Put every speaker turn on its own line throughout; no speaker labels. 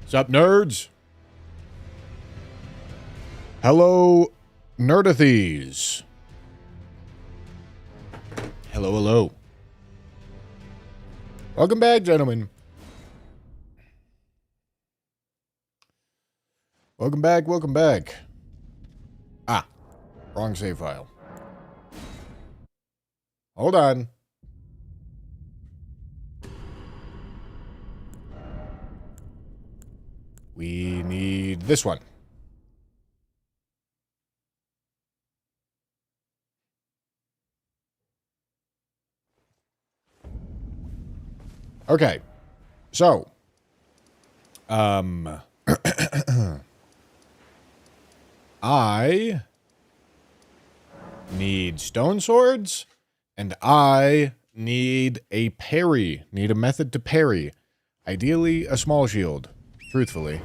Sup, nerds? Hello, Nerdathies. Hello, hello. Welcome back, gentlemen. Welcome back, welcome back. Ah, wrong save file. Hold on. We need this one. Okay. So, I need stone swords, and I need a parry. Need a method to parry. Ideally, a small shield. Truthfully.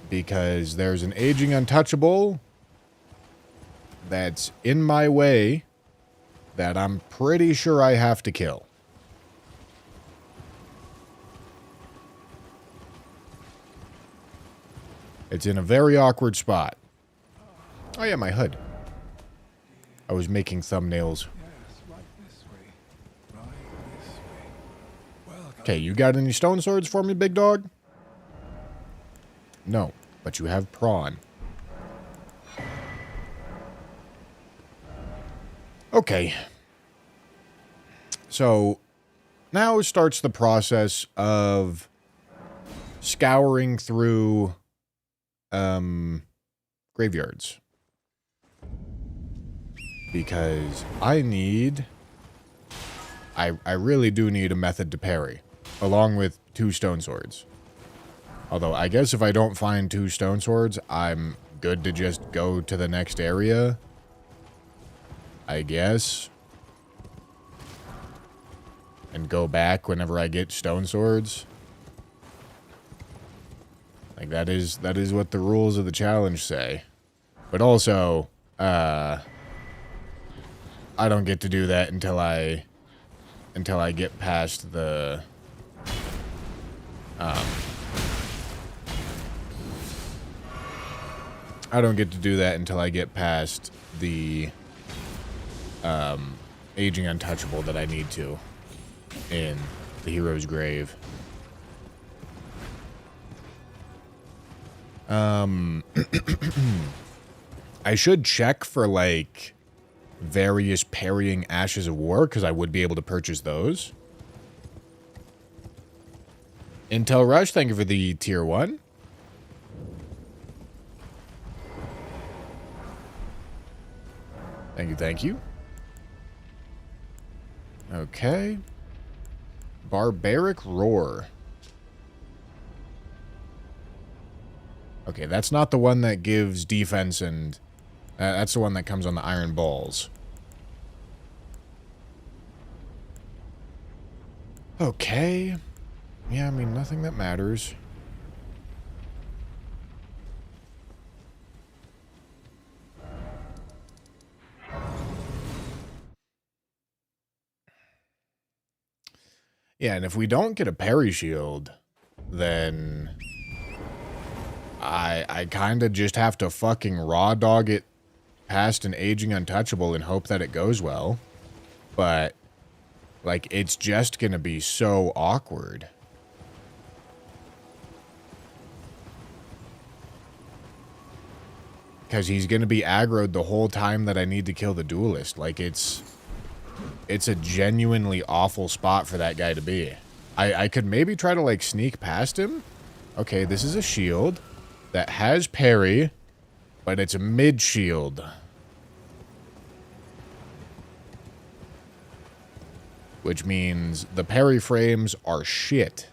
Because there's an aging untouchable that's in my way that I'm pretty sure I have to kill. It's in a very awkward spot. Oh yeah, my hood. I was making thumbnails. Okay, you got any stone swords for me, big dog? No, but you have prawn. Okay. So, now starts the process of scouring through, graveyards. Because I really do need a method to parry, along with 2 stone swords. Although, I guess if I don't find 2 stone swords, I'm good to just go to the next area. I guess. And go back whenever I get stone swords. Like, that is what the rules of the challenge say. But also, I don't get to do that until I get past the, I don't get to do that until I get past the, aging untouchable that I need to in the hero's grave. I should check for, like, various parrying Ashes of War, because I would be able to purchase those. Intel Rush, thank you for the tier 1. Thank you, thank you. Okay. Barbaric Roar. Okay, that's not the one that gives defense and... that's the one that comes on the iron balls. Okay. Yeah, I mean, nothing that matters. Yeah, and if we don't get a parry shield, then I kind of just have to fucking raw dog it past an aging untouchable and hope that it goes well. But, like, it's just gonna be so awkward. Because he's gonna be aggroed the whole time that I need to kill the duelist. Like, it's a genuinely awful spot for that guy to be. I could maybe try to, like, sneak past him. Okay, this is a shield that has parry, but it's a mid-shield. Which means the parry frames are shit.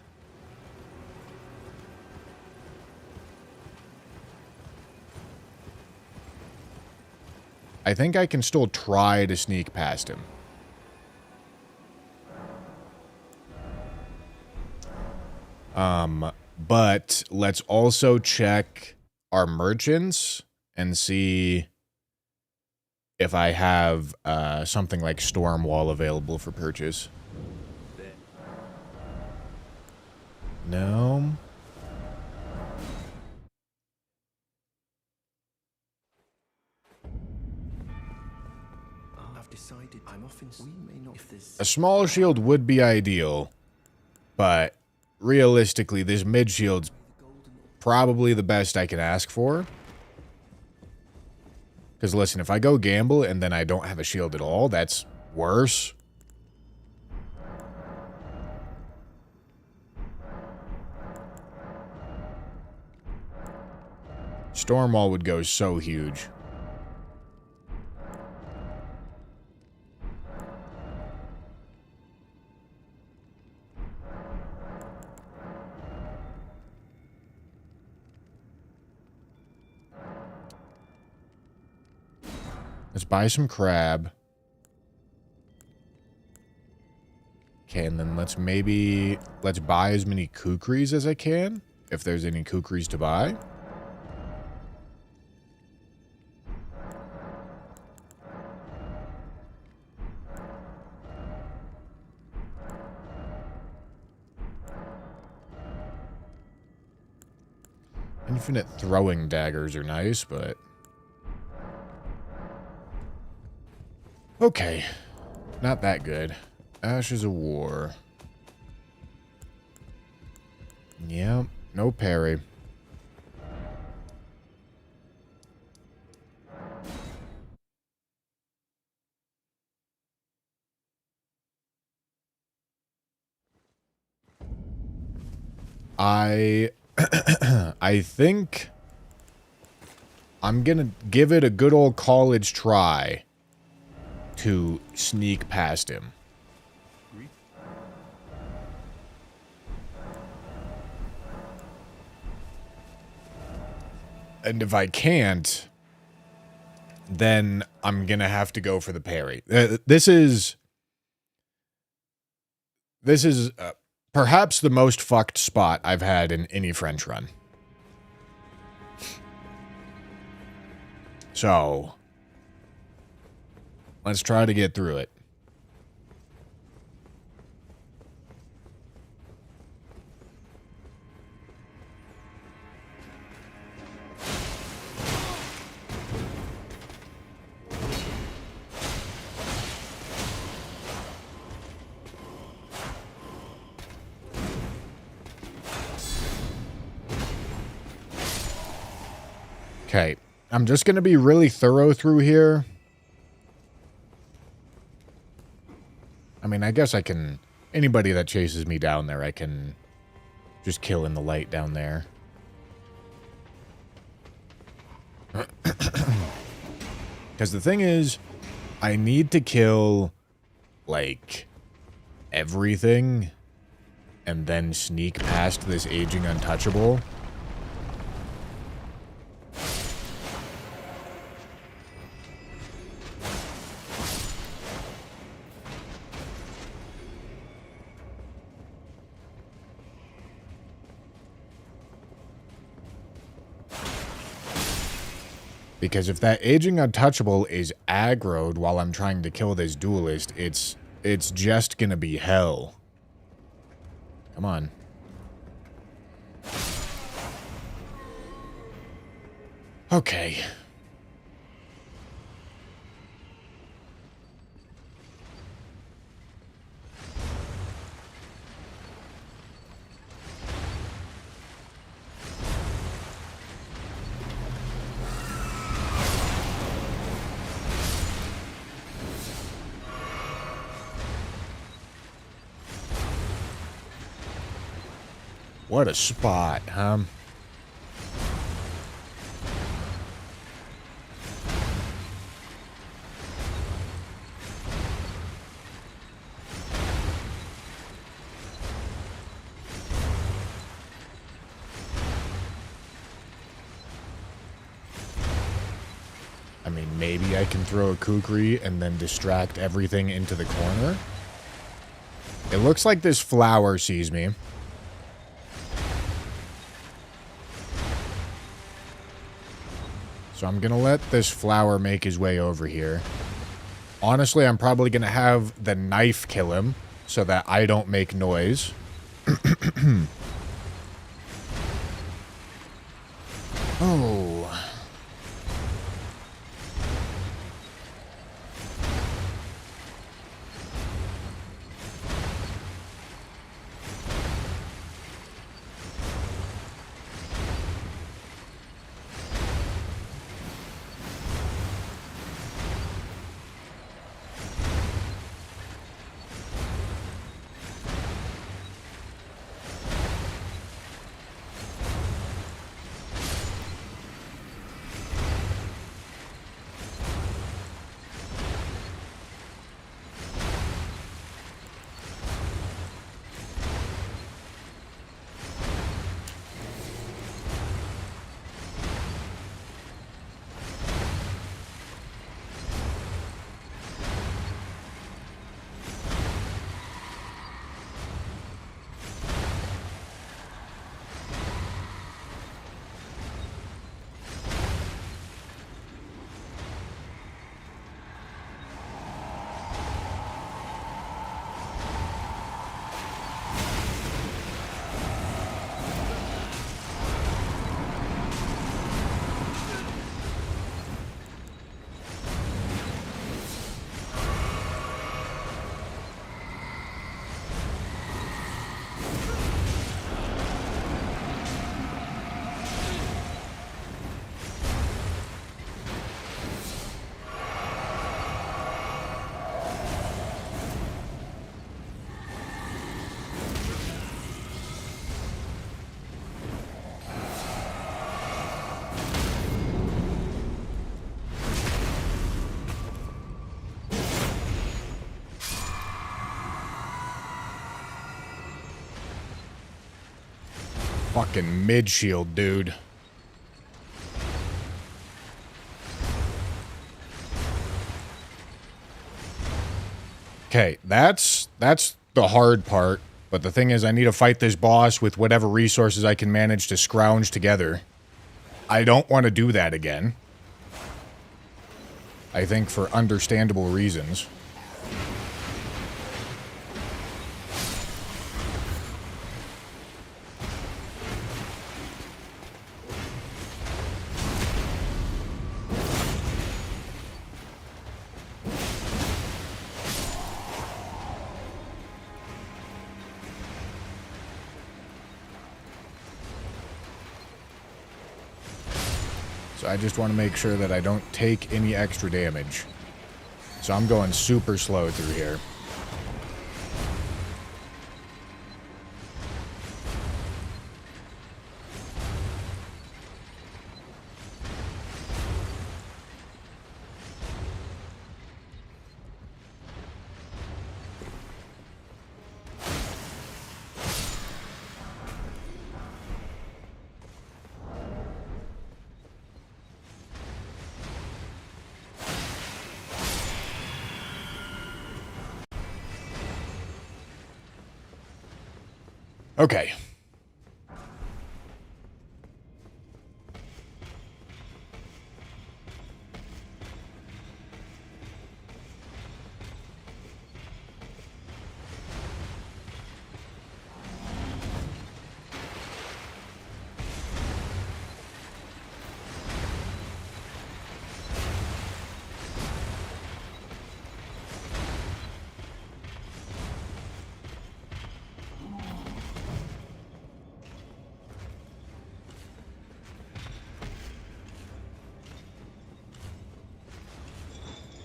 I think I can still try to sneak past him. But let's also check our merchants and see if I have something like Storm Wall available for purchase. No.
I've decided I'm often we may not if there's
A small shield would be ideal, but realistically, this mid shield's probably the best I can ask for. Because listen, if I go gamble and then I don't have a shield at all, that's worse. Stormwall would go so huge. Let's buy some crab. Okay, and then let's buy as many kukris as I can, if there's any kukris to buy. Infinite throwing daggers are nice, but... Okay. Not that good. Ashes of War. Yep. No parry. I think I'm gonna give it a good old college try to sneak past him. And if I can't, then I'm gonna have to go for the parry. This is perhaps the most fucked spot I've had in any French run. So, let's try to get through it. Okay, I'm just going to be really thorough through here. I mean, I guess I can... Anybody that chases me down there, I can just kill in the light down there. Because the thing is, I need to kill, like, everything and then sneak past this aging untouchable. Because if that aging untouchable is aggroed while I'm trying to kill this duelist, it's just gonna be hell. Come on. Okay. What a spot, huh? I mean, maybe I can throw a kukri and then distract everything into the corner. It looks like this flower sees me. So I'm going to let this flower make his way over here. Honestly, I'm probably going to have the knife kill him so that I don't make noise. Oh. Fucking mid-shield, dude. Okay, that's the hard part. But the thing is, I need to fight this boss with whatever resources I can manage to scrounge together. I don't want to do that again. I think for understandable reasons. So I just want to make sure that I don't take any extra damage. So I'm going super slow through here. Okay.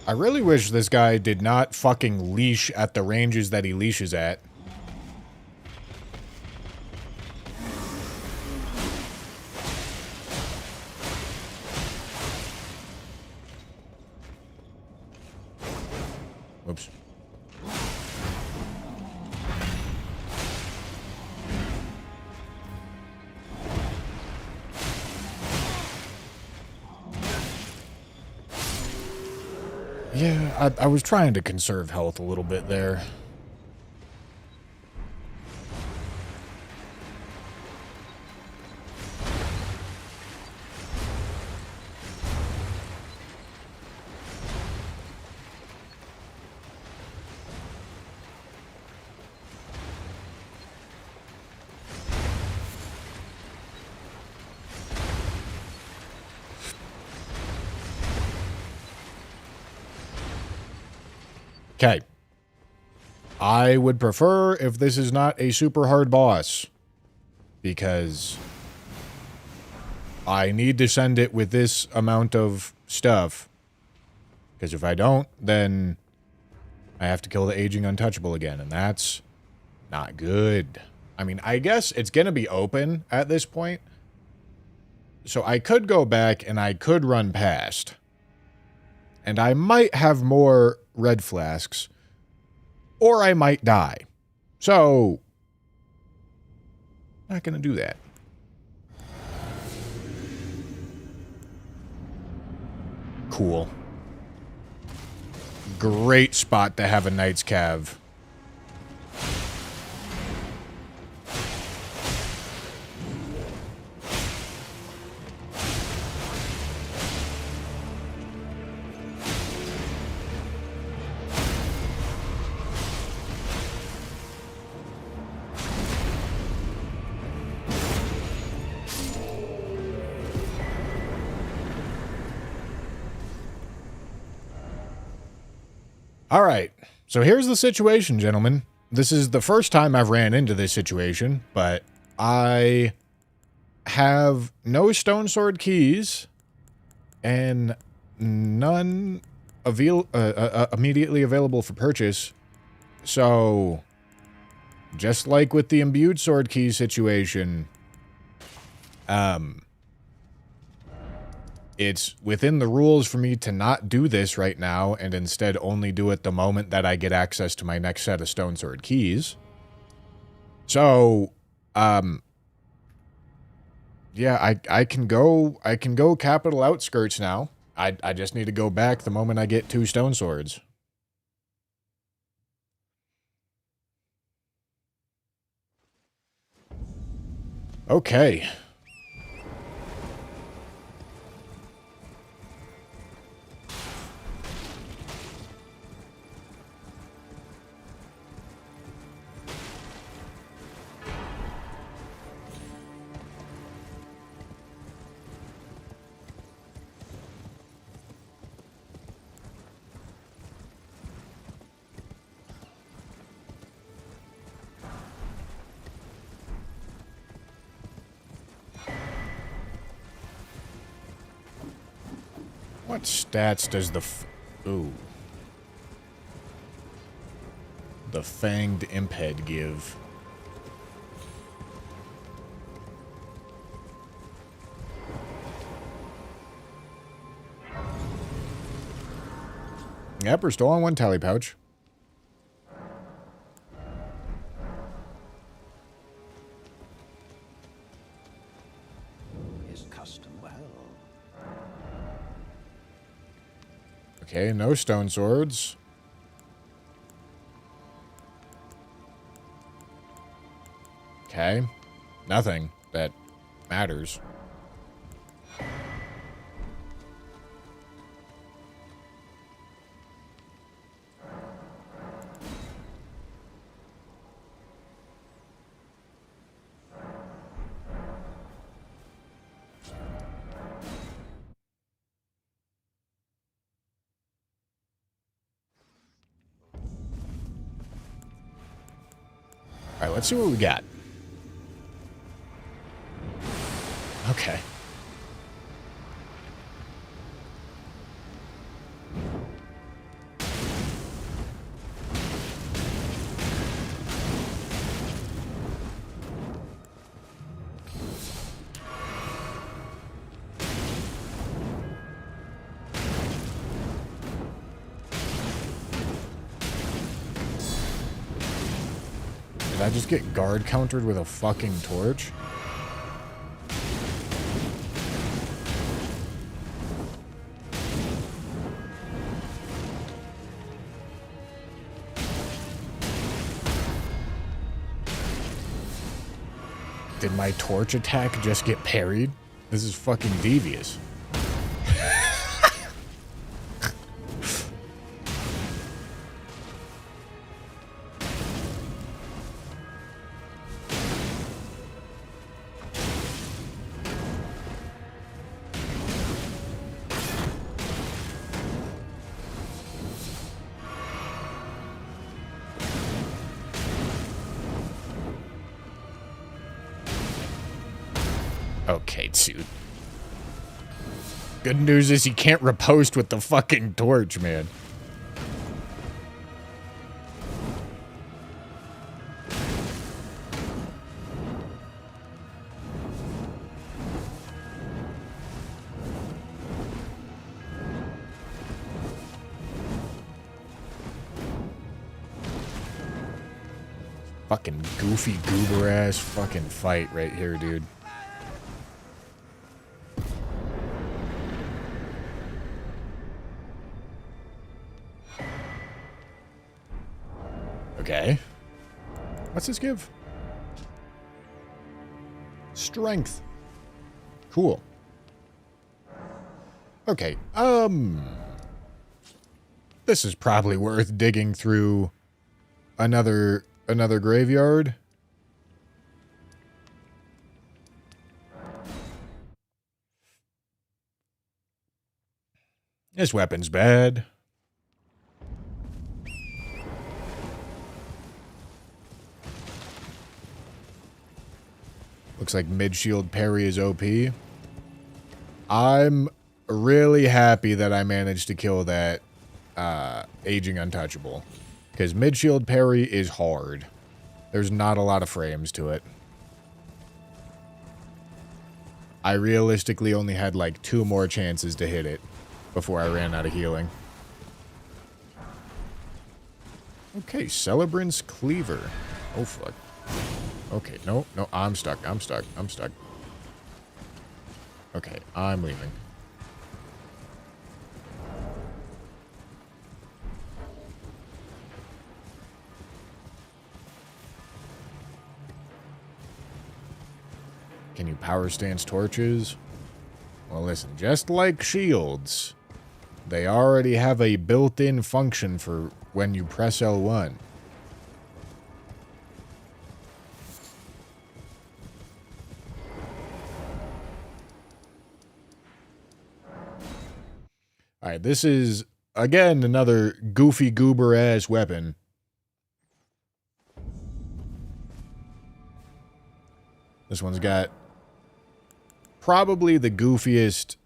I really wish this guy did not fucking leash at the ranges that he leashes at. Oops. Yeah, I was trying to conserve health a little bit there. Okay. I would prefer if this is not a super hard boss, because I need to send it with this amount of stuff, because if I don't, then I have to kill the aging untouchable again, and that's not good. I mean, I guess it's going to be open at this point, so I could go back and I could run past, and I might have more red flasks, or I might die. So, not going to do that. Cool. Great spot to have a Knight's Cav. All right, so here's the situation, gentlemen. This is the first time I've ran into this situation, but I have no stone sword keys and none immediately available for purchase. So, just like with the imbued sword key situation, it's within the rules for me to not do this right now and instead only do it the moment that I get access to my next set of stone sword keys. So, yeah, I can go capital outskirts now. I just need to go back the moment I get 2 stone swords. Okay. What stats does the ooh. The Fanged Imped give? Yep, we're still on 1 tally pouch.
His custom well.
Okay, no stone swords. Okay, nothing that matters. All right, let's see what we got. Okay. Did I just get guard countered with a fucking torch? Did my torch attack just get parried? This is fucking devious. Okay, dude. Good news is he can't riposte with the fucking torch, man. Fucking goofy goober ass fucking fight right here, dude. Okay. What's this give? Strength. Cool. Okay, this is probably worth digging through another graveyard. This weapon's bad. Looks like mid-shield parry is OP. I'm really happy that I managed to kill that aging untouchable. Because mid-shield parry is hard. There's not a lot of frames to it. I realistically only had like 2 more chances to hit it before I ran out of healing. Okay, Celebrant's Cleaver. Oh, fuck. Okay, no, I'm stuck. Okay, I'm leaving. Can you power stance torches? Well, listen, just like shields, they already have a built-in function for when you press L1. Alright, this is, again, another goofy goober-ass weapon. This one's got probably the goofiest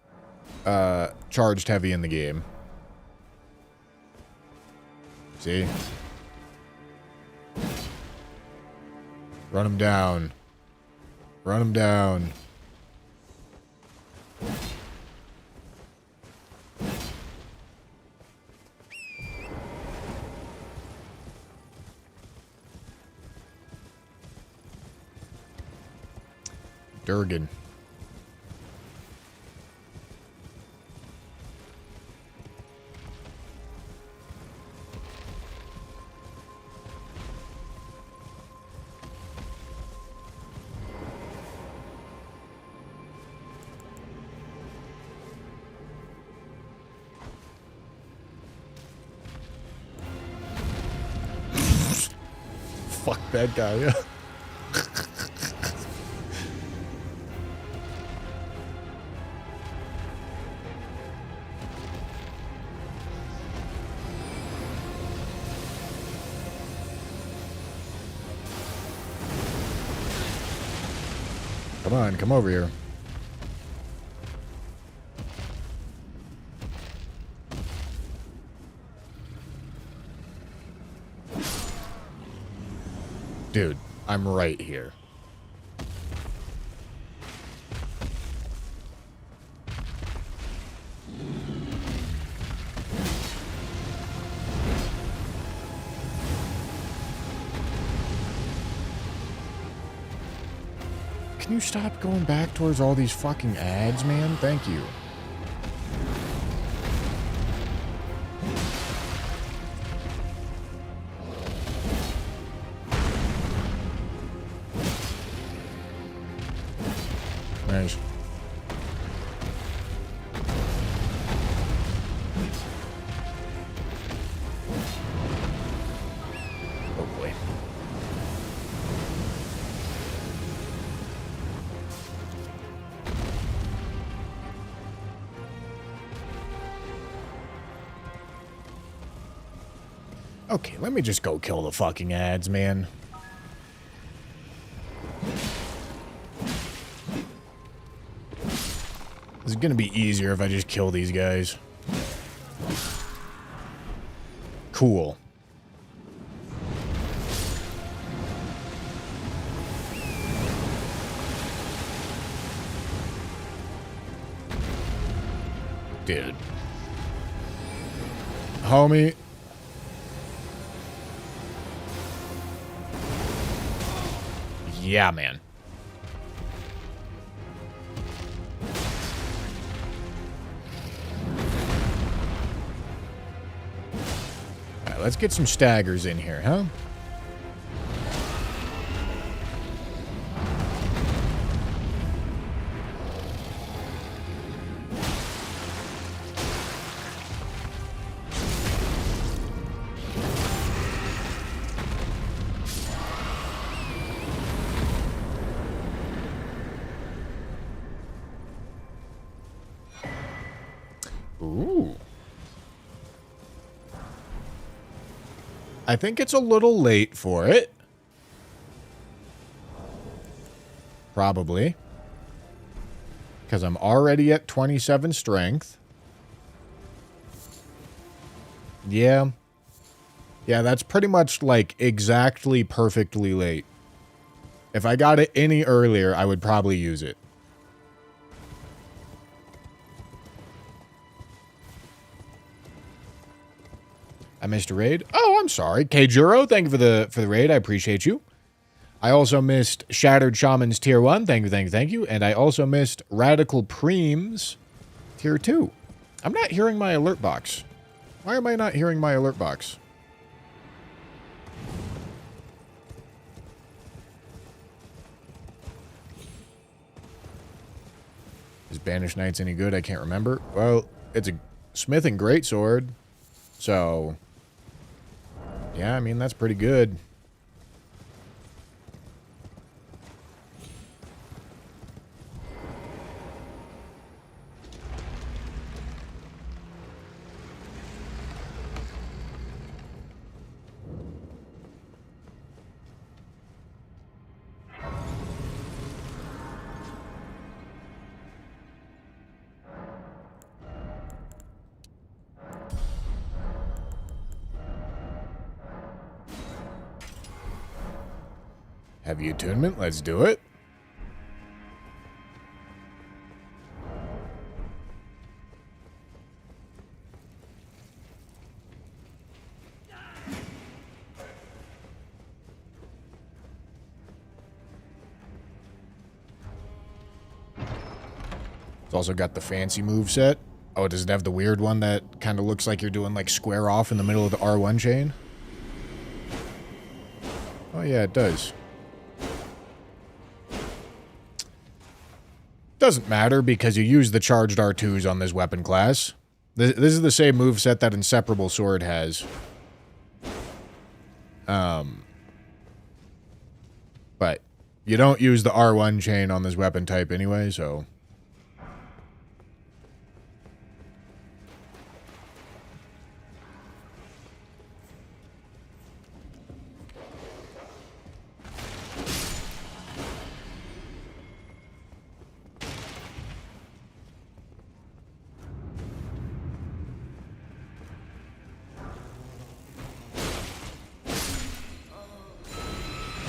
charged heavy in the game. See? Run him down. Run him down. Durgan. Fuck that guy, yeah. Come on, come over here. Dude, I'm right here. Can you stop going back towards all these fucking ads, man? Thank you. Nice. Oh boy. Okay, let me just go kill the fucking ads, man. It's gonna be easier if I just kill these guys. Cool. Dude. Homie. Yeah, man. All right, let's get some staggers in here, huh? Ooh. I think it's a little late for it. Probably. Because I'm already at 27 strength. Yeah. Yeah, that's pretty much, like, exactly perfectly late. If I got it any earlier, I would probably use it. I missed a raid. Oh, I'm sorry. Kjuro, thank you for the raid. I appreciate you. I also missed Shattered Shaman's Tier 1. Thank you, thank you, thank you. And I also missed Radical Preem's Tier 2. I'm not hearing my alert box. Why am I not hearing my alert box? Is Banished Knights any good? I can't remember. Well, it's a smithing greatsword. So, yeah, I mean, that's pretty good. Heavy attunement, let's do it. It's also got the fancy move set. Oh, does it have the weird one that kind of looks like you're doing like square off in the middle of the R1 chain? Oh yeah, it does. Doesn't matter because you use the charged R2s on this weapon class. This is the same moveset that Inseparable Sword has. But you don't use the R1 chain on this weapon type anyway, so...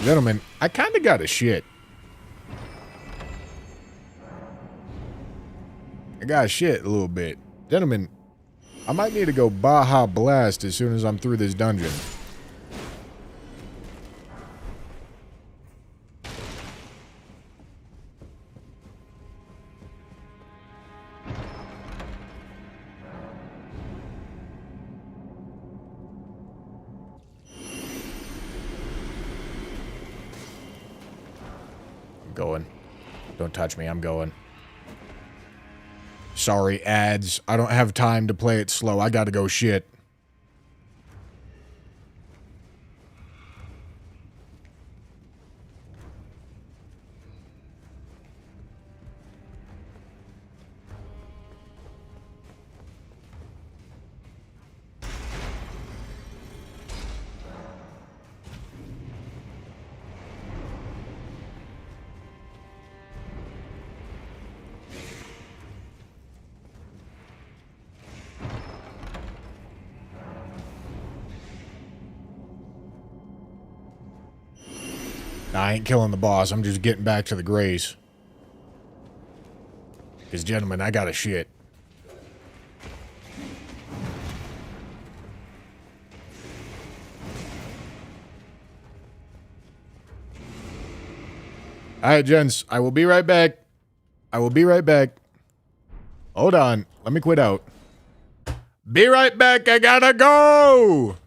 Gentlemen, I kind of got a shit. I got a shit a little bit. Gentlemen, I might need to go Baja Blast as soon as I'm through this dungeon. Going. Don't touch me, I'm going. Sorry, ads. I don't have time to play it slow. I gotta go shit. Nah, I ain't killing the boss. I'm just getting back to the grace. Because, gentlemen, I got a shit. Alright, gents. I will be right back. I will be right back. Hold on. Let me quit out. Be right back. I gotta go!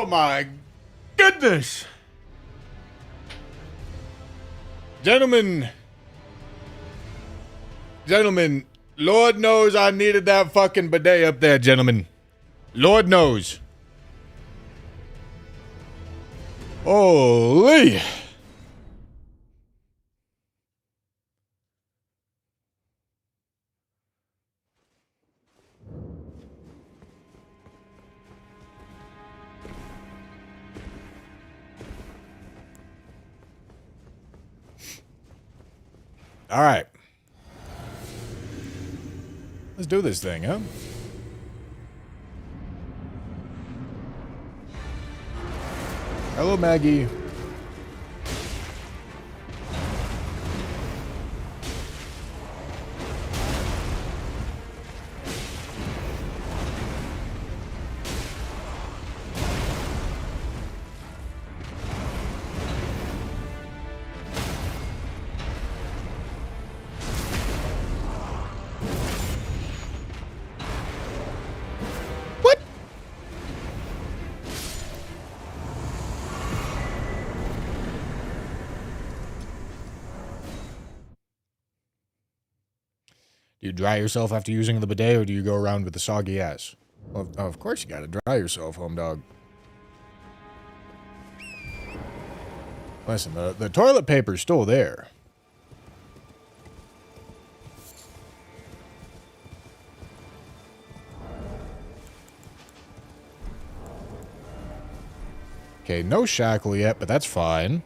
Oh my goodness. Gentlemen, Lord knows I needed that fucking bidet up there, gentlemen. Lord knows. Holy. All right. Let's do this thing, huh? Hello, Maggie. What? Do you dry yourself after using the bidet, or do you go around with the soggy ass? Well, of course you gotta dry yourself, home dog. Listen, the toilet paper's still there. Okay, no shackle yet, but that's fine.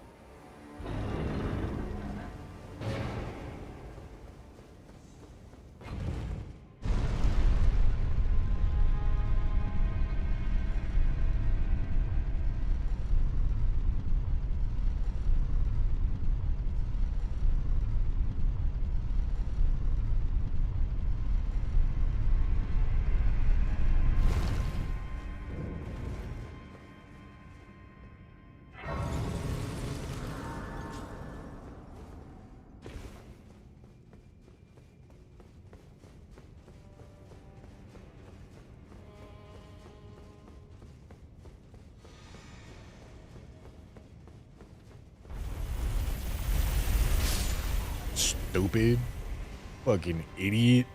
Stupid. Fucking idiot.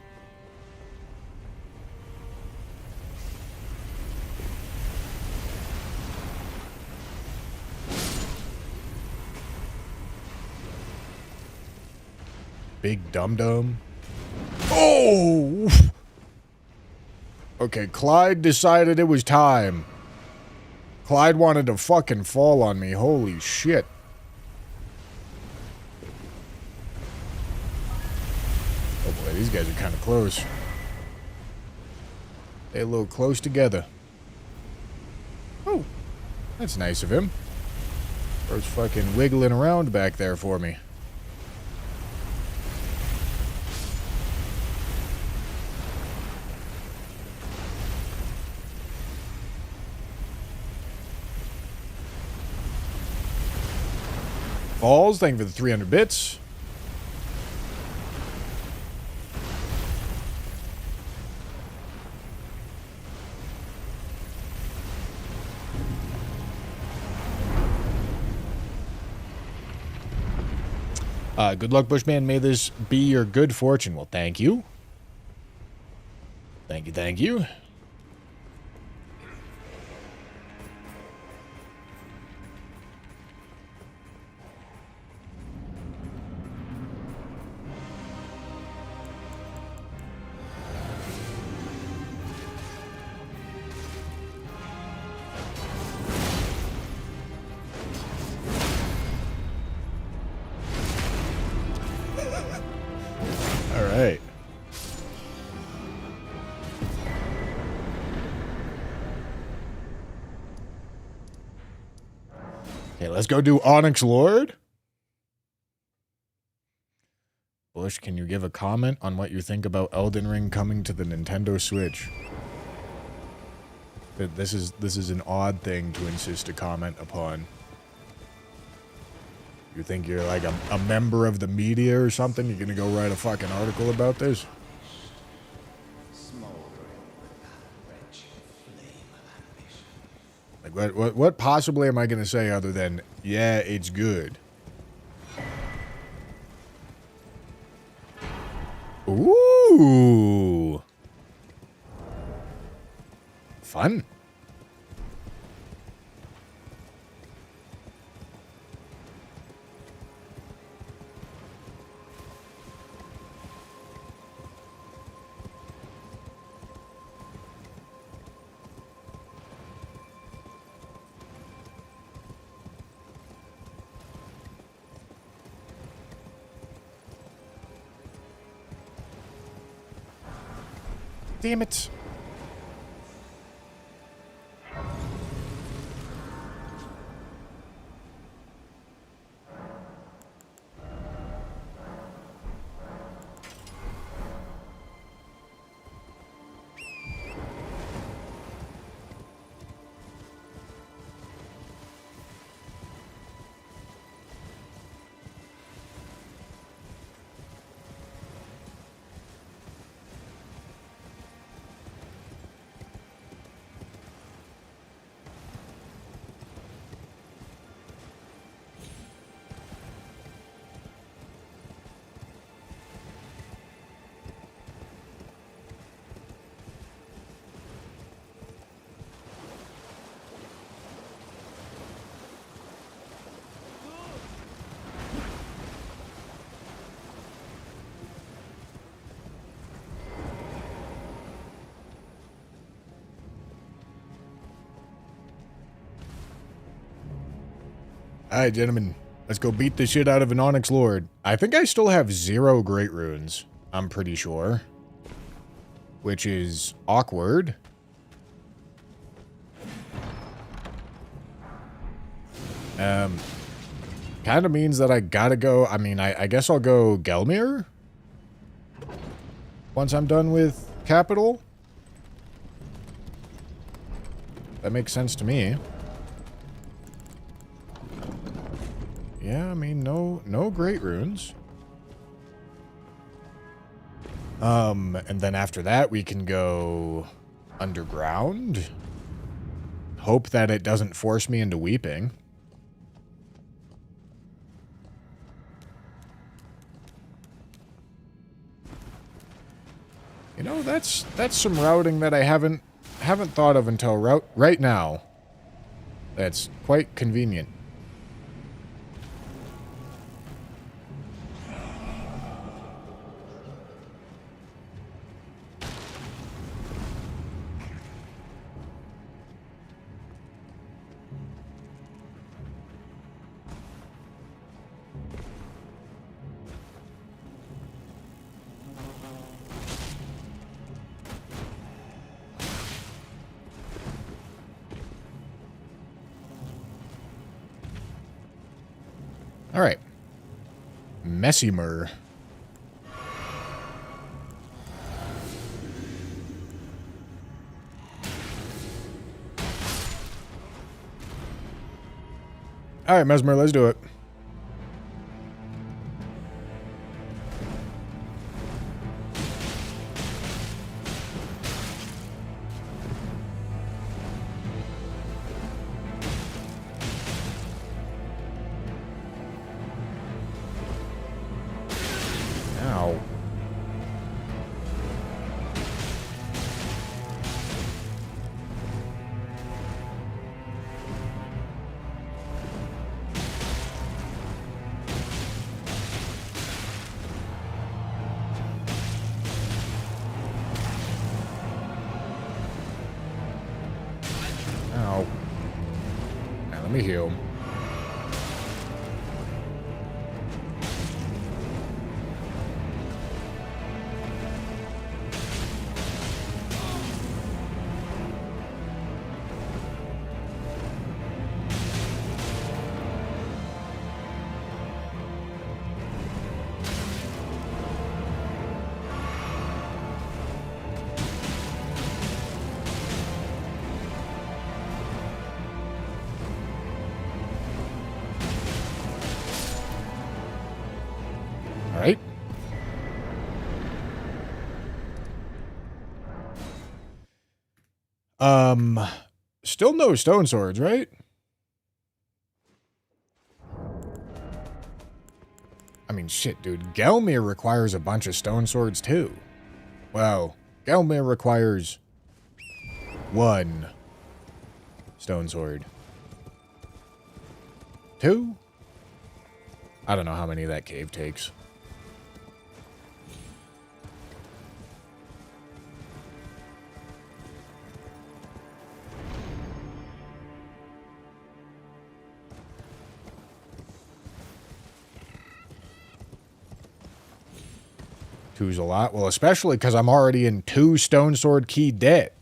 Big dum-dum. Oh! Okay, Clyde decided it was time. Clyde wanted to fucking fall on me. Holy shit. Oh boy, these guys are kind of close. They're a little close together. Oh, that's nice of him. Bro's fucking wiggling around back there for me. Falls, thank you for the 300 bits. Good luck, Bushman. May this be your good fortune. Well, thank you. Thank you, thank you. All right. Okay, let's go do Onyx Lord. Bush, can you give a comment on what you think about Elden Ring coming to the Nintendo Switch? This is an odd thing to insist a comment upon. You think you're like a member of the media or something? You're gonna go write a fucking article about this? Like, what possibly am I going to say other than, yeah, it's good? Ooh. Fun. Damn it. All right, gentlemen. Let's go beat the shit out of an Onyx Lord. I think I still have 0 Great Runes. I'm pretty sure. Which is awkward. Kind of means that I gotta go. I mean, I guess I'll go Gelmir once I'm done with Capital. That makes sense to me. Yeah, I mean, no Great Runes. And then after that, we can go underground. Hope that it doesn't force me into weeping. You know, that's some routing that I haven't thought of until right now. That's quite convenient. All right. Messimer. All right, Mesmer, let's do it. Ow. Ow. Now let me heal. All right. Still no stone swords, right? I mean, shit, dude. Gelmir requires a bunch of stone swords, too. Well, Gelmir requires 1 stone sword. 2? I don't know how many that cave takes. Two's a lot. Well, especially because I'm already in 2 stone sword key debt.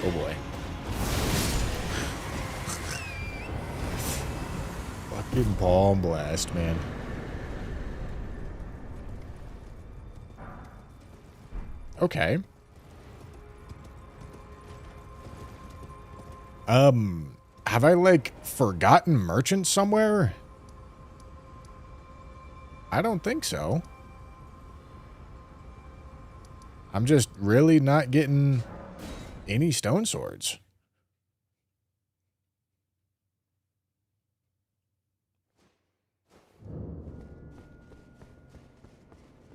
Oh boy. Fucking palm blast, man. Okay. Have I, like, forgotten merchants somewhere? I don't think so. I'm just really not getting any stone swords.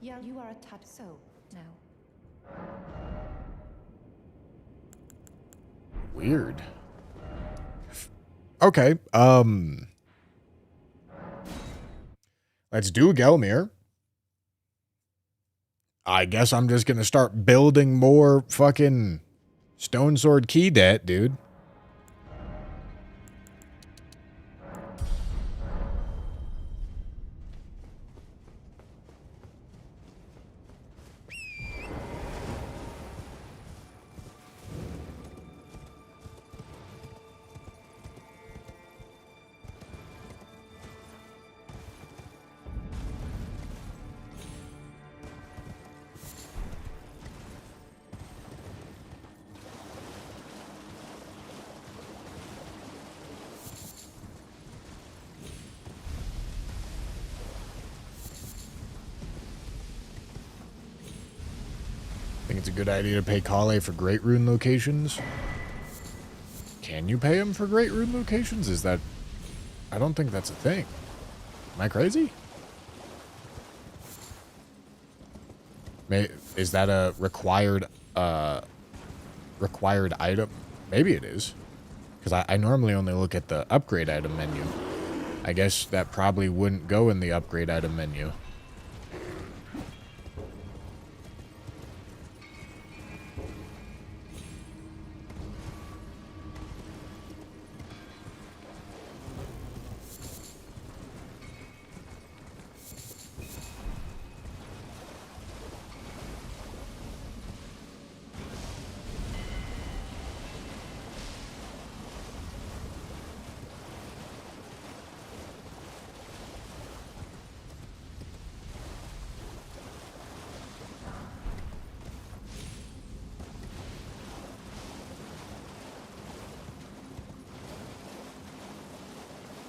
Yeah, you are a touch so now.
Weird. Okay, let's do Gelmir. I guess I'm just gonna start building more fucking stone sword key debt, dude. Think it's a good idea to pay Kale for Great Rune locations? Can you pay him for Great Rune locations? Is that... I don't think that's a thing. Am I crazy? Is that a required item? Maybe it is. Because I normally only look at the upgrade item menu. I guess that probably wouldn't go in the upgrade item menu.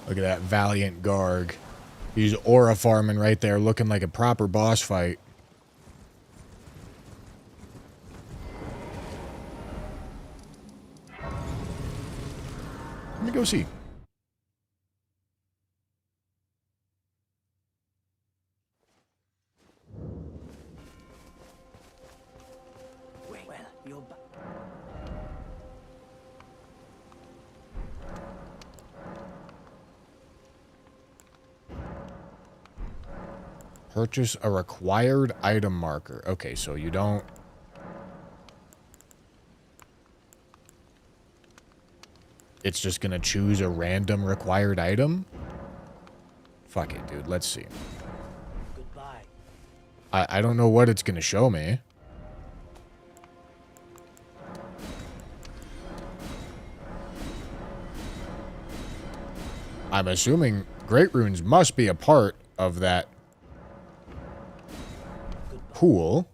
Look at that valiant Garg. He's aura farming right there, looking like a proper boss fight. Let me go see.
Well, you're back.
Purchase a required item marker. Okay, so you don't... It's just gonna choose a random required item? Fuck it, dude. Let's see.
Goodbye.
I don't know what it's gonna show me. I'm assuming Great Runes must be a part of that pool.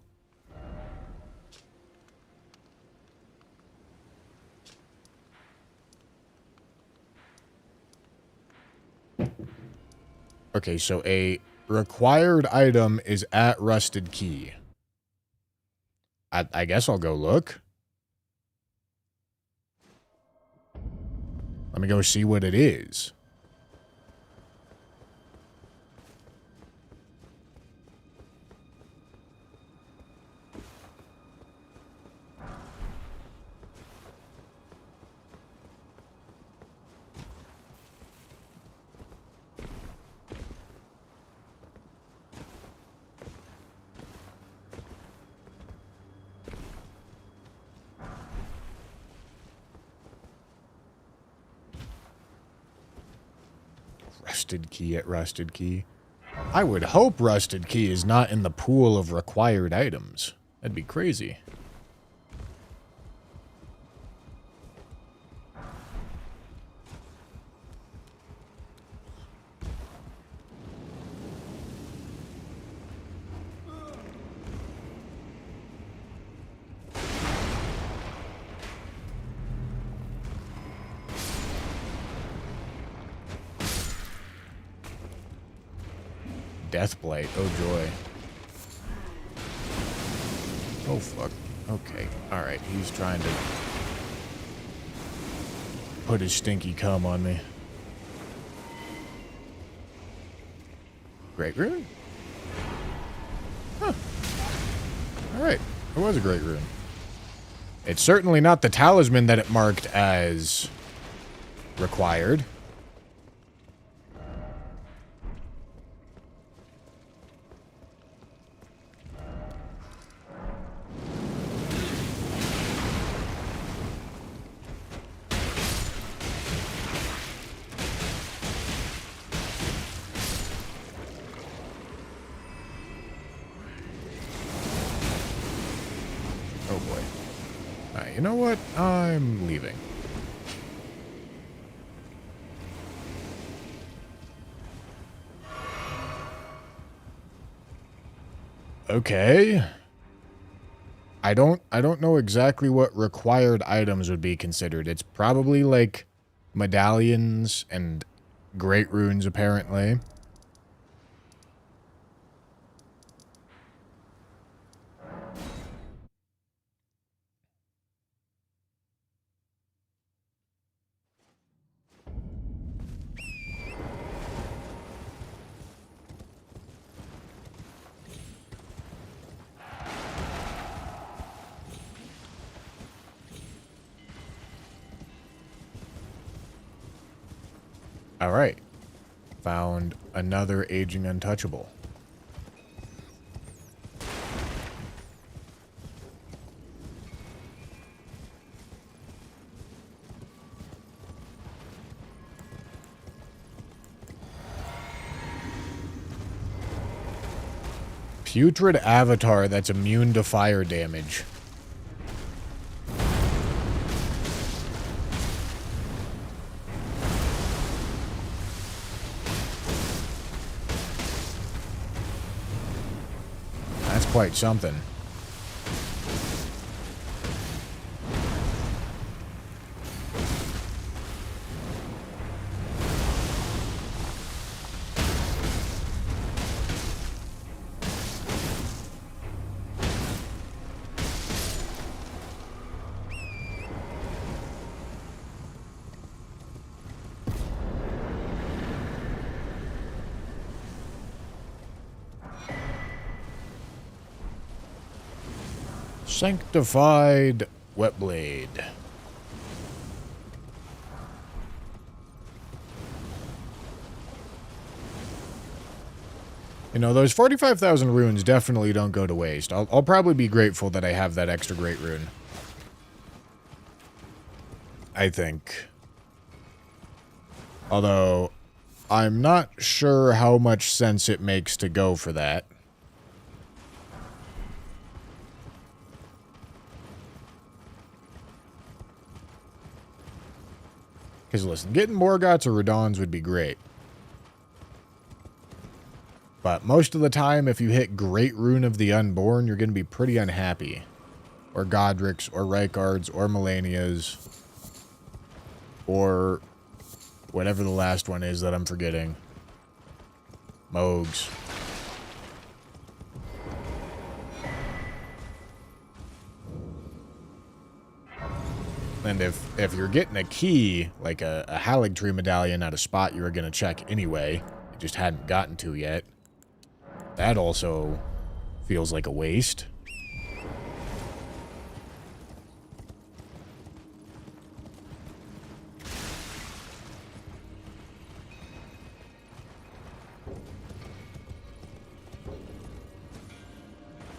Okay, so a required item is at Rusted Key. I guess I'll go look. Let me go see what it is. Rusted Key at Rusted Key. I would hope Rusted Key is not in the pool of required items. That'd be crazy. Deathblight. Oh, joy. Oh, fuck. Okay. Alright. He's trying to put his stinky cum on me. Great rune? Huh. Alright. It was a great rune. It's certainly not the talisman that it marked as required. Oh boy. Alright, you know what? I'm leaving. Okay. I don't know exactly what required items would be considered. It's probably like medallions and great runes apparently. All right. Found another aging untouchable. Putrid avatar that's immune to fire damage. That's quite something. Sanctified Whetblade. You know, those 45,000 runes definitely don't go to waste. I'll probably be grateful that I have that extra great rune. I think. Although, I'm not sure how much sense it makes to go for that. Because listen, getting Morgoths or Radons would be great. But most of the time, if you hit Great Rune of the Unborn, you're going to be pretty unhappy. Or Godric's, or Reichard's, or Melania's. Or whatever the last one is that I'm forgetting. Moog's. And if you're getting a key, like a Haligtree medallion at a spot you were going to check anyway, you just hadn't gotten to yet, that also feels like a waste.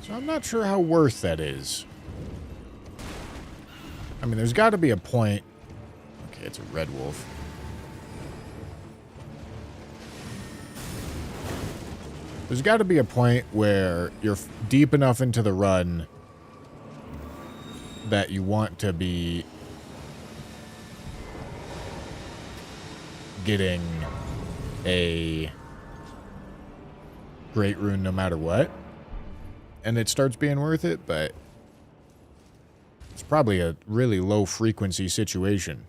So I'm not sure how worth that is. I mean, there's got to be a point... Okay, it's a red wolf. There's got to be a point where you're deep enough into the run that you want to be getting a Great Rune no matter what. And it starts being worth it, but it's probably a really low frequency situation.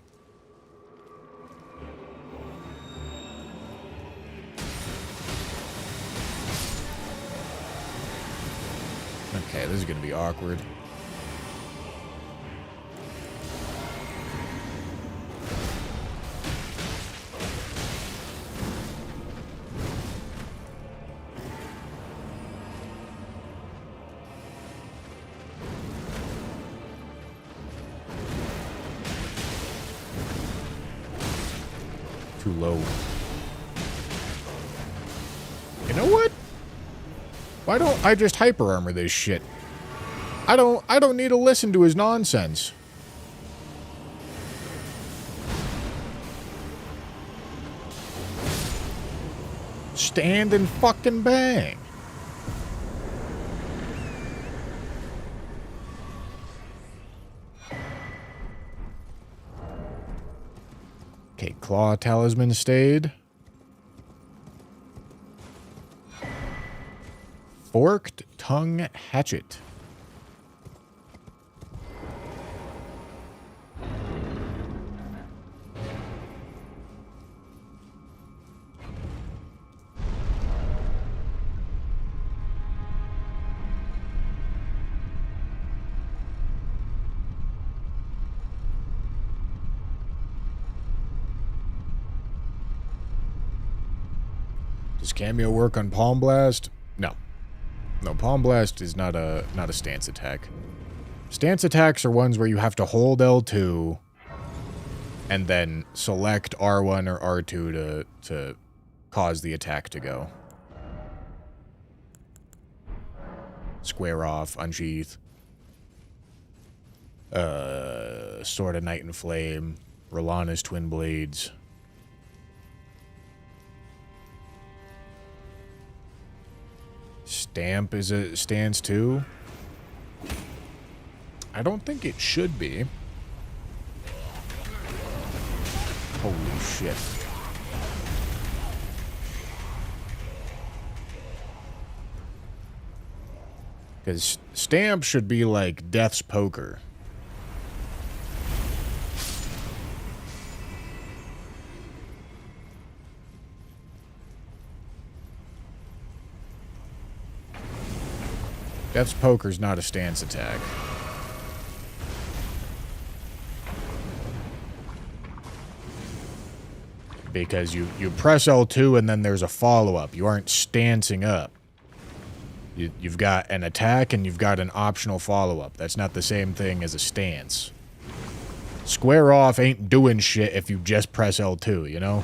Okay, this is going to be awkward. Too low. You know what? Why don't I just hyper armor this shit? I don't need to listen to his nonsense. Stand and fucking bang. Okay, Claw Talisman stayed. Forked Tongue Hatchet. Does Cameo work on Palm Blast? No. No, Palm Blast is not a stance attack. Stance attacks are ones where you have to hold L2 and then select R1 or R2 to cause the attack to go. Square off, unsheath. Sword of Night and Flame. Rolana's Twin Blades. Stamp is a stance too? I don't think it should be. Holy shit. Because Stamp should be like Death's Poker. Death's Poker's not a stance attack. Because you press L2 and then there's a follow-up. You aren't stancing up. You've got an attack and you've got an optional follow-up. That's not the same thing as a stance. Square off ain't doing shit if you just press L2, you know?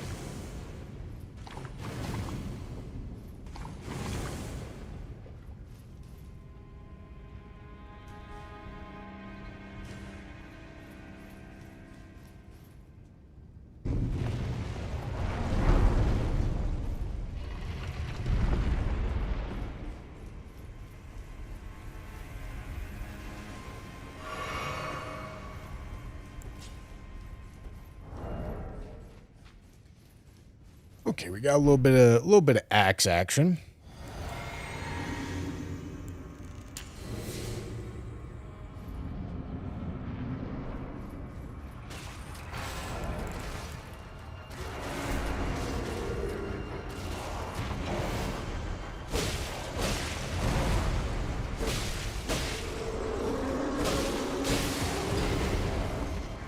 Okay, we got a little bit of axe action.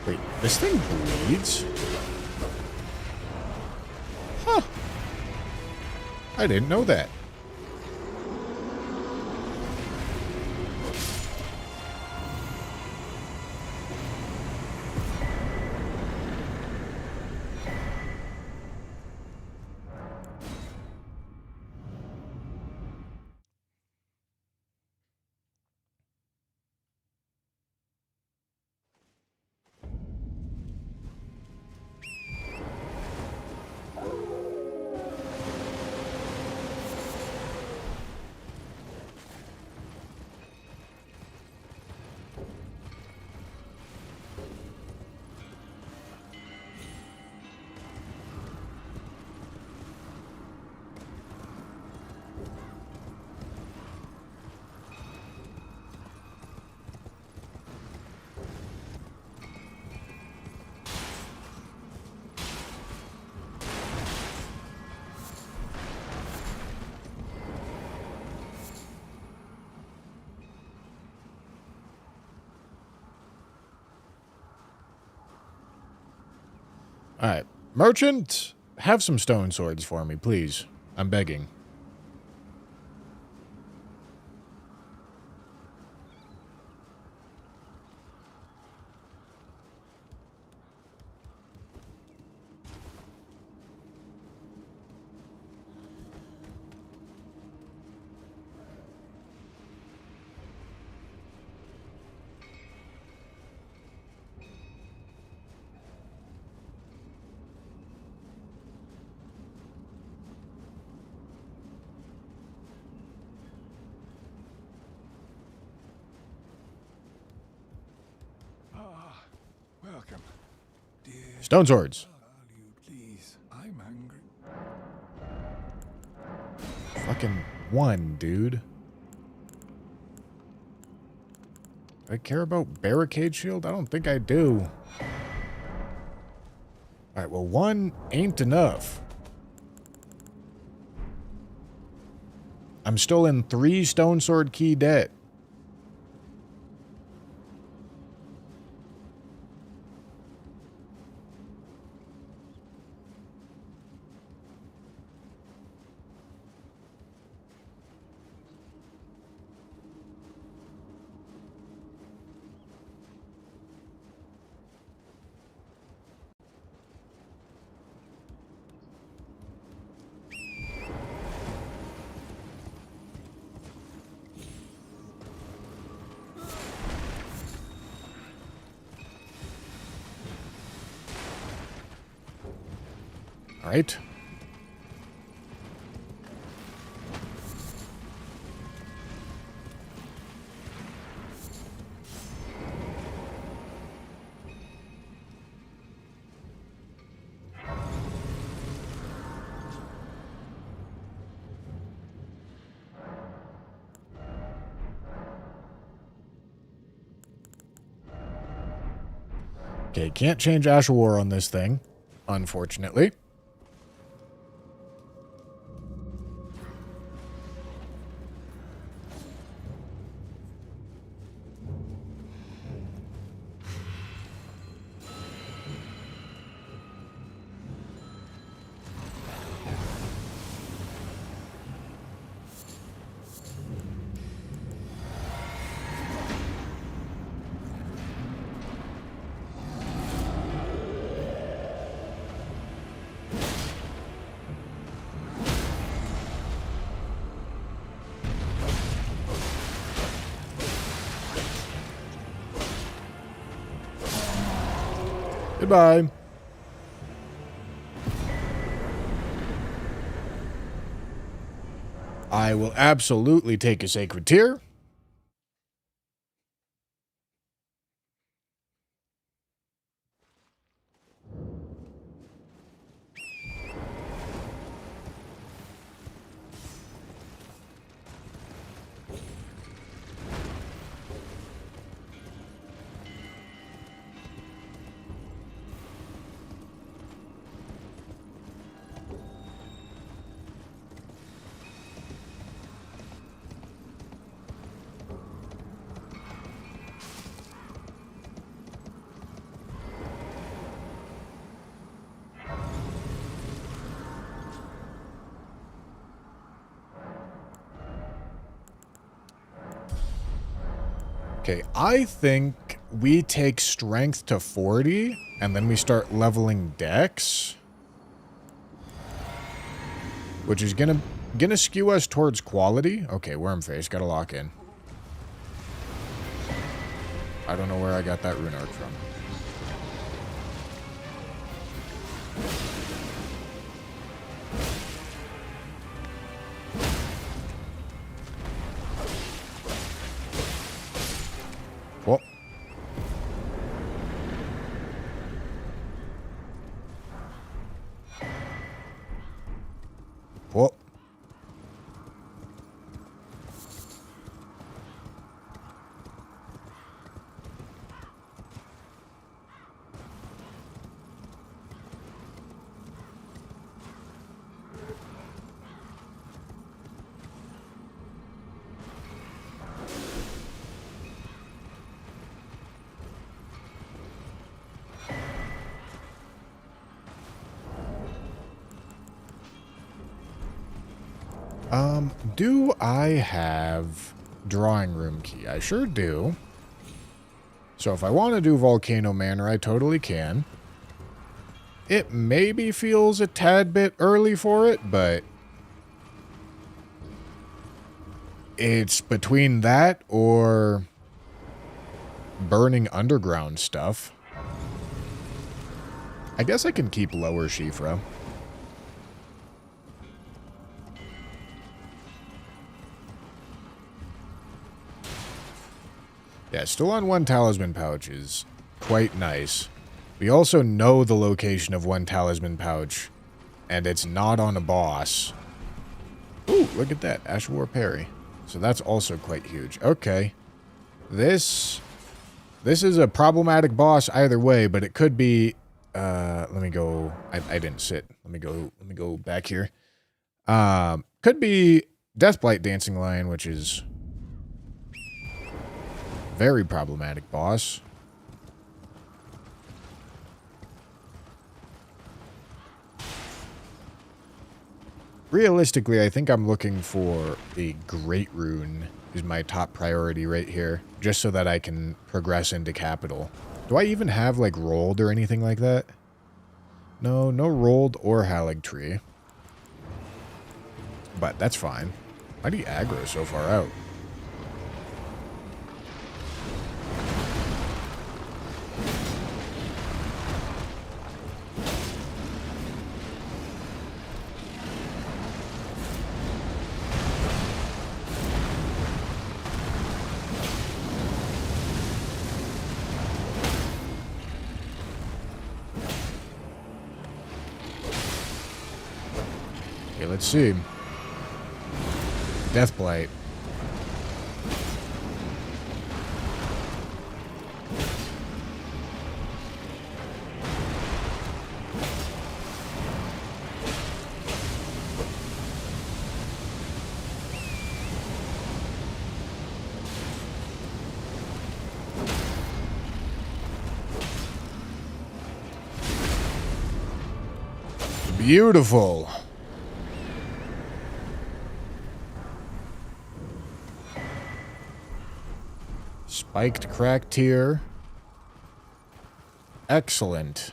Wait, this thing bleeds? Huh. I didn't know that. Alright. Merchant, have some stone swords for me, please. I'm begging.
Welcome, dear.
Stone swords.
Are you please? I'm hungry.
Fucking one, dude. Do I care about barricade shield? I don't think I do. Alright, well, one ain't enough. I'm still in 3 stone sword key debt. Alright. Okay, can't change Ash of War on this thing, unfortunately. Goodbye. I will absolutely take a sacred tear. Okay, I think we take strength to 40, and then we start leveling dex. Which is gonna skew us towards quality. Okay, worm face, gotta lock in. I don't know where I got that rune arc from. Whoa. Whoa. Do I have drawing room key? I sure do. So if I want to do Volcano Manor, I totally can. It maybe feels a tad bit early for it, but it's between that or burning underground stuff. I guess I can keep lower Shifra. Yeah, still on one talisman pouch is quite nice. We also know the location of one talisman pouch, and it's not on a boss. Ooh, look at that. Ash War Parry. So that's also quite huge. Okay. This is a problematic boss either way, but it could be... let me go... I didn't sit. Let me go back here. Could be Deathblight Dancing Lion, which is... very problematic boss. Realistically, I think I'm looking for a Great Rune is my top priority right here, just so that I can progress into Capital. Do I even have, like, rolled or anything like that? No, no rolled or Haligtree. But that's fine. Why do you aggro so far out? Okay, let's see. Deathblight. Beautiful. Spiked crack tier. Excellent.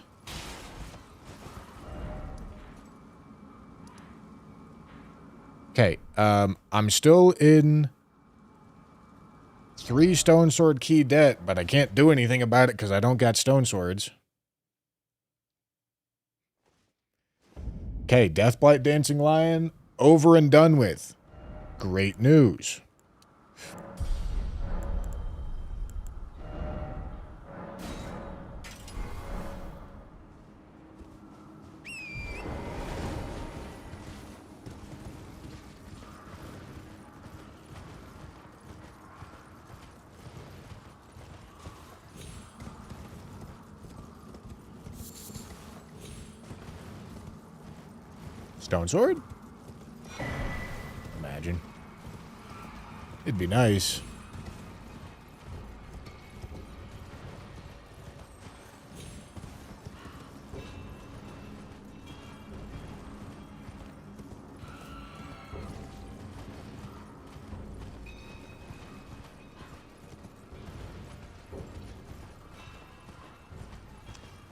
Okay, I'm still in 3 stone sword key debt, but I can't do anything about it because I don't got stone swords. Okay, Deathblight Dancing Lion, over and done with. Great news. Stone sword? Imagine. It'd be nice.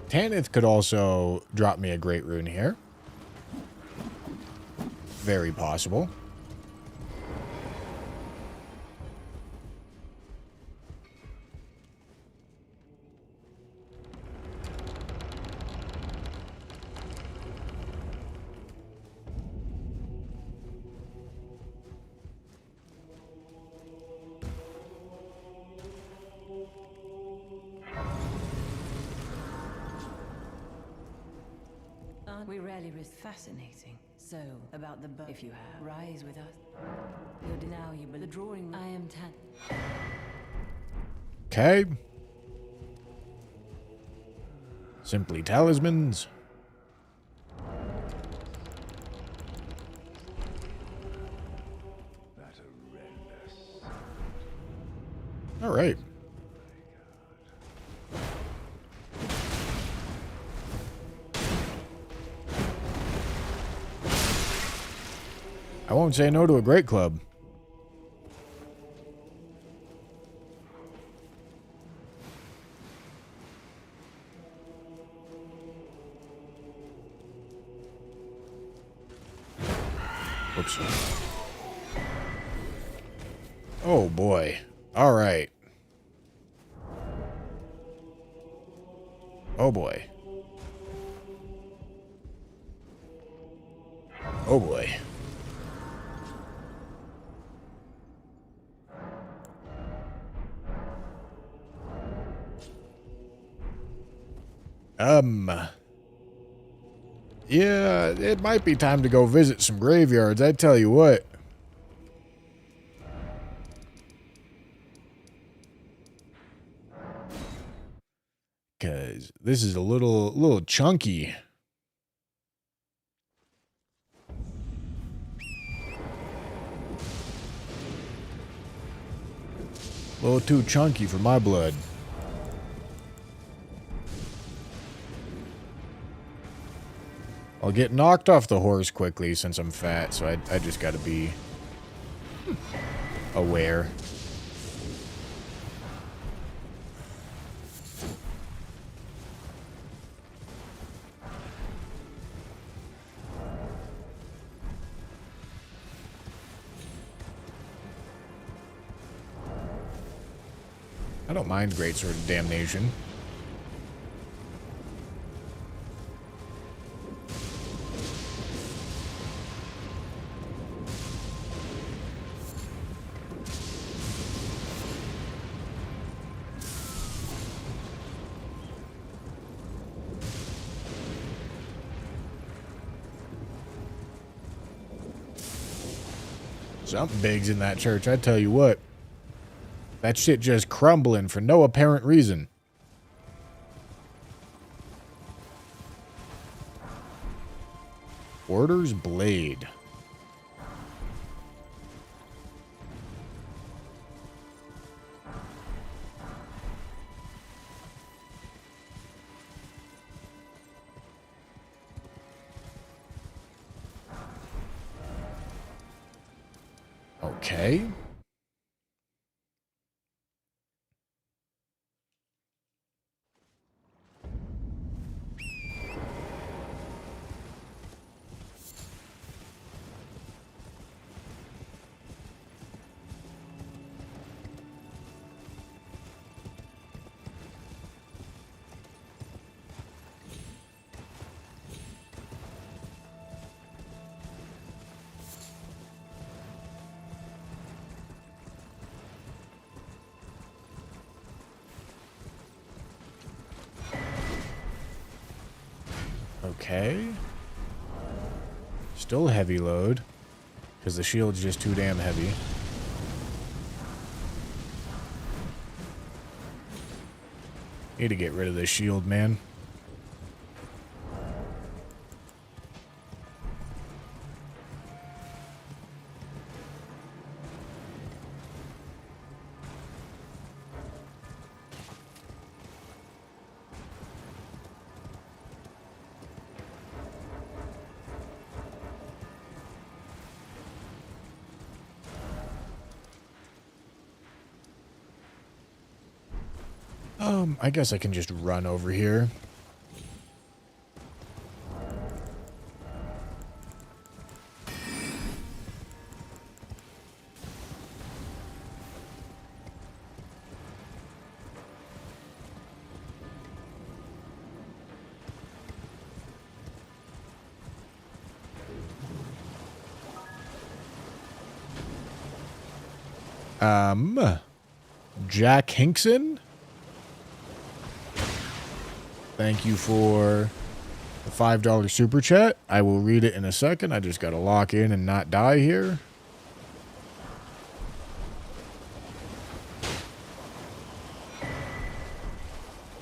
Tanith could also drop me a great rune here. Very possible.
We rarely risk fascinating. So, about the if you have, rise with us. You're now you but the drawing I am 10.
Okay. Simply talismans. All right. I won't say no to a great club. Whoops. Oh boy. All right. Oh boy. Oh boy. Yeah, it might be time to go visit some graveyards, I tell you what. Cause this is a little chunky. A little too chunky for my blood. I'll get knocked off the horse quickly since I'm fat, so I just gotta be aware. I don't mind Greatsword of Damnation. Something big's in that church, I tell you what. That shit just crumbling for no apparent reason. Order's Blade. Okay. Okay. Still heavy load. Because the shield's just too damn heavy. Need to get rid of this shield, man. I guess I can just run over here. Jack Hinkson. Thank you for the $5 super chat. I will read it in a second. I just got to lock in and not die here.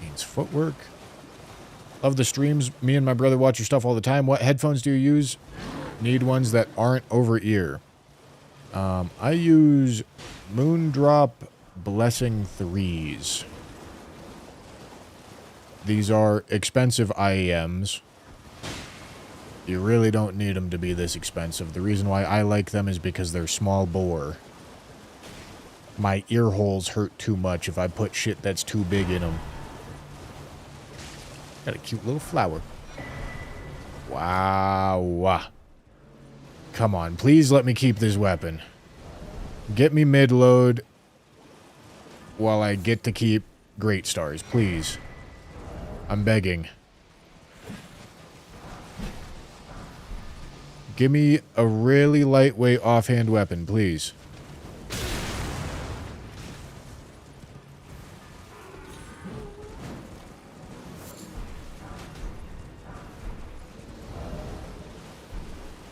Means footwork. Love the streams. Me and my brother watch your stuff all the time. What headphones do you use? Need ones that aren't over ear. I use Moondrop Blessing 3s. These are expensive IEMs. You really don't need them to be this expensive. The reason why I like them is because they're small bore. My ear holes hurt too much if I put shit that's too big in them. Got a cute little flower. Wow. Come on, please let me keep this weapon. Get me mid-load while I get to keep great stars, please. I'm begging. Give me a really lightweight offhand weapon, please.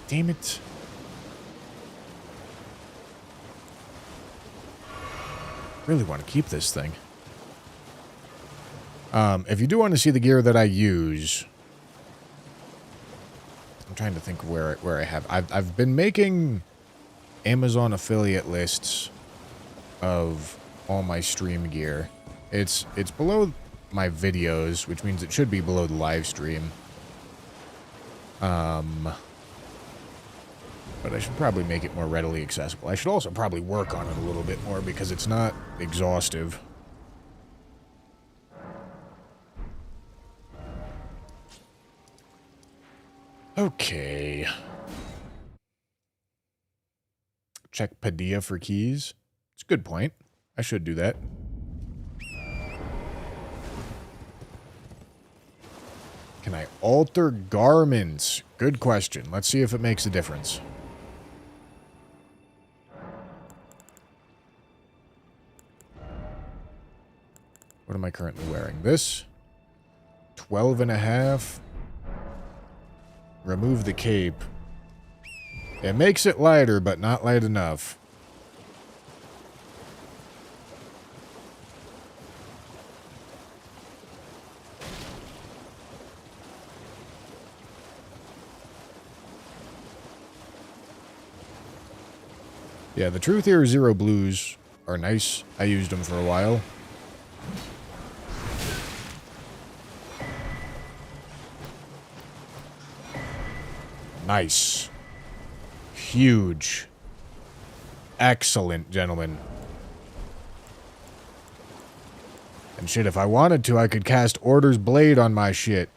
Damn it. Really want to keep this thing. If you do want to see the gear that I use, I'm trying to think where I have. I've been making Amazon affiliate lists of all my stream gear. It's below my videos, which means it should be below the live stream. But I should probably make it more readily accessible. I should also probably work on it a little bit more because it's not exhaustive. Okay. Check Padilla for keys. It's a good point. I should do that. Can I alter garments? Good question. Let's see if it makes a difference. What am I currently wearing? This? 12.5. Remove the cape. It makes it lighter, but not light enough. Yeah, the Truth Hero Zero Blues are nice. I used them for a while. Nice. Huge. Excellent, gentlemen. And shit, if I wanted to, I could cast Order's Blade on my shit.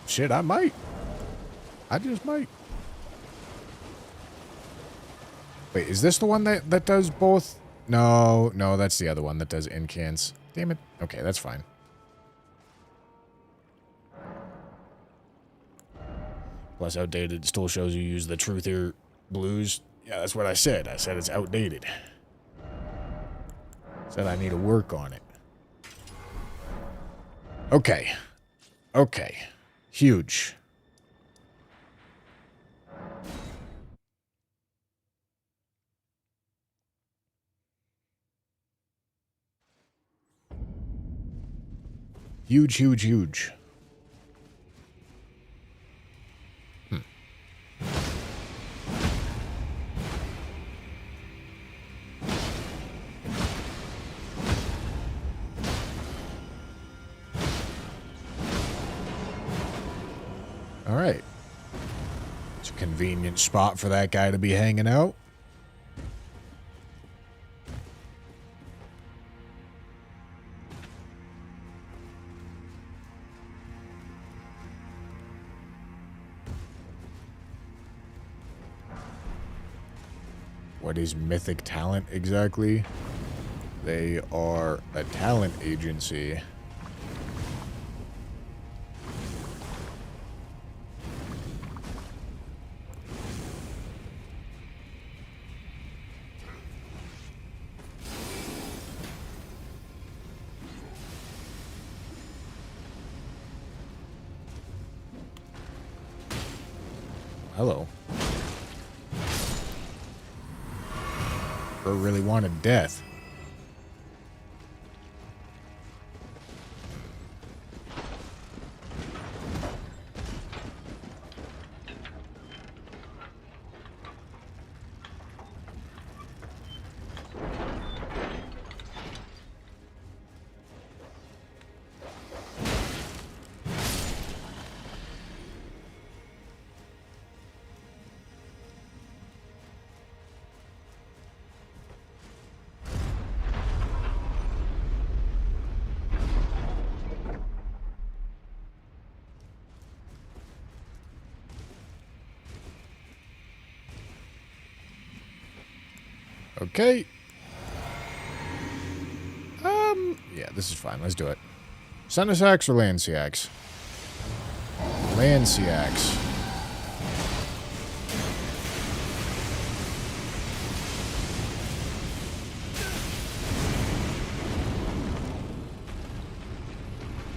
Shit, I might. I just might. Wait, is this the one that does both? No, that's the other one that does incants. Damn it. Okay, that's fine. Plus outdated still shows you use the Truther Blues. Yeah, that's what I said. I said it's outdated. Said I need to work on it. Okay. Okay. Huge. Huge, huge, huge. All right. It's a convenient spot for that guy to be hanging out. What is Mythic Talent exactly? They are a talent agency. hello. Or really wanted death. Okay. Yeah, this is fine. Let's do it. Senesax or Lanciax? Lanciax.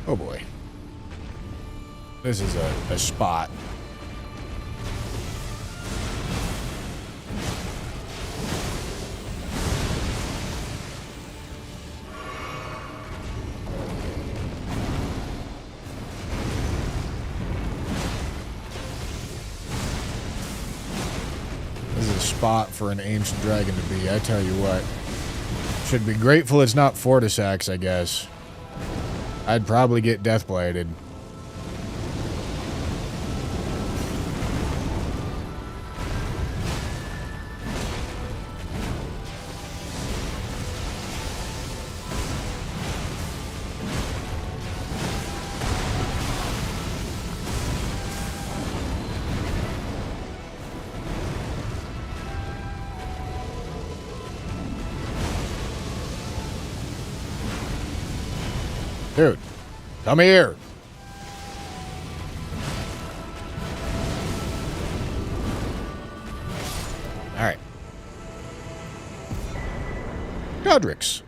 Oh boy. This is a spot. Spot for an ancient dragon to be, I tell you what. Should be grateful it's not Fortisax, I guess. I'd probably get death blighted. Dude, come here. All right. Godrix.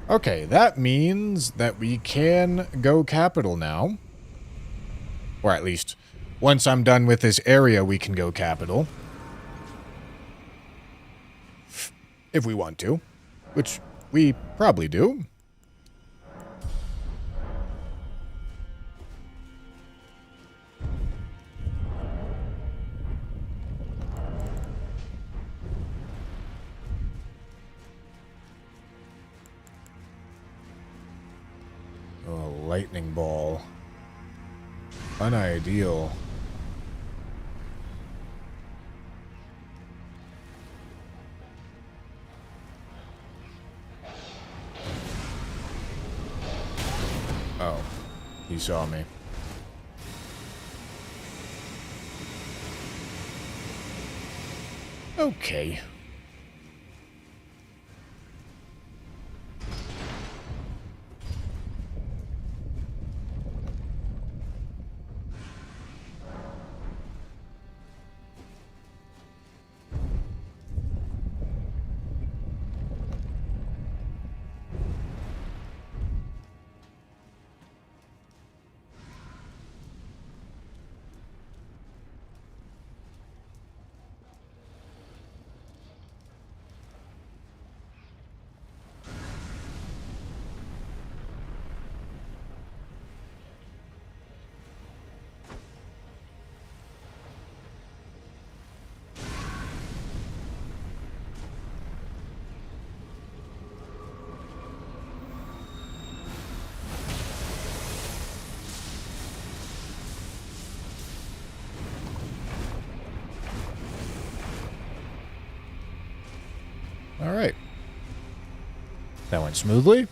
Okay, that means that we can go capital now. Or at least, once I'm done with this area, we can go capital. If we want to. Which we probably do. Lightning ball. Unideal. Oh, he saw me. Okay. All right. That went smoothly.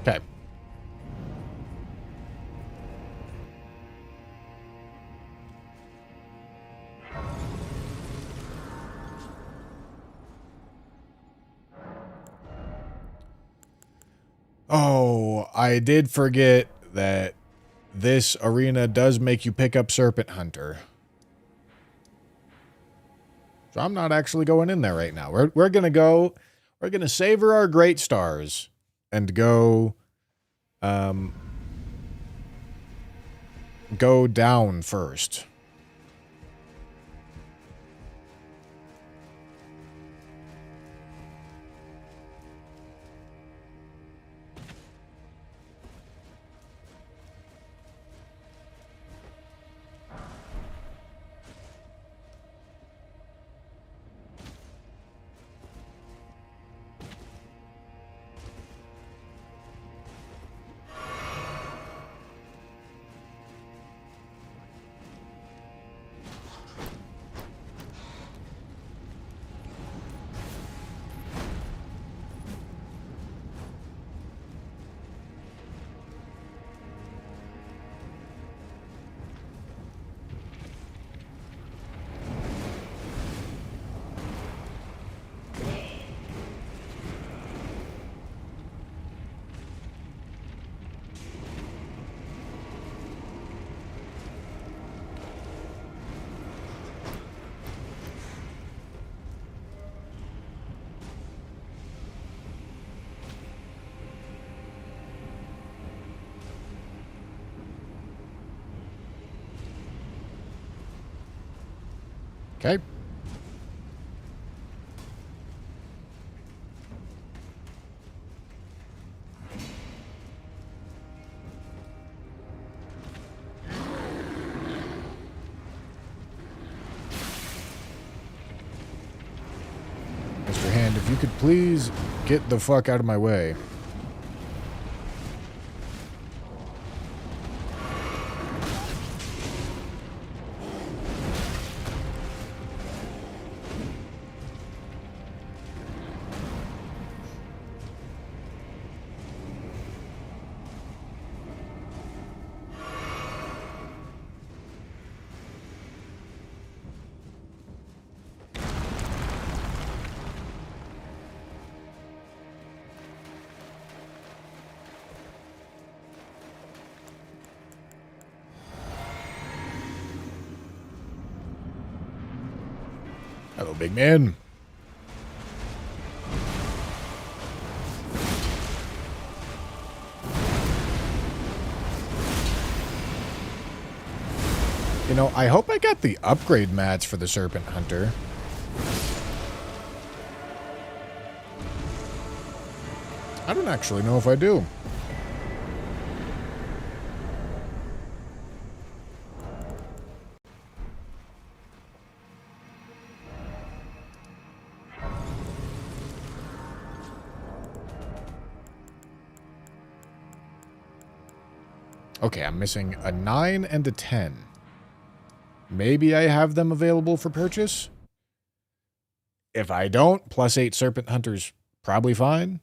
Okay. Oh, I did forget that this arena does make you pick up Serpent Hunter. So I'm not actually going in there right now. We're going to go, we're going to savor our great stars and go go down first. Okay. Mr. Hand, if you could please get the fuck out of my way. Hello, big man. You know, I hope I got the upgrade mats for the Serpent Hunter. I don't actually know if I do. Okay, I'm missing a 9 and a 10. Maybe I have them available for purchase? If I don't, +8 Serpent Hunter's probably fine.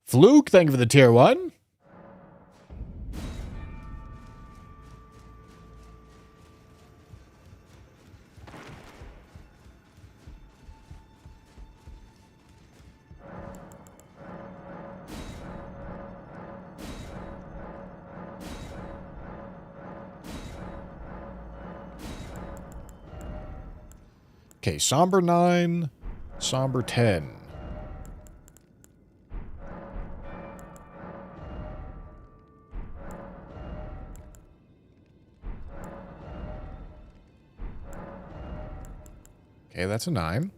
Fluke, thank you for the tier 1. Okay, Somber 9, Somber 10. Okay, that's a 9.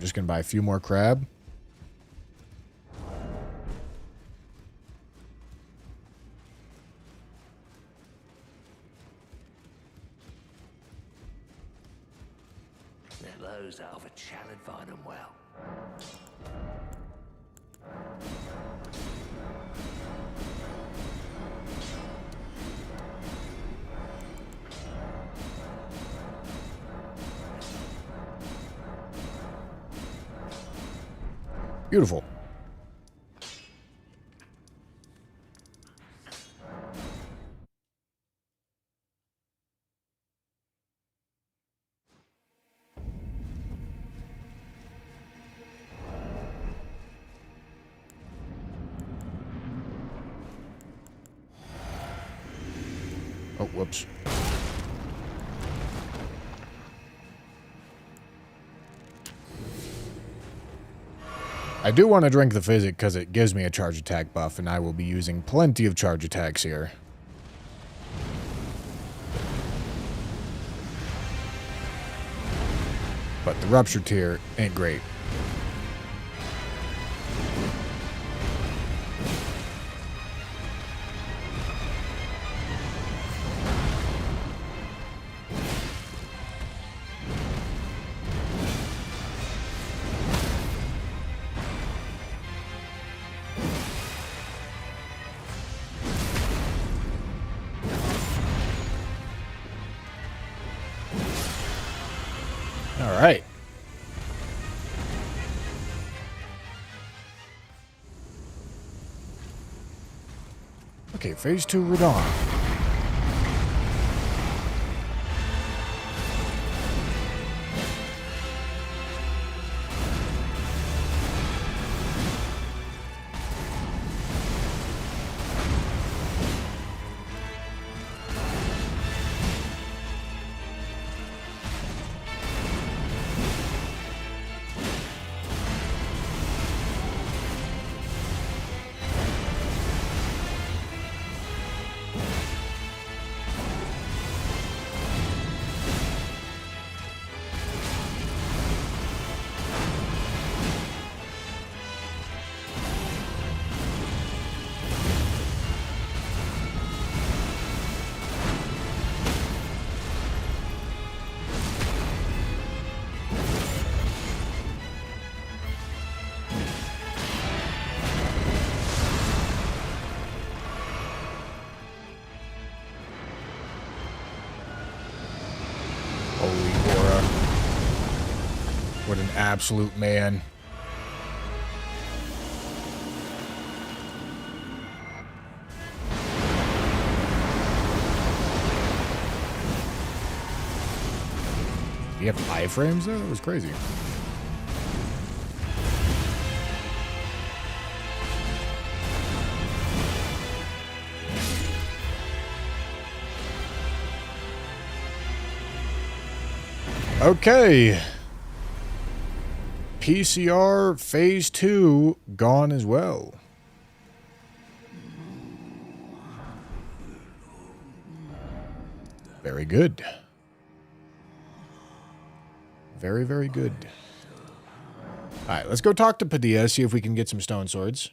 just going to buy a few more crab.
Those over challenge find them well.
Beautiful. Oh, whoops. I do want to drink the physic because it gives me a charge attack buff, and I will be using plenty of charge attacks here. But the rupture tier ain't great. All right. Okay, phase 2 Radon. Holy Aura. What an absolute man. Do you have iframes there? That was crazy. Okay. PCR phase 2 gone as well. Very good. Very, very good. Alright, let's go talk to Padilla, see if we can get some stone swords.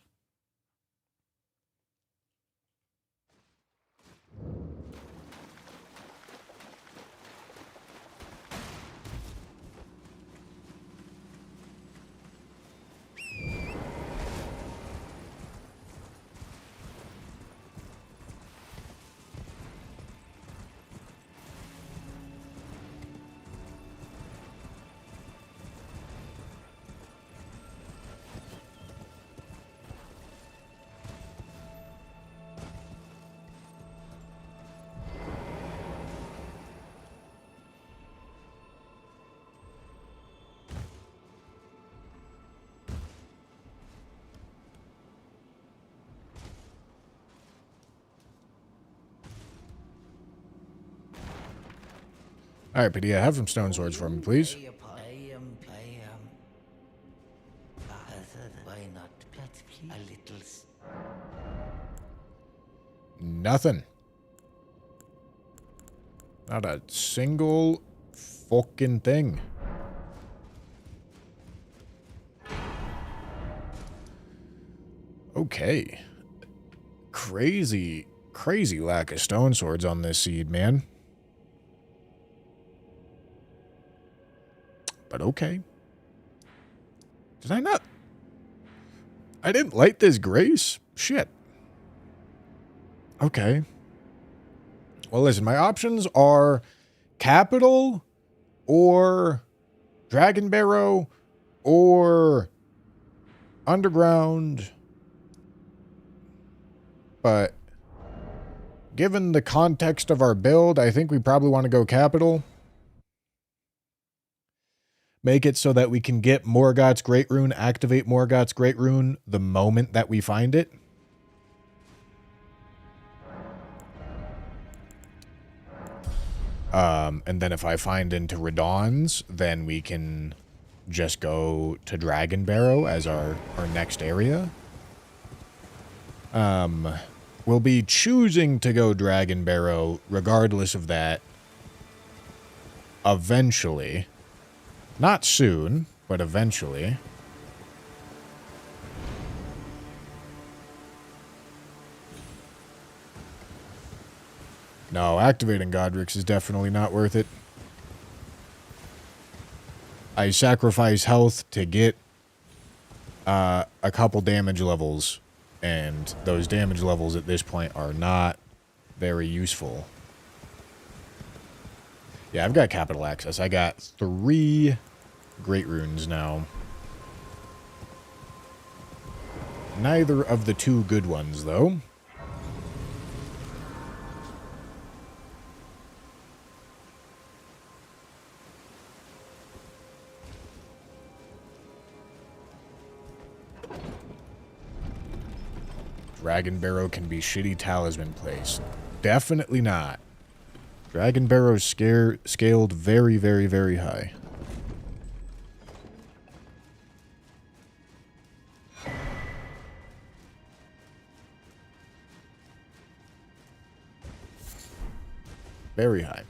Alright, Padilla, have some stone swords for me, please. Nothing. Not a single fucking thing. Okay. Crazy, crazy lack of stone swords on this seed, man. But okay. Did I not? I didn't light this grace? Shit. Okay. Well, listen, my options are Capital or Dragon Barrow or Underground. But given the context of our build, I think we probably want to go Capital. Make it so that we can get Morgoth's Great Rune, activate Morgoth's Great Rune the moment that we find it. And then if I find into Radon's, then we can just go to Dragon Barrow as our next area. We'll be choosing to go Dragon Barrow regardless of that eventually. Not soon, but eventually. No, activating Godric's is definitely not worth it. I sacrifice health to get a couple damage levels, and those damage levels at this point are not very useful. Yeah, I've got capital access. I got 3 Great Runes now. Neither of the 2 good ones, though. Dragon Barrow can be shitty talisman place. Definitely not. Dragon Barrow's scaled very, very, very high. Very high.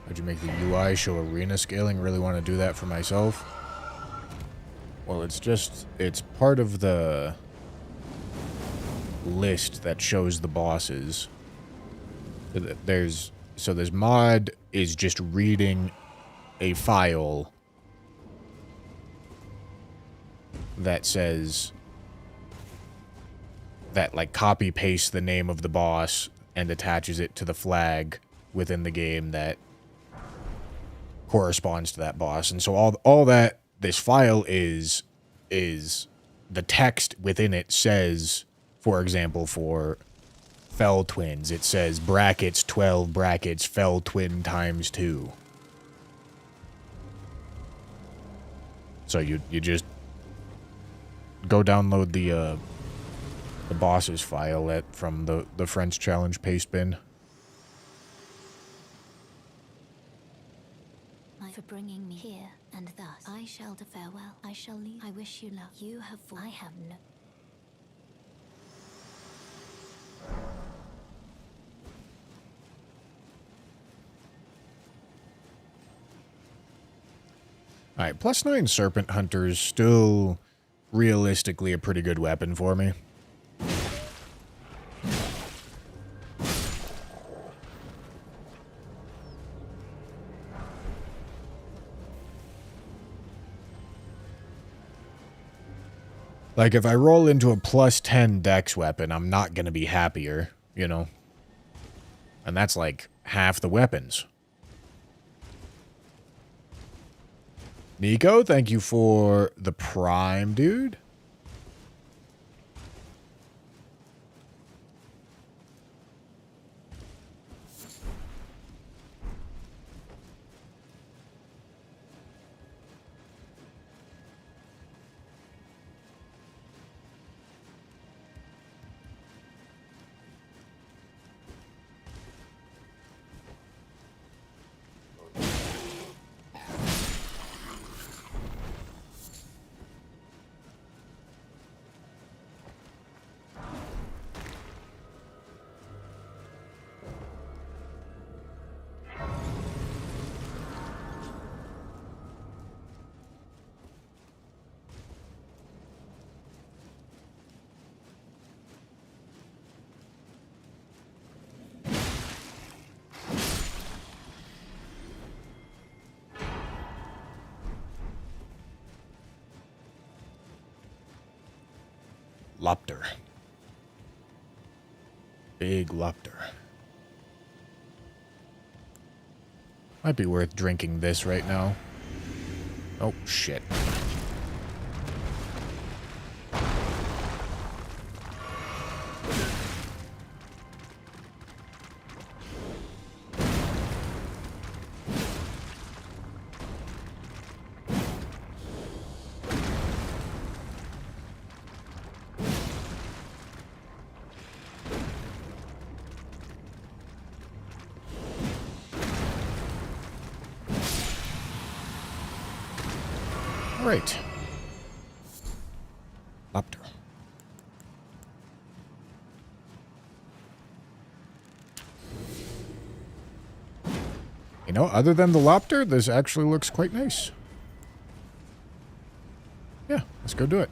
How'd you make the UI show arena scaling? Really want to do that for myself? Well, it's part of the list that shows the bosses. This mod is just reading a file that says that, like, copy pastes the name of the boss and attaches it to the flag within the game that corresponds to that boss. And so all that this file is the text within it says, for example, for Fell Twins, it says brackets 12 brackets Fell Twin times 2. So you just go download the bosses file from the French Challenge paste bin.
For bringing me here, and thus I shall to farewell. I shall leave. I wish you luck. You have fought. I have no.
Alright, +9 Serpent Hunter's still realistically a pretty good weapon for me. Like, if I roll into a +10 dex weapon, I'm not going to be happier, you know? And that's like half the weapons. Nico, thank you for the Prime, dude. Lobster. Big lobster. Might be worth drinking this right now. Oh, shit. Right. Lobster. You know, other than the lobster, this actually looks quite nice. Yeah, let's go do it.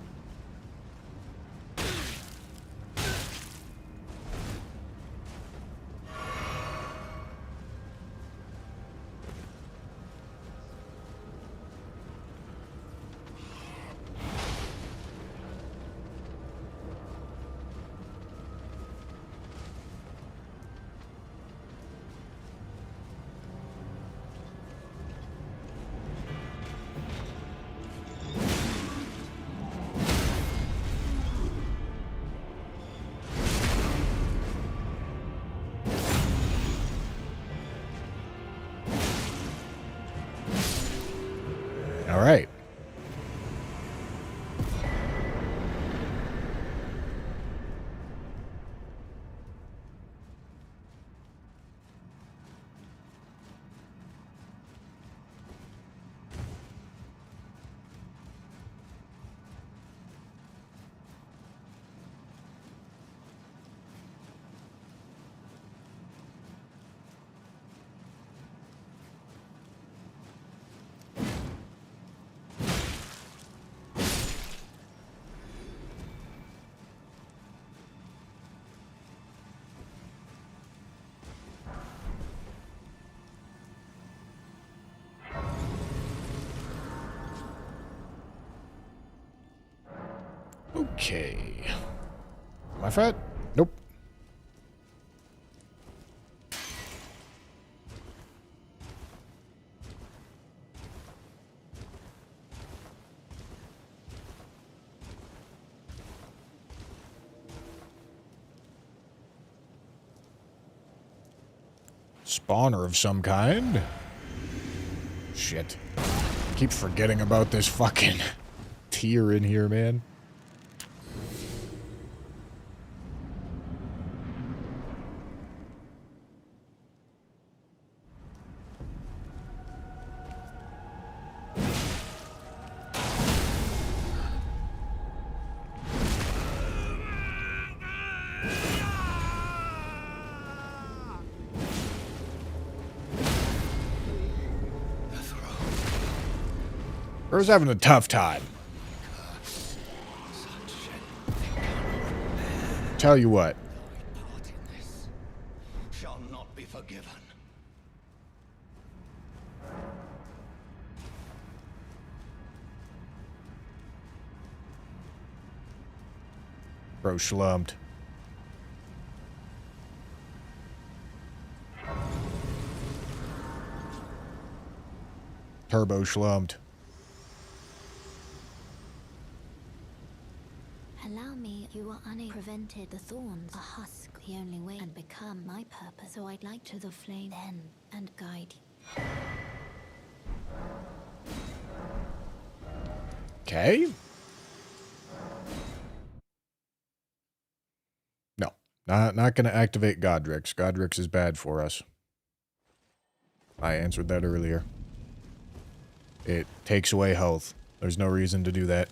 All right. Okay. Am I fat? Nope. Spawner of some kind. Shit. Keep forgetting about this fucking tier in here, man. Bro's having a tough time. Tell you what.
Part in this shall not be forgiven.
Bro schlumped. Turbo schlumped.
Allow me, you are prevented the thorns, a husk, the only way, and become my purpose. So I'd like to the flame then and guide you.
Okay. No. Not gonna activate Godrix. Godrix is bad for us. I answered that earlier. It takes away health. There's no reason to do that.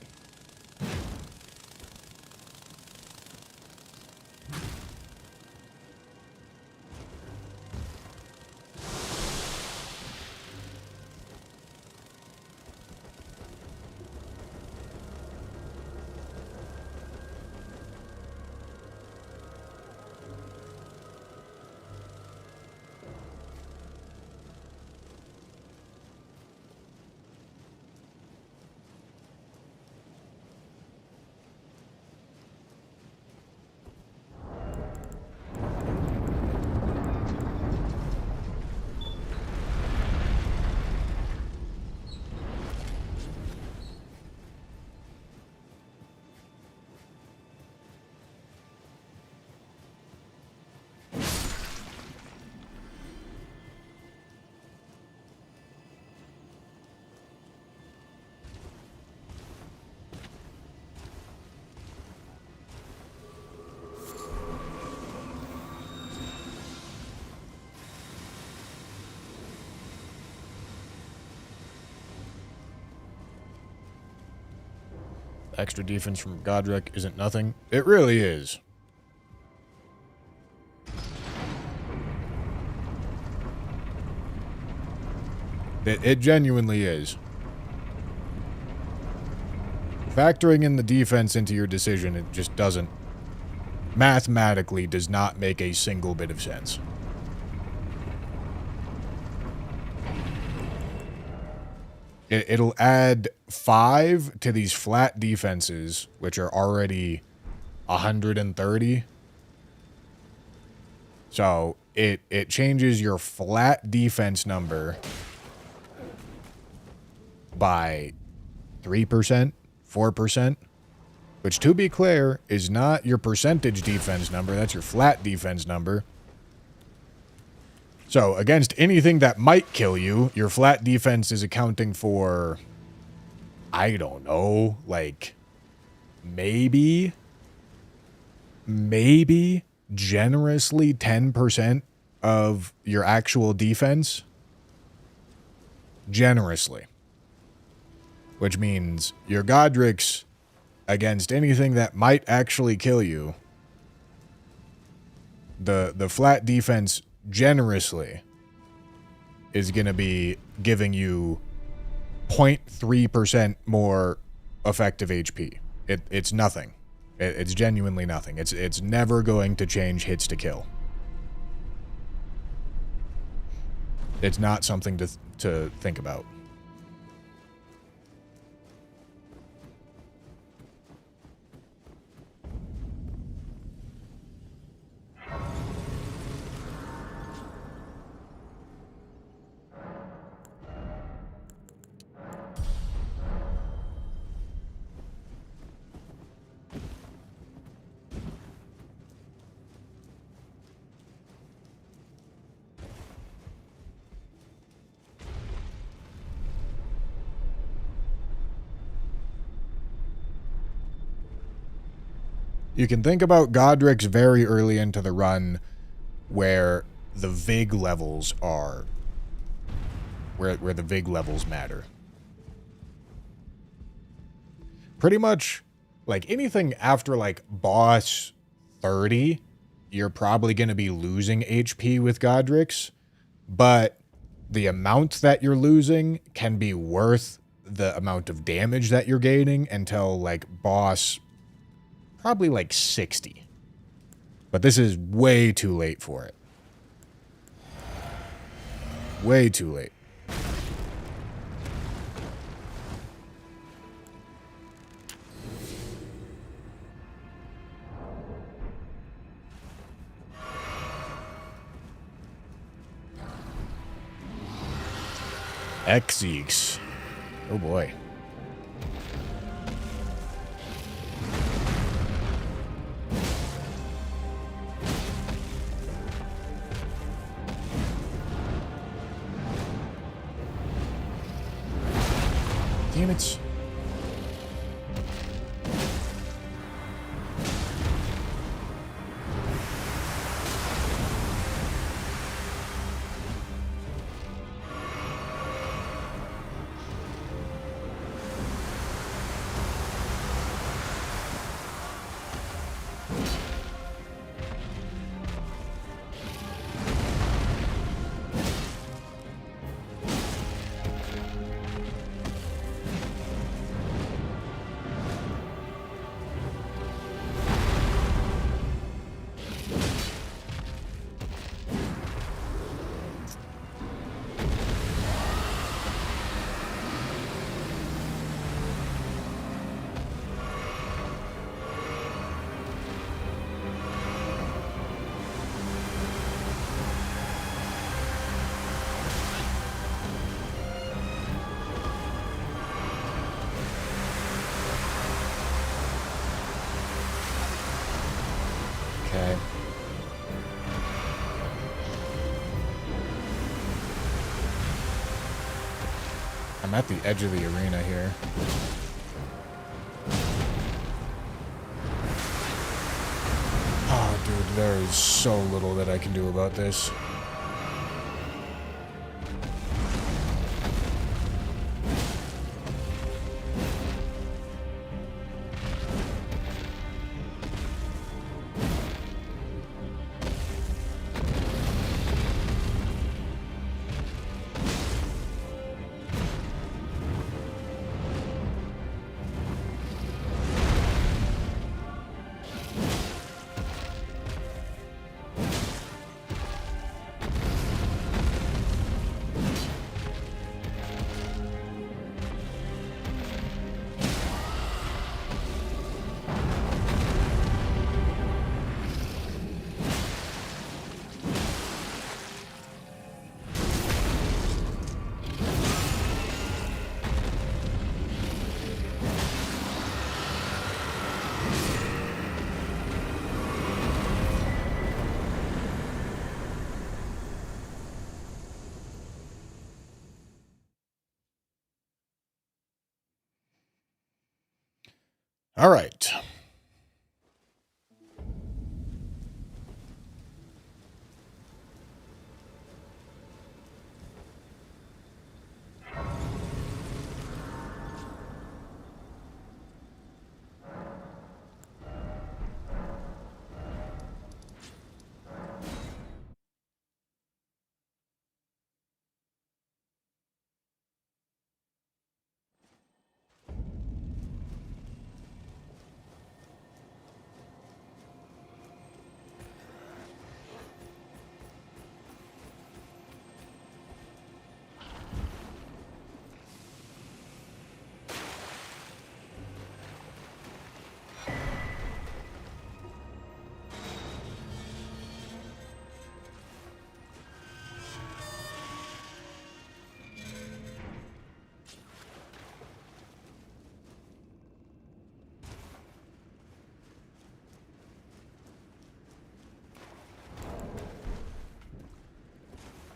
Extra defense from Godric isn't nothing. It really is. It genuinely is. Factoring in the defense into your decision, it just doesn't, mathematically does not make a single bit of sense. It'll add 5 to these flat defenses, which are already 130. So it changes your flat defense number by 3%, 4%, which, to be clear, is not your percentage defense number. That's your flat defense number. So, against anything that might kill you, your flat defense is accounting for, I don't know, like, maybe generously 10% of your actual defense. Generously. Which means your Godric's, against anything that might actually kill you, the flat defense generously is going to be giving you 0.3% more effective HP. It's nothing. It's genuinely nothing. It's never going to change hits to kill. It's not something to think about. You can think about Godric's very early into the run where the Vig levels are. Where the Vig levels matter. Pretty much, like, anything after, like, boss 30, you're probably going to be losing HP with Godric's, but the amount that you're losing can be worth the amount of damage that you're gaining until, like, boss probably like 60. But this is way too late for it. Way too late. Xeeks. Oh boy. Damn it. Okay. I'm at the edge of the arena here. Oh, dude, there is so little that I can do about this. All right.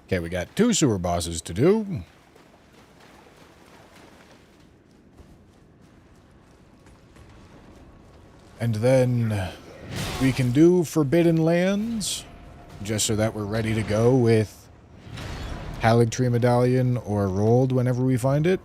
Okay, we got 2 sewer bosses to do. And then we can do Forbidden Lands, just so that we're ready to go with Haligtree Medallion or Rolled whenever we find it.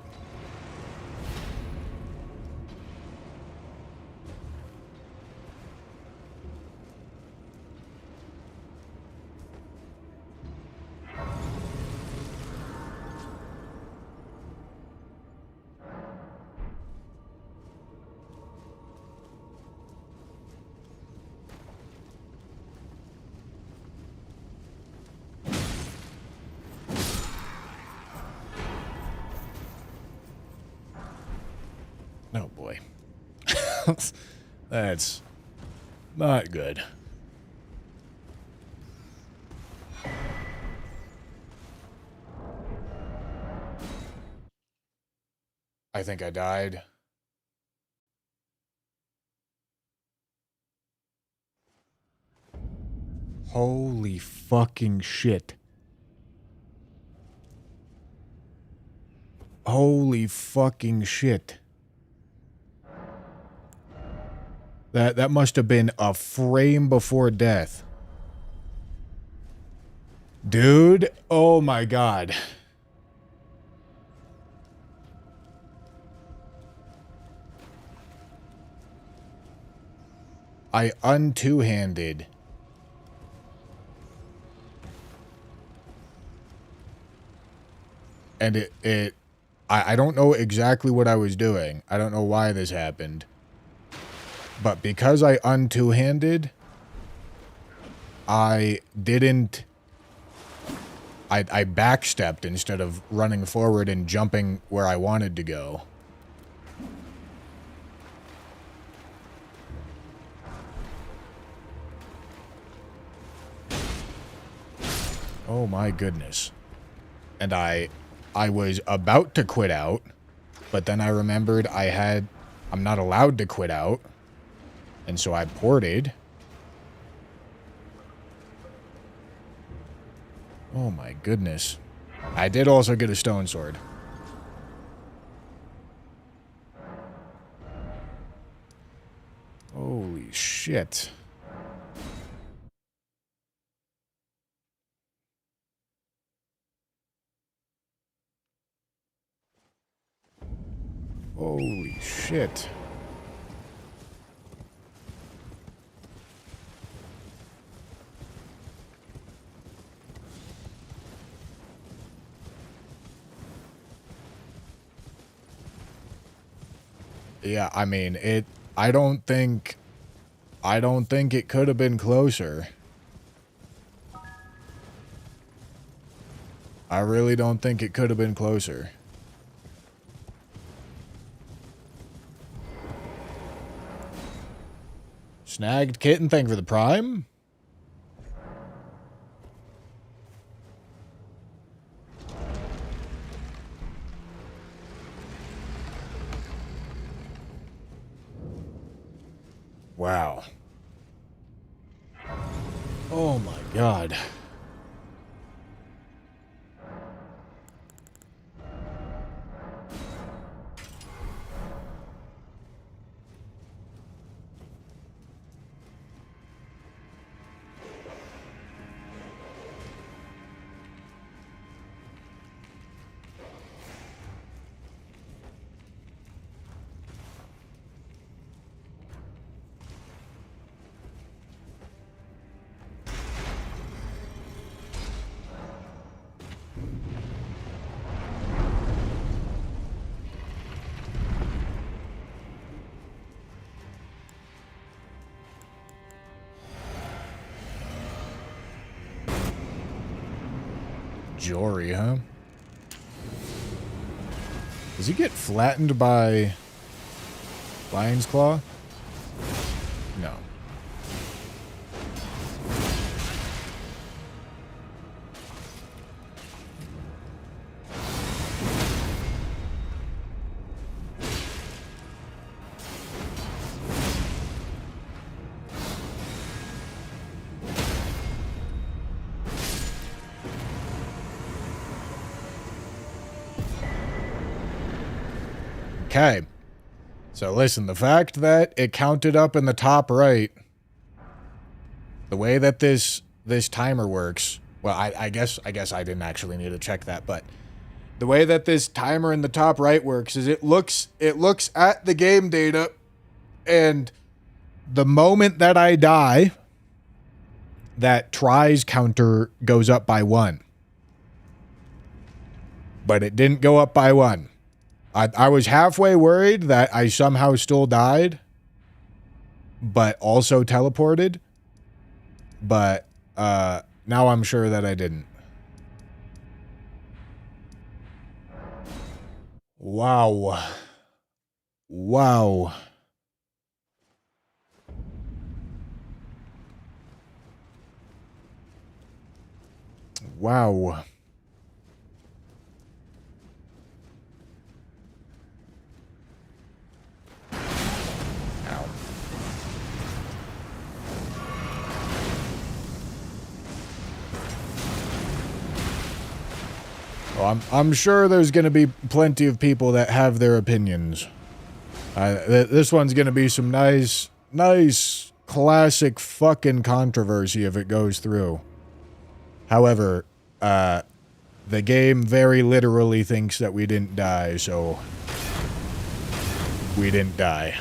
Oh boy. That's not good. I think I died. Holy fucking shit. Holy fucking shit. That must have been a frame before death. Dude, oh my god. I un-two-handed. And I don't know exactly what I was doing. I don't know why this happened. But because I un-two-handed, I didn't... I backstepped instead of running forward and jumping where I wanted to go. Oh my goodness. And I was about to quit out, but then I remembered I'm not allowed to quit out. And so I ported. Oh my goodness. I did also get a stone sword. Holy shit. Holy shit. Yeah, I mean, I don't think it could have been closer. I really don't think it could have been closer. Snagged Kitten, thank you for the prime. Wow. Oh my god. Jory, huh? Does he get flattened by Lion's Claw? No. Okay. So listen, the fact that it counted up in the top right, the way that this timer works, well, I guess I didn't actually need to check that, but the way that this timer in the top right works is it looks at the game data, and the moment that I die, that tries counter goes up by 1. But it didn't go up by 1. I was halfway worried that I somehow still died, but also teleported. But now I'm sure that I didn't. Wow. Wow. Wow. Well, I'm sure there's going to be plenty of people that have their opinions. This one's going to be some nice classic fucking controversy if it goes through. However, the game very literally thinks that we didn't die, so we didn't die.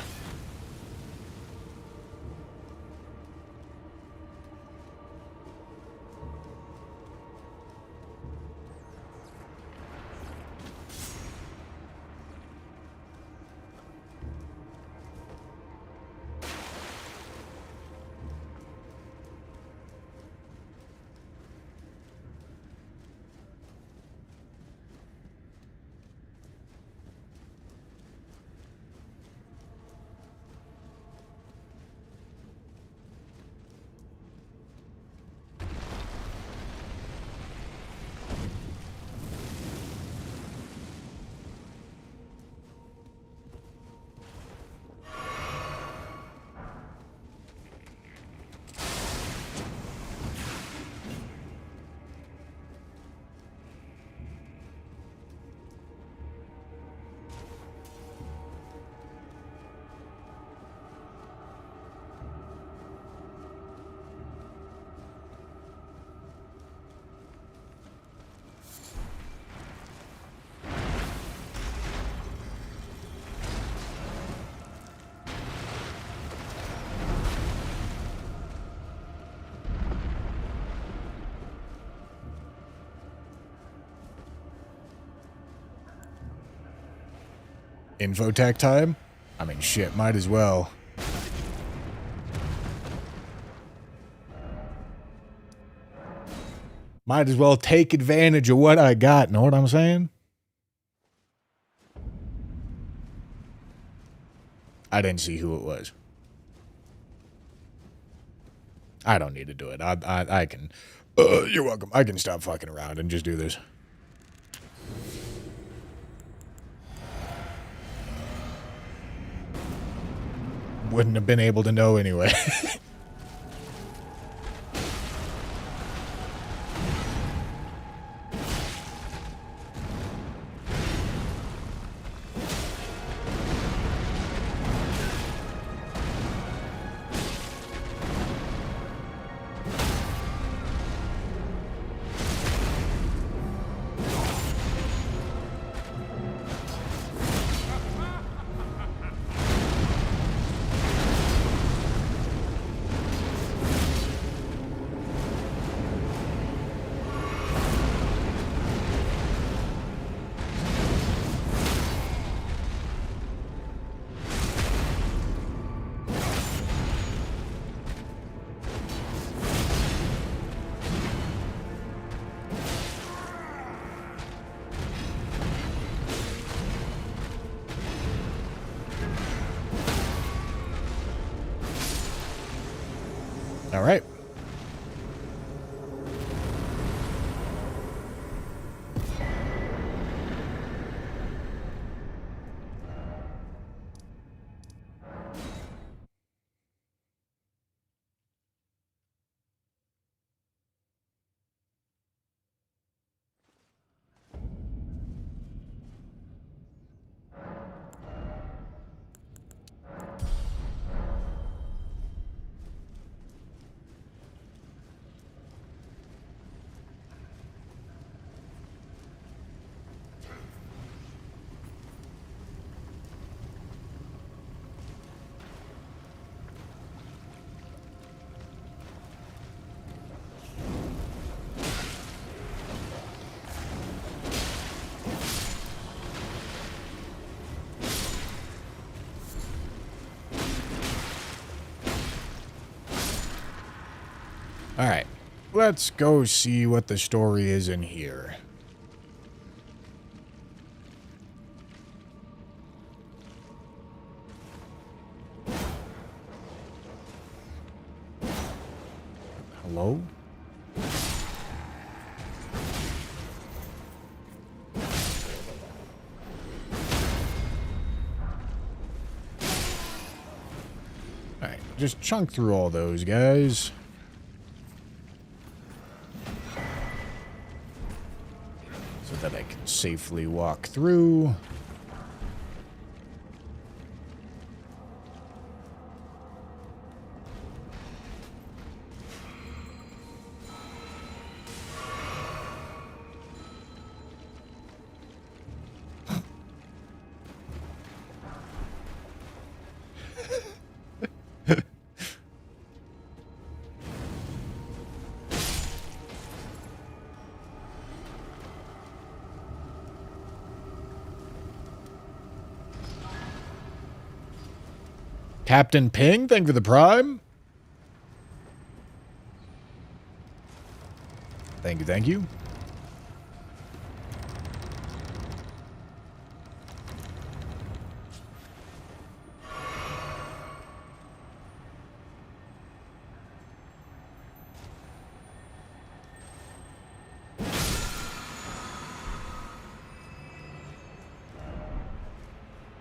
Infotech time? I mean, shit, might as well. Might as well take advantage of what I got, know what I'm saying? I didn't see who it was. I don't need to do it. I can... you're welcome. I can stop fucking around and just do this. Wouldn't have been able to know anyway. All right. All right. Let's go see what the story is in here. Hello? Alright, just chunk through all those guys. So that I can safely walk through. Captain Ping, thank you for the prime. Thank you, thank you.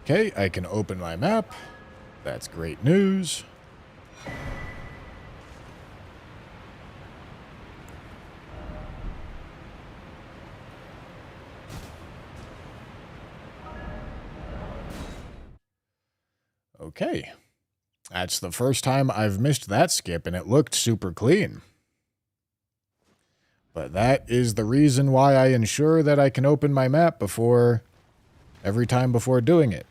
Okay, I can open my map. That's great news. Okay. That's the first time I've missed that skip, and it looked super clean. But that is the reason why I ensure that I can open my map every time before doing it.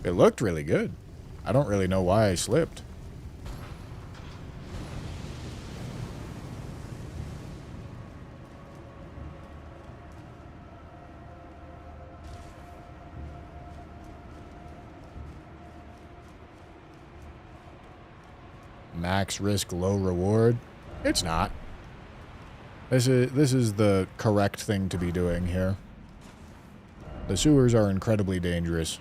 It looked really good. I don't really know why I slipped. Max risk, low reward. It's not. This is the correct thing to be doing here. The sewers are incredibly dangerous.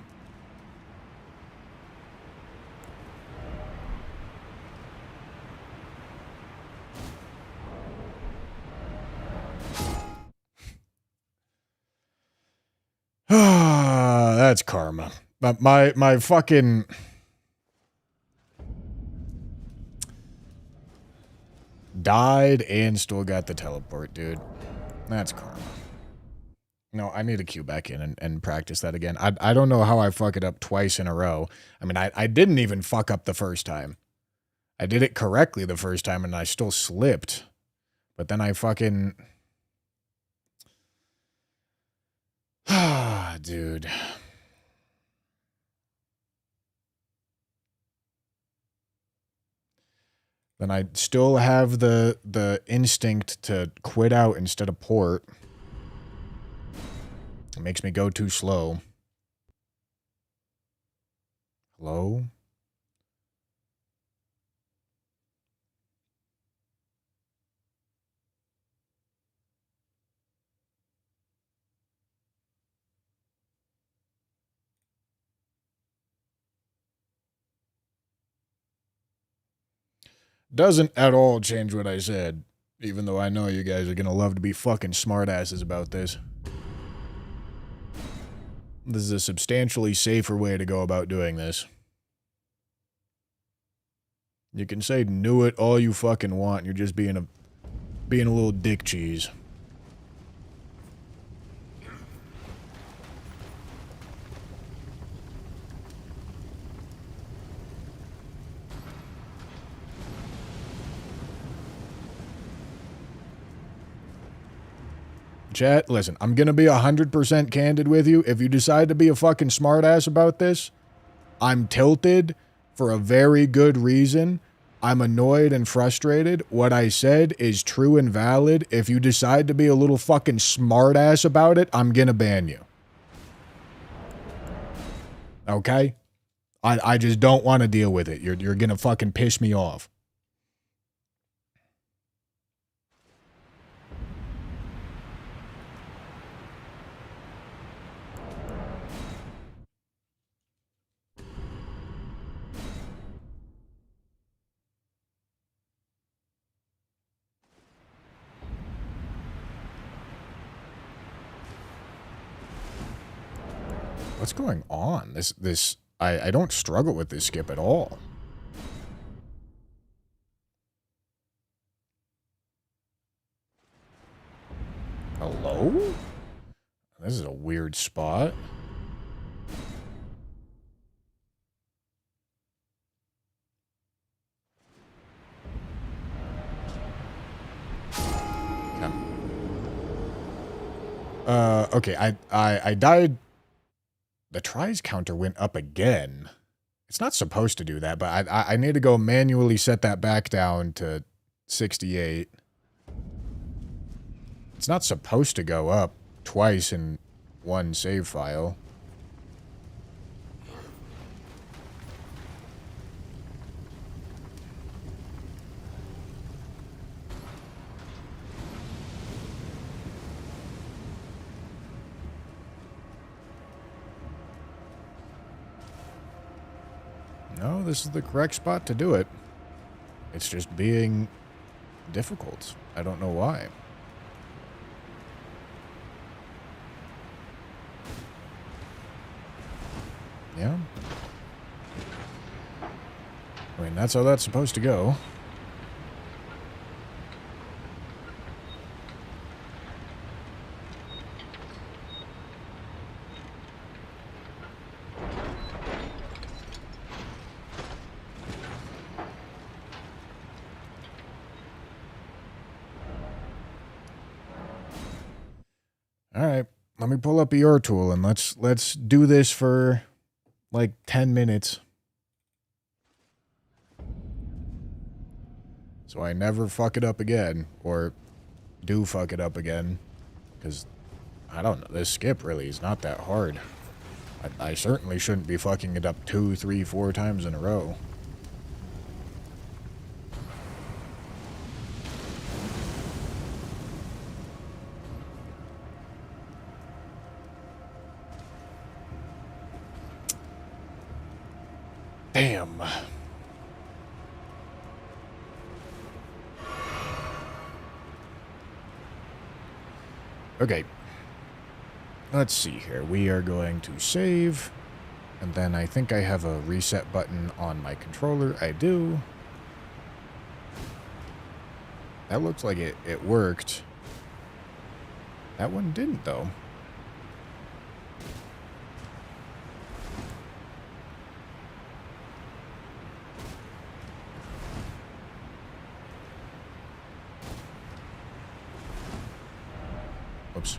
That's karma. But my fucking... died and still got the teleport, dude. That's karma. No, I need to queue back in and practice that again. I don't know how I fuck it up twice in a row. I mean, I didn't even fuck up the first time. I did it correctly the first time and I still slipped. But then I fucking... dude. Then I still have the instinct to quit out instead of port. It makes me go too slow. Hello? Doesn't at all change what I said, even though I know you guys are gonna love to be fucking smartasses about this. This is a substantially safer way to go about doing this. You can say knew it all you fucking want, you're just being a little dick cheese. Chat, listen, I'm gonna be 100% candid with you. If you decide to be a fucking smartass about this, I'm tilted for a very good reason. I'm annoyed and frustrated. What I said is true and valid. If you decide to be a little fucking smartass about it, I'm gonna ban you. Okay? I just don't want to deal with it. You're gonna fucking piss me off. What's going on? I don't struggle with this skip at all. Hello? This is a weird spot. Okay, I died. The tries counter went up again. It's not supposed to do that, but I need to go manually set that back down to 68. It's not supposed to go up twice in one save file. No, this is the correct spot to do it. It's just being difficult. I don't know why. Yeah. I mean, that's how that's supposed to go. All right, let me pull up your tool and let's do this for like 10 minutes. So I never fuck it up again, or do fuck it up again, because I don't know, this skip really is not that hard. I certainly shouldn't be fucking it up 2, 3, 4 times in a row. Damn. Okay. Let's see here. We are going to save. And then I think I have a reset button on my controller. I do. That looks like it worked. That one didn't, though. Oops.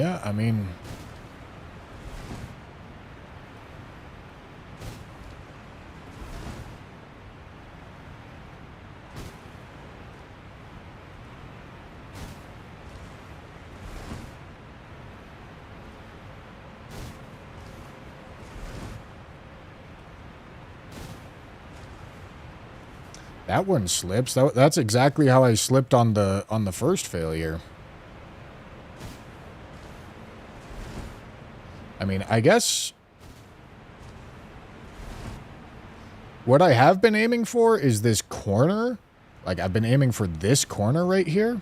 Yeah, I mean... That one slips. That's exactly how I slipped on the first failure. I mean, I guess what I have been aiming for is this corner. Like, I've been aiming for this corner right here,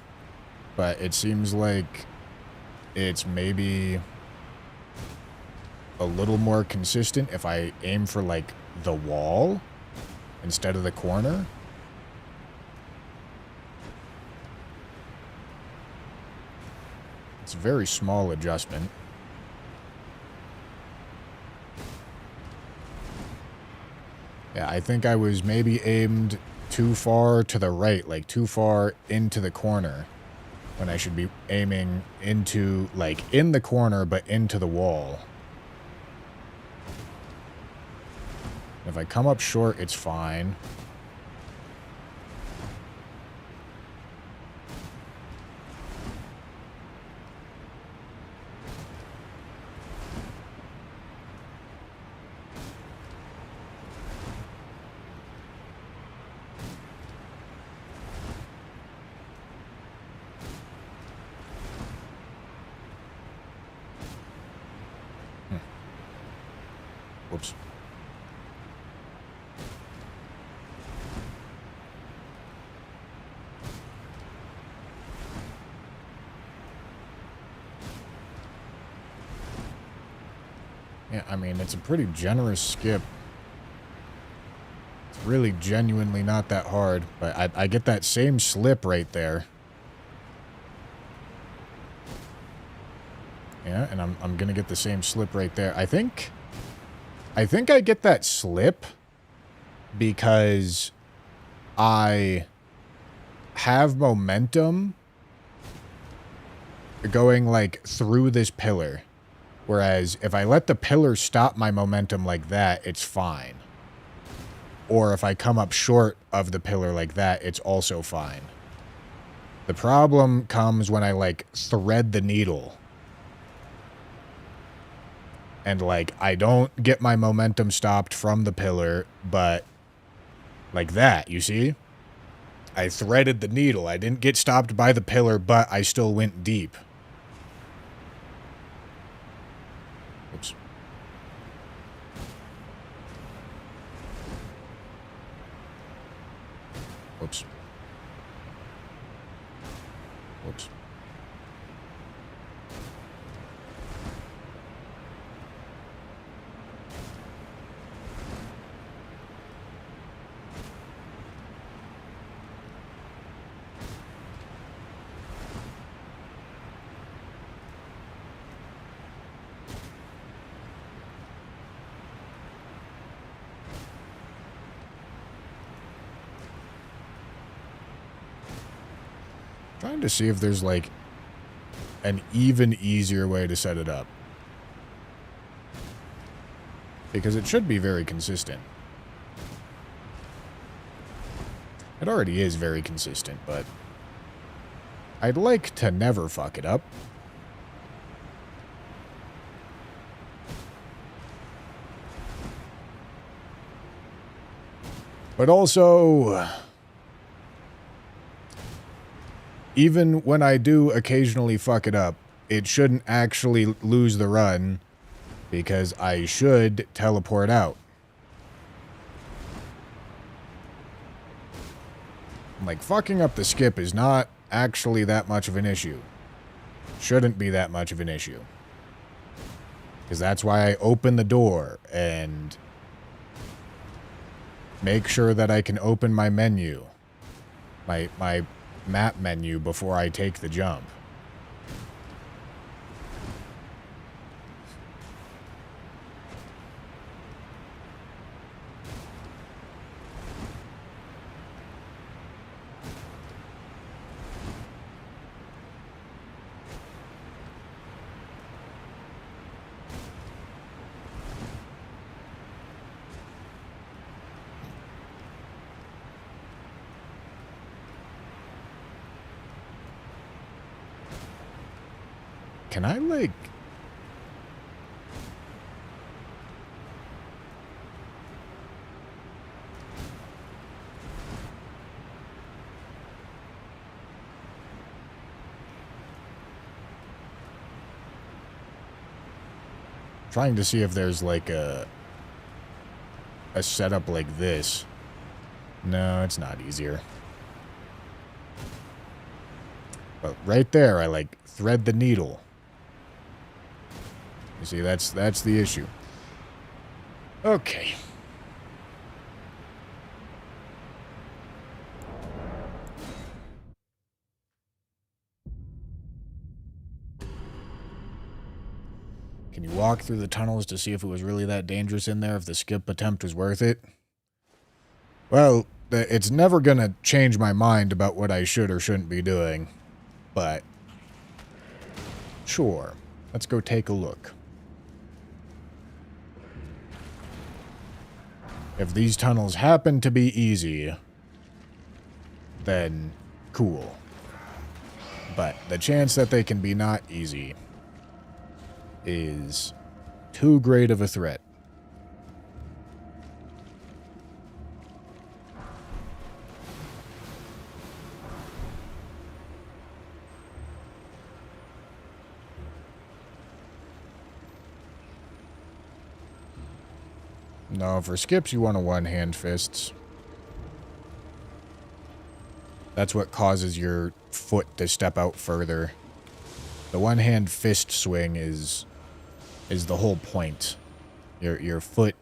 but it seems like it's maybe a little more consistent if I aim for, like, the wall instead of the corner. It's a very small adjustment. Yeah, I think I was maybe aimed too far to the right, like too far into the corner, when I should be aiming into, like, in the corner, but into the wall. If I come up short, it's fine. Whoops. Yeah, I mean, it's a pretty generous skip. It's really genuinely not that hard, but I get that same slip right there. Yeah, and I'm gonna get the same slip right there. I think I get that slip because I have momentum going, like, through this pillar. Whereas if I let the pillar stop my momentum like that, it's fine. Or if I come up short of the pillar like that, it's also fine. The problem comes when I, like, thread the needle. And, like, I don't get my momentum stopped from the pillar, but like that, you see? I threaded the needle. I didn't get stopped by the pillar, but I still went deep. Oops. Whoops. Whoops. Trying to see if there's, like, an even easier way to set it up. Because it should be very consistent. It already is very consistent, but I'd like to never fuck it up. But also, even when I do occasionally fuck it up, it shouldn't actually lose the run, because I should teleport out. Like, fucking up the skip is not actually that much of an issue. Shouldn't be that much of an issue. Because that's why I open the door and make sure that I can open my menu. My map menu before I take the jump. Can I, like... Trying to see if there's, like, a setup like this. No, it's not easier. But right there, I, like, thread the needle. You see, that's the issue. Okay. Can you walk through the tunnels to see if it was really that dangerous in there, if the skip attempt was worth it? Well, it's never gonna change my mind about what I should or shouldn't be doing. But, sure. Let's go take a look. If these tunnels happen to be easy, then cool. But the chance that they can be not easy is too great of a threat. No, for skips you want to one-hand fists. That's what causes your foot to step out further. The one-hand fist swing is the whole point. Your foot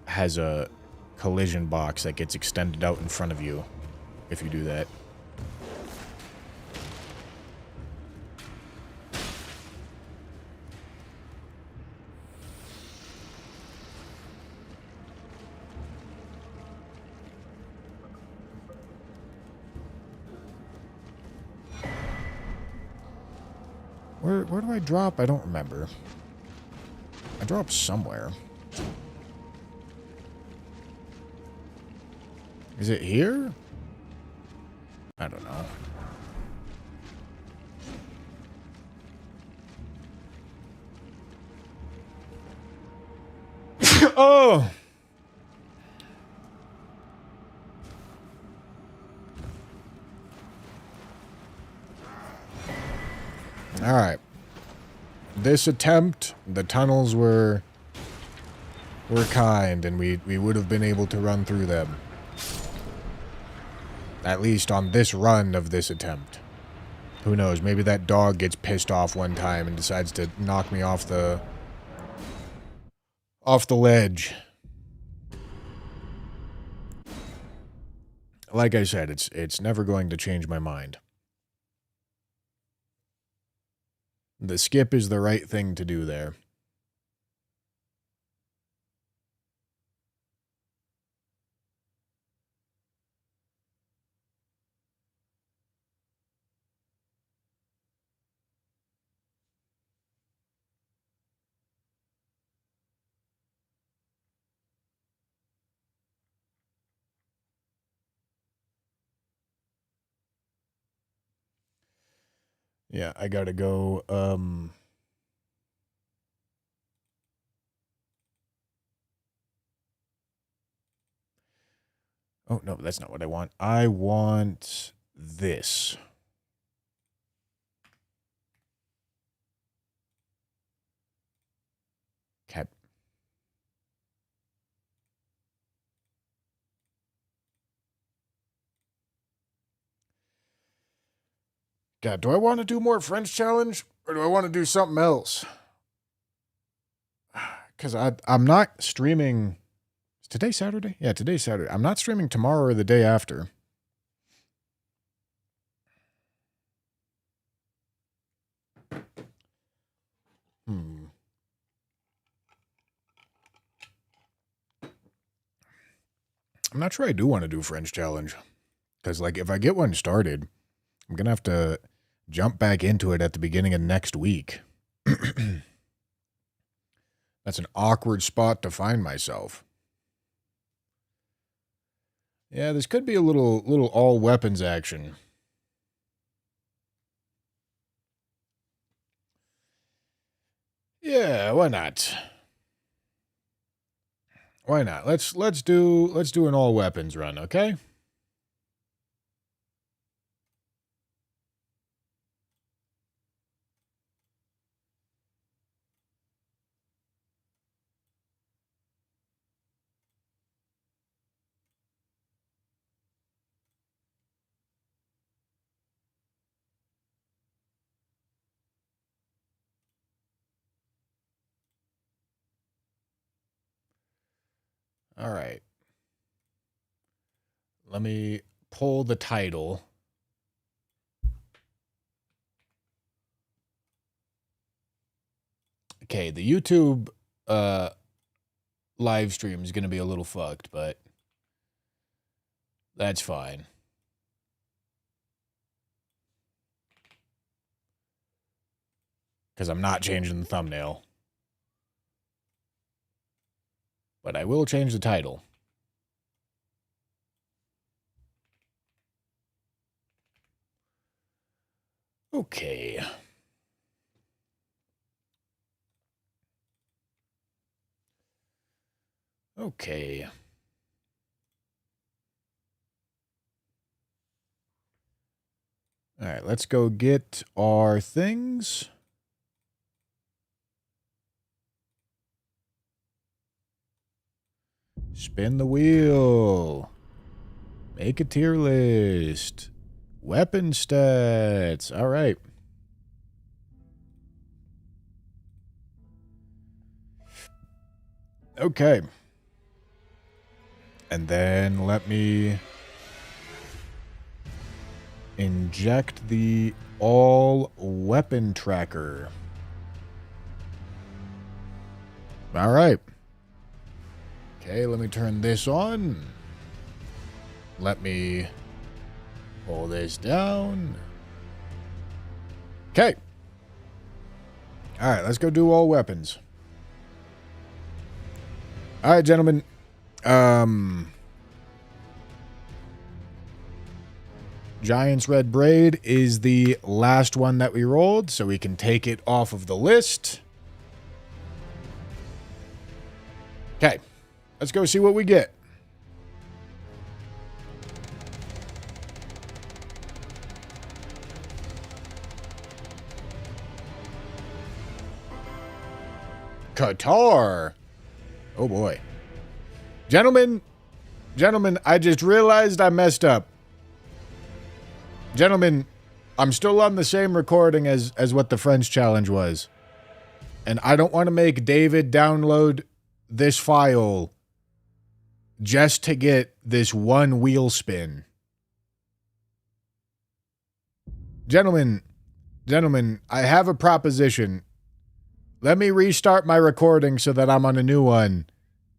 has a collision box that gets extended out in front of you if you do that. Where do I drop? I don't remember. I dropped somewhere. Is it here? I don't know. Oh! Alright. This attempt, the tunnels were kind, and we would have been able to run through them. At least on this run of this attempt. Who knows, maybe that dog gets pissed off one time and decides to knock me off the ledge. Like I said, it's never going to change my mind. The skip is the right thing to do there. Yeah, I gotta go, Oh, no, that's not what I want. I want this. Cat. God, do I want to do more French challenge? Or do I want to do something else? Because I'm not streaming... Is today Saturday? Yeah, today's Saturday. I'm not streaming tomorrow or the day after. I'm not sure I do want to do French challenge. Because, like, if I get one started, I'm going to have to jump back into it at the beginning of next week. That's an awkward spot to find myself. Yeah, this could be a little all weapons action. Yeah, why not? Why not? Let's do an all weapons run, okay? All right. Let me pull the title. Okay, the YouTube live stream is going to be a little fucked, but that's fine. Because I'm not changing the thumbnail. But I will change the title. Okay. Okay. All right, let's go get our things. Spin the wheel. Make a tier list. Weapon stats. All right. Okay. And then let me inject the all weapon tracker. All right. Okay, let me turn this on. Let me pull this down. Okay. All right, let's go do all weapons. All right, gentlemen. Giant's Red Braid is the last one that we rolled, so we can take it off of the list. Okay. Let's go see what we get. Qatar. Oh boy. Gentlemen, I just realized I messed up. Gentlemen, I'm still on the same recording as what the French challenge was. And I don't want to make David download this file just to get this one wheel spin. Gentlemen, I have a proposition. Let me restart my recording so that I'm on a new one,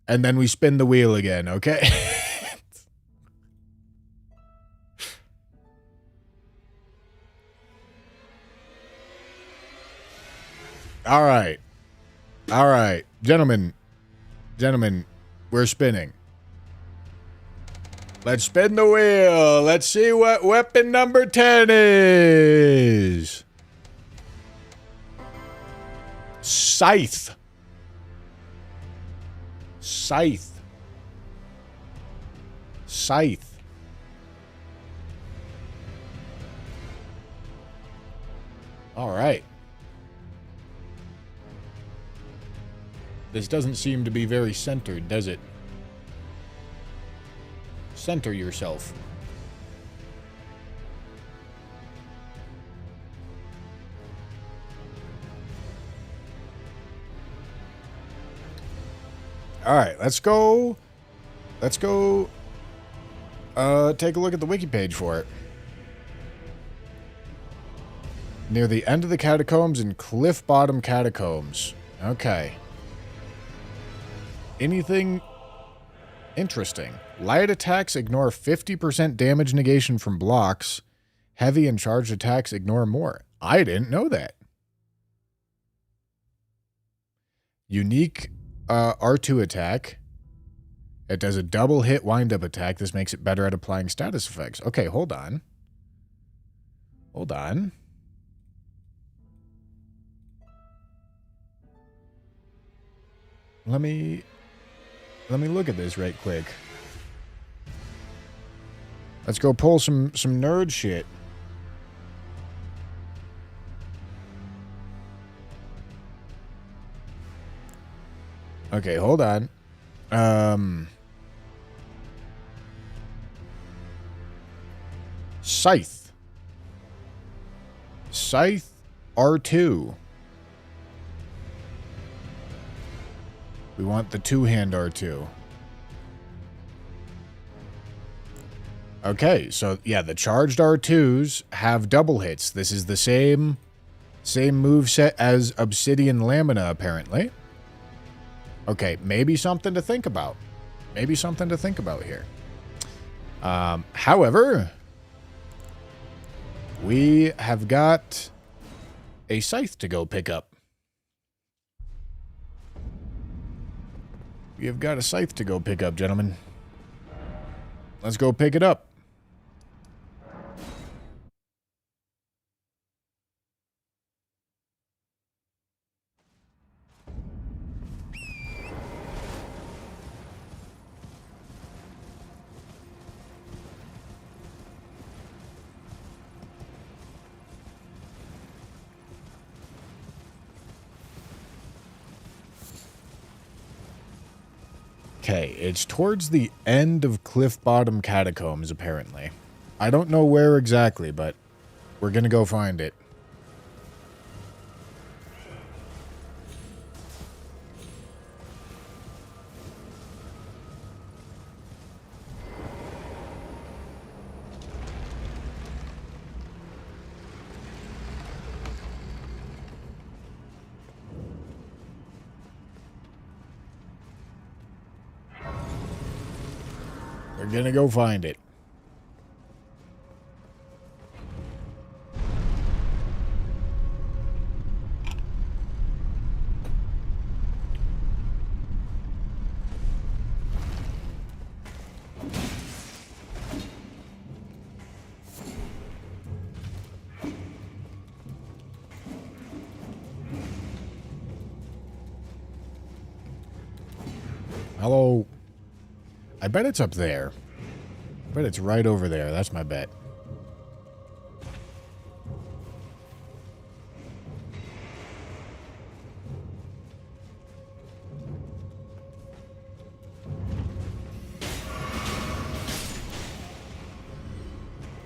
and then we spin the wheel again, okay? All right. Gentlemen, we're spinning. Let's spin the wheel. Let's see what weapon number 10 is. Scythe. All right. This doesn't seem to be very centered, does it? Center yourself. All right, let's go take a look at the wiki page for it. Near the end of the catacombs in Cliff Bottom Catacombs. Okay. Anything interesting? Light attacks ignore 50% damage negation from blocks. Heavy and charged attacks ignore more. I didn't know that. Unique R2 attack. It does a double hit wind-up attack. This makes it better at applying status effects. Okay, hold on. Let me look at this right quick. Let's go pull some nerd shit. Okay, hold on. Scythe. Scythe R2. We want the two-hand R2. Okay, so yeah, the charged R2s have double hits. This is the same moveset as Obsidian Lamina, apparently. Okay, maybe something to think about. Maybe something to think about here. However, we have got a Scythe to go pick up. We have got a Scythe to go pick up, gentlemen. Let's go pick it up. Okay, it's towards the end of Cliff Bottom Catacombs, apparently. I don't know where exactly, but we're gonna go find it. We're gonna go find it. Hello. I bet it's up there. I bet it's right over there. That's my bet.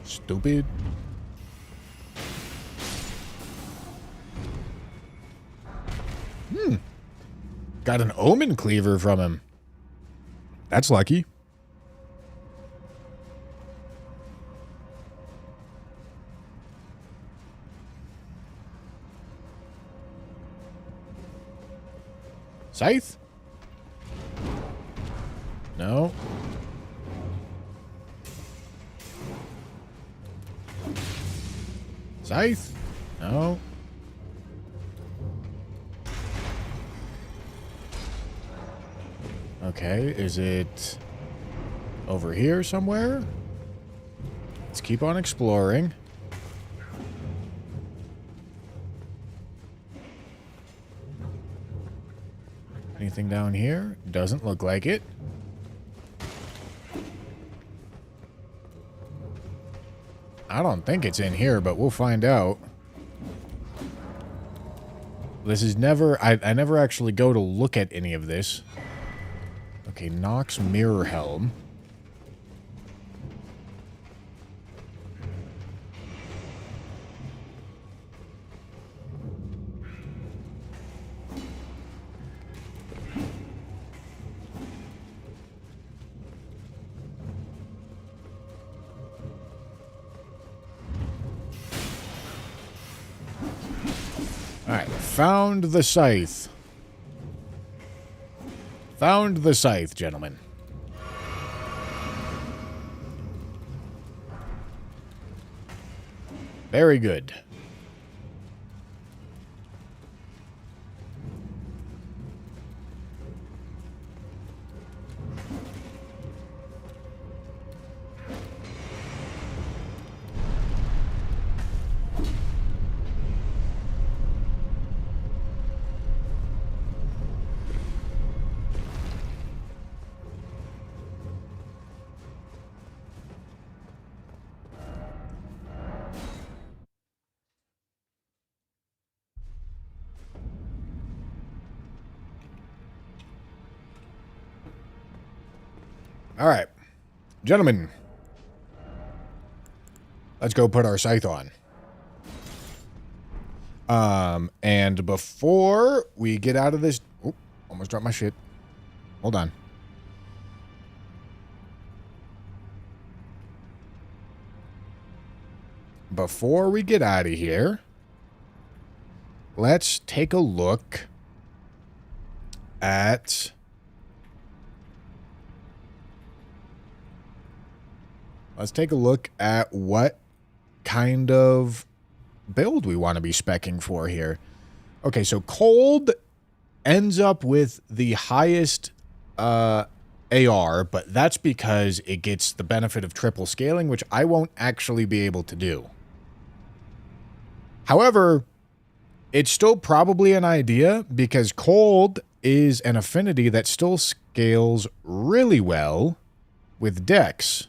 Stupid. Got an Omen Cleaver from him. That's lucky. Scythe? No. Scythe? No. Okay, is it over here somewhere? Let's keep on exploring. Anything down here? Doesn't look like it. I don't think it's in here, but we'll find out. This is never... I never actually go to look at any of this. Okay, Nox Mirror Helm. Alright, found the Scythe. Found the Scythe, gentlemen. Very good. All right. Gentlemen, let's go put our Scythe on. And before we get out of this... Oh, almost dropped my shit. Hold on. Before we get out of here, let's take a look at... Let's take a look at what kind of build we want to be speccing for here. Okay, so Cold ends up with the highest AR, but that's because it gets the benefit of triple scaling, which I won't actually be able to do. However, it's still probably an idea because Cold is an affinity that still scales really well with Dex.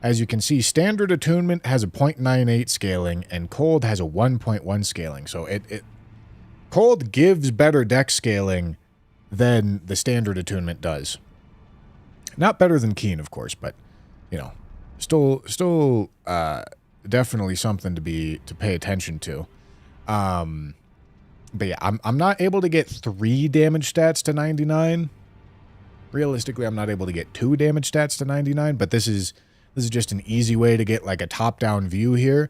As you can see, Standard Attunement has a 0.98 scaling, and Cold has a 1.1 scaling. So Cold gives better Dex scaling than the Standard Attunement does. Not better than Keen, of course, but, you know, still definitely something to pay attention to. But yeah, I'm not able to get 3 damage stats to 99. Realistically, I'm not able to get 2 damage stats to 99, but this is just an easy way to get like a top-down view here.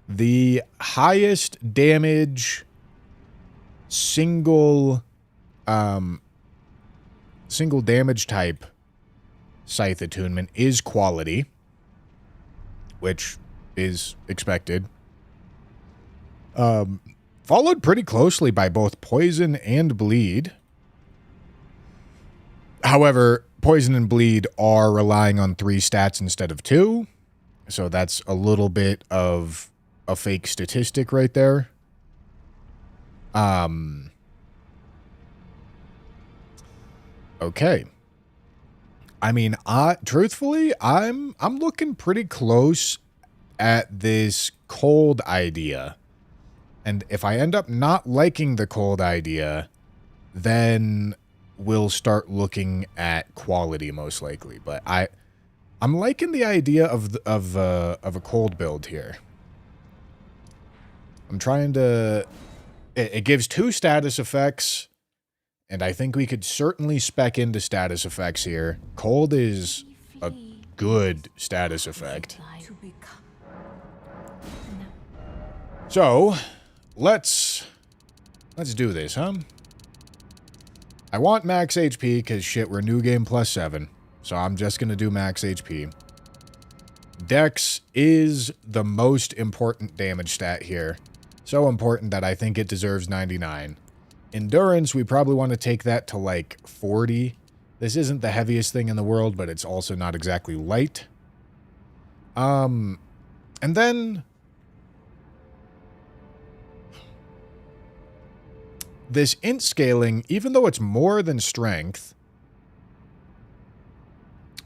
The highest damage single damage type Scythe attunement is quality, which is expected. Followed pretty closely by both poison and bleed. However, poison and bleed are relying on 3 stats instead of 2. So that's a little bit of a fake statistic right there. Okay. I mean, truthfully, I'm looking pretty close at this Cold idea. And if I end up not liking the Cold idea, then we'll start looking at quality most likely. But I'm liking the idea of a Cold build here. I'm trying to... It gives 2 status effects, and I think we could certainly spec into status effects here. Cold is a good status effect. So, let's do this, huh? I want max HP, because shit, we're new game +7. So I'm just going to do max HP. Dex is the most important damage stat here. So important that I think it deserves 99. Endurance, we probably want to take that to like 40. This isn't the heaviest thing in the world, but it's also not exactly light. And then... this int scaling, even though it's more than strength,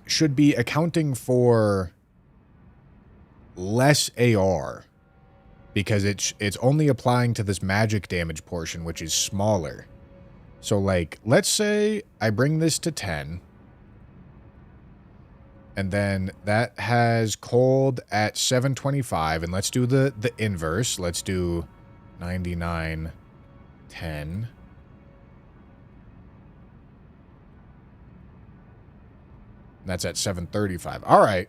should be accounting for less AR. Because it's only applying to this magic damage portion, which is smaller. So, like, let's say I bring this to 10. And then that has Cold at 725. And let's do the inverse. Let's do 99... 10. That's at 735. All right.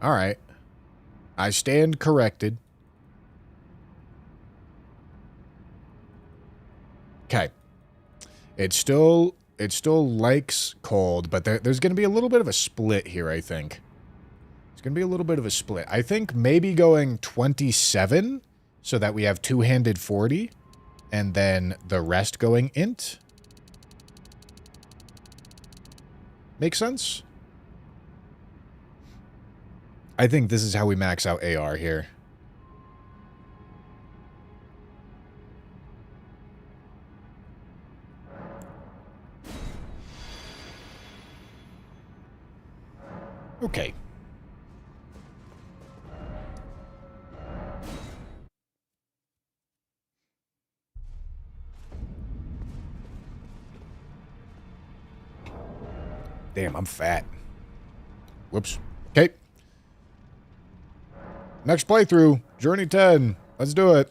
All right. I stand corrected. Okay. It still likes Cold, but there's going to be a little bit of a split here, I think. It's going to be a little bit of a split. I think maybe going 27... so that we have two-handed 40, and then the rest going int. Make sense? I think this is how we max out AR here. Okay. I'm fat. Whoops. Okay. Next playthrough. Journey 10. Let's do it.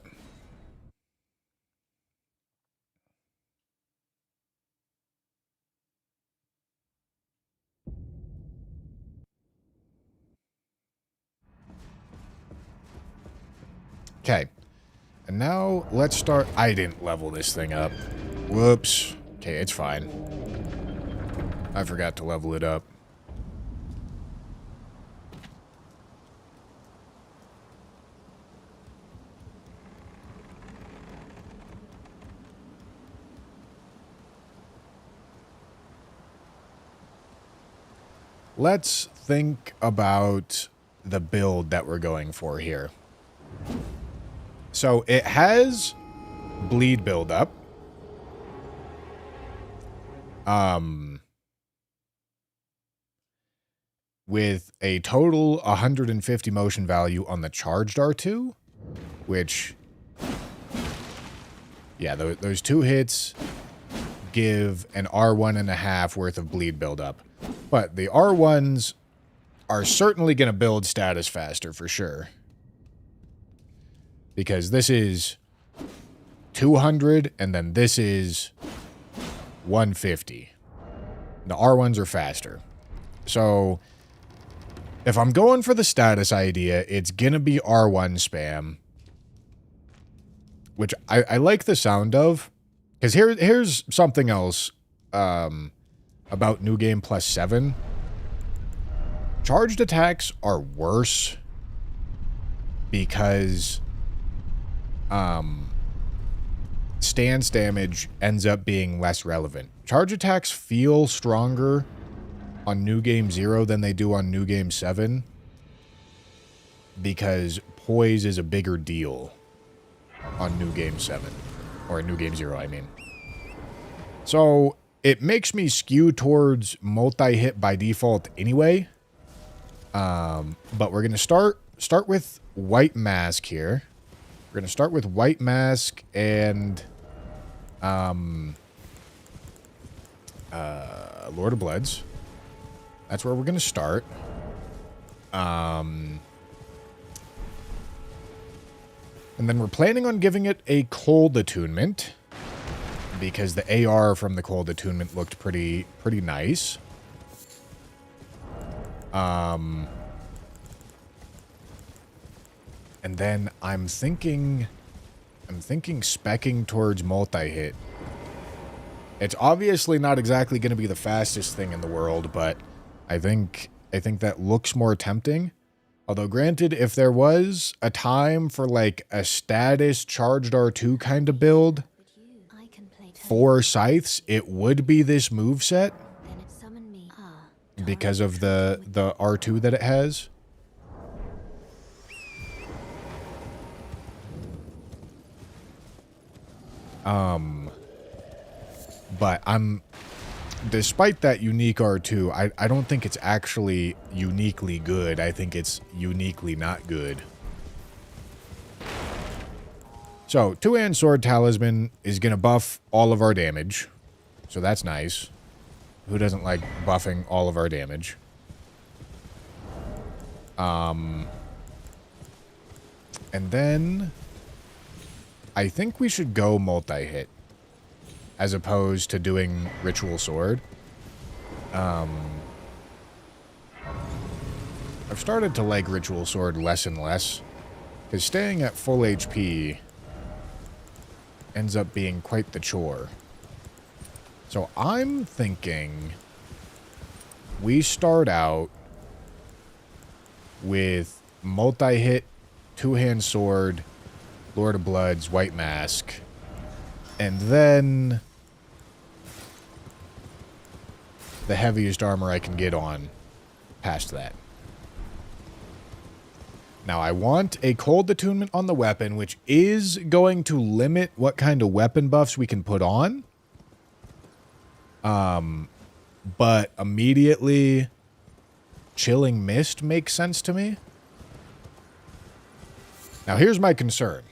Okay. And now let's start. I didn't level this thing up. Whoops. Okay, it's fine. I forgot to level it up. Let's think about the build that we're going for here. So it has bleed buildup. With a total 150 motion value on the charged R2, which, yeah, those 2 hits give an R1.5 worth of bleed buildup. But the R1s are certainly going to build status faster for sure. Because this is 200 and then this is 150. The R1s are faster. So if I'm going for the status idea, it's going to be R1 spam. Which I like the sound of. Because here's something else about New Game Plus 7. Charged attacks are worse because stance damage ends up being less relevant. Charge attacks feel stronger on New Game 0 than they do on New Game 7 because poise is a bigger deal on New Game 7. Or New Game 0, I mean. So it makes me skew towards multi-hit by default anyway. But we're going to start with White Mask here. We're going to start with White Mask and Lord of Bloods. That's where we're going to start. And then we're planning on giving it a cold attunement because the AR from the cold attunement looked pretty nice. And then I'm thinking speccing towards multi-hit. It's obviously not exactly going to be the fastest thing in the world, but I think that looks more tempting. Although granted, if there was a time for like a status charged R2 kind of build for Scythes, it would be this moveset because of the R2 that it has. But despite that unique R2, I don't think it's actually uniquely good. I think it's uniquely not good. So, two-hand sword talisman is going to buff all of our damage. So that's nice. Who doesn't like buffing all of our damage? And then I think we should go multi-hit as opposed to doing ritual sword. I've started to like ritual sword less and less because staying at full HP ends up being quite the chore. So I'm thinking we start out with multi-hit, two-hand sword, Lord of Bloods, White Mask, and then the heaviest armor I can get on past that. Now, I want a cold attunement on the weapon, which is going to limit what kind of weapon buffs we can put on. But immediately, Chilling Mist makes sense to me. Now, here's my concern.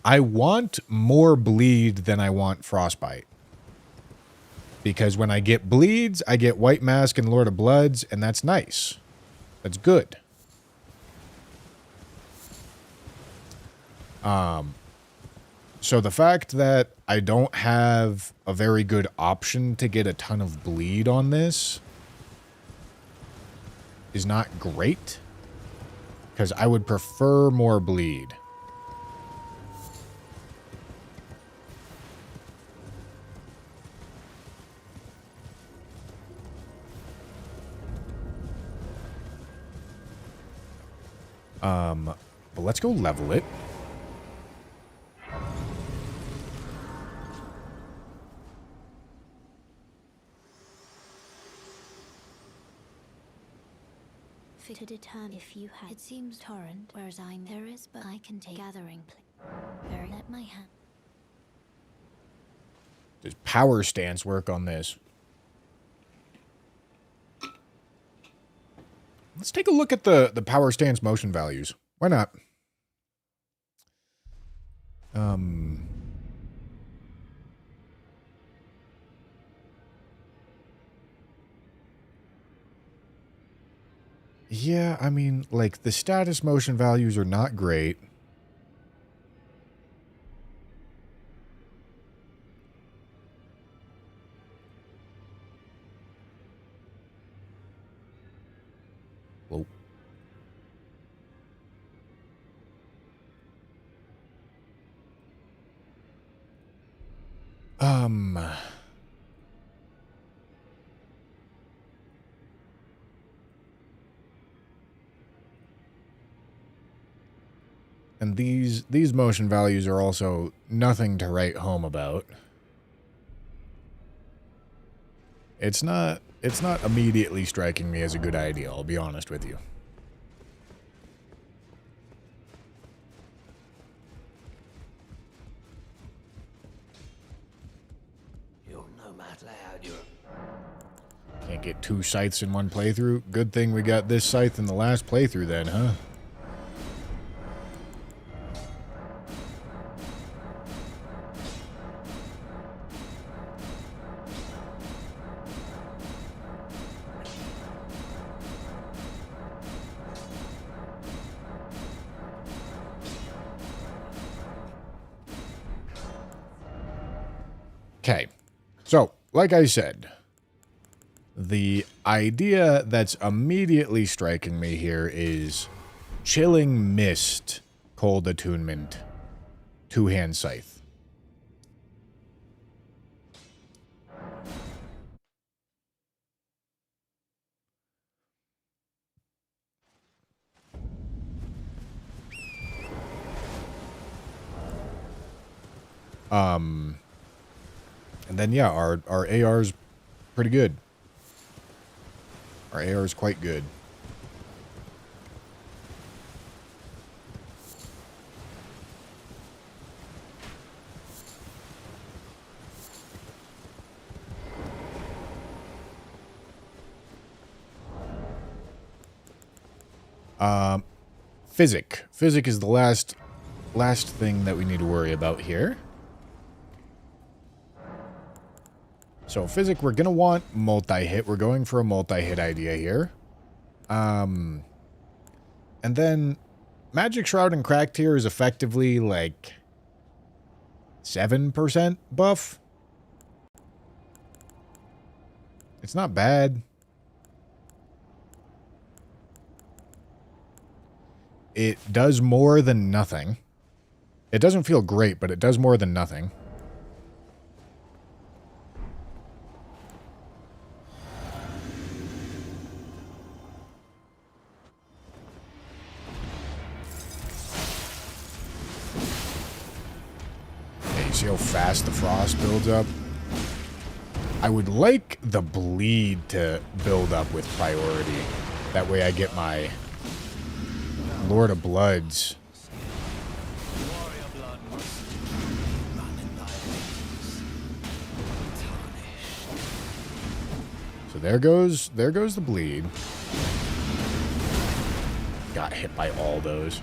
I want more bleed than I want frostbite. Because when I get bleeds, I get White Mask and Lord of Bloods, and that's nice. That's good. So the fact that I don't have a very good option to get a ton of bleed on this is not great. Because I would prefer more bleed. But let's go level it.
Fit to determine if you had. It seems torrent, whereas there is, but I can take gathering. Very let my hand.
Does power stance work on this? Let's take a look at the power stance motion values. Why not? Yeah, I mean, like, the status motion values are not great. Whoa. And these motion values are also nothing to write home about. It's not immediately striking me as a good idea, I'll be honest with you.
You're nomad loud, you're...
Can't get 2 scythes in one playthrough. Good thing we got this scythe in the last playthrough then, huh? Okay, so, like I said, the idea that's immediately striking me here is Chilling Mist, Cold Attunement, 2-hand Scythe. And then, yeah, our AR's pretty good. Our AR is quite good. Physic. Physic is the last thing that we need to worry about here. So, Physic, we're going to want multi-hit. We're going for a multi-hit idea here. And then, Magic Shroud and Cracked here is effectively, like, 7% buff. It's not bad. It does more than nothing. It doesn't feel great, but it does more than nothing. See how fast the frost builds up? I would like the bleed to build up with priority. That way I get my Lord of Bloods.
Warrior blood must run in thy veins. Tarnished.
So there goes the bleed. Got hit by all those.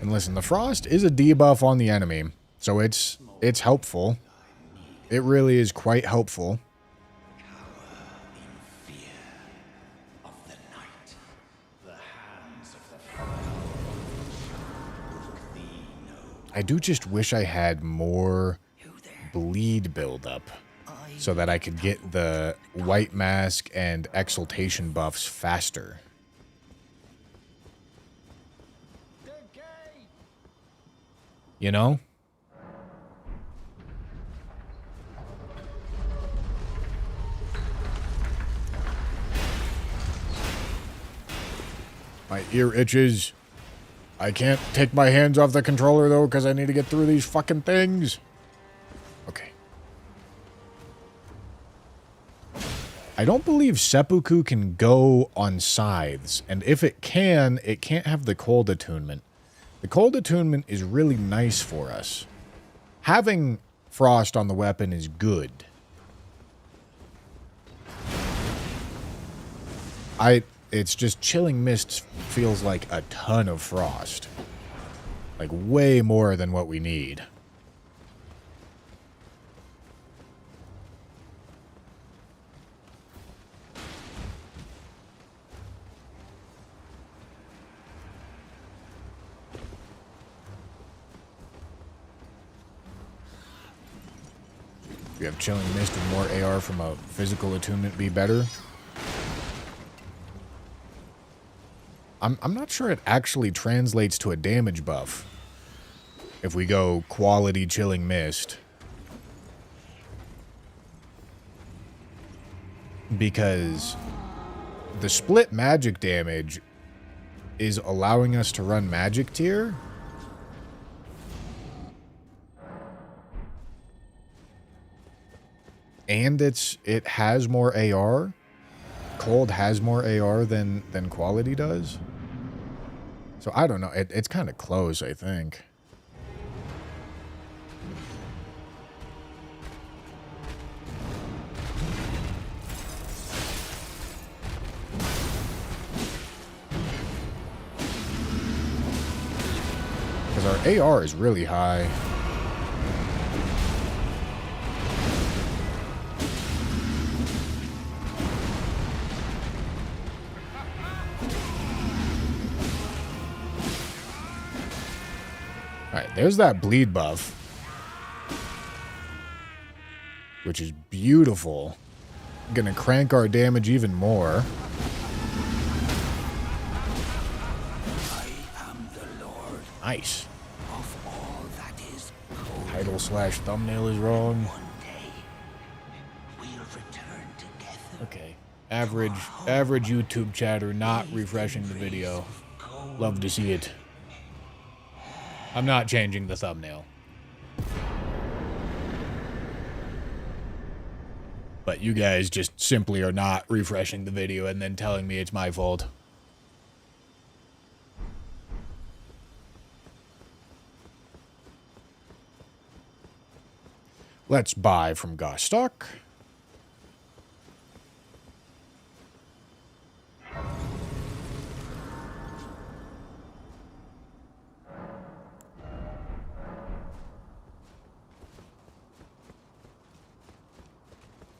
And listen, the frost is a debuff on the enemy, so it's helpful. It really is quite helpful. I do just wish I had more bleed buildup so that I could get the white mask and exaltation buffs faster. You know? My ear itches. I can't take my hands off the controller, though, because I need to get through these fucking things. Okay. I don't believe seppuku can go on scythes, and if it can't have the cold attunement. The cold attunement is really nice for us. Having frost on the weapon is good. It's just Chilling Mist feels like a ton of frost. Like way more than what we need. We have Chilling Mist and more AR from a physical attunement be better. I'm not sure it actually translates to a damage buff. If we go quality Chilling Mist. Because the split magic damage is allowing us to run magic tier. And it has more AR. Cold has more AR than quality does. So I don't know. It's kind of close, I think. Because our AR is really high. Alright, there's that bleed buff. Which is beautiful. Gonna crank our damage even more.
I am the Lord
Nice.
of all that is
Title/thumbnail is wrong.
one day. We'll return together.
Okay. Average YouTube chatter not refreshing the video. Love to see it. I'm not changing the thumbnail. But you guys just simply are not refreshing the video and then telling me it's my fault. Let's buy from Gostock.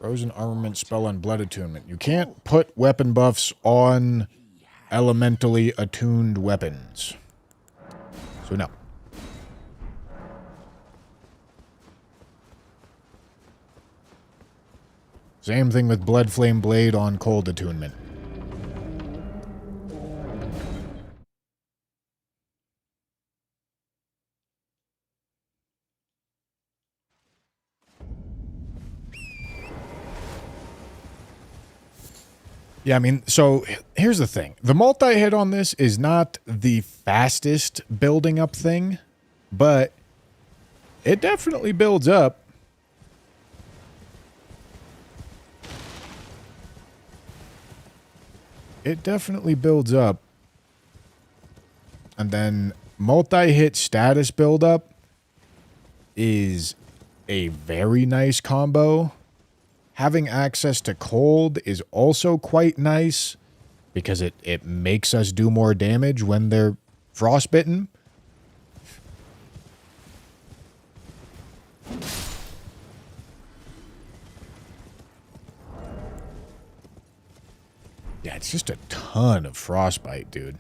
Frozen Armament spell on Blood Attunement. You can't put weapon buffs on elementally attuned weapons. So no. Same thing with Blood Flame Blade on Cold Attunement. Yeah, I mean, so here's the thing. The multi-hit on this is not the fastest building up thing, but it definitely builds up. It definitely builds up. And then multi-hit status buildup is a very nice combo. Having access to cold is also quite nice because it makes us do more damage when they're frostbitten. Yeah, it's just a ton of frostbite, dude.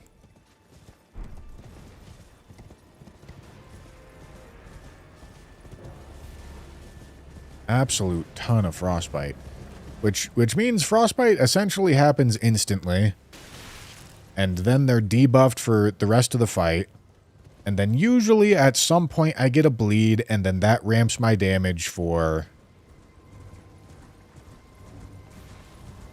Absolute ton of frostbite. Which means frostbite essentially happens instantly. And then they're debuffed for the rest of the fight. And then usually at some point I get a bleed, and then that ramps my damage for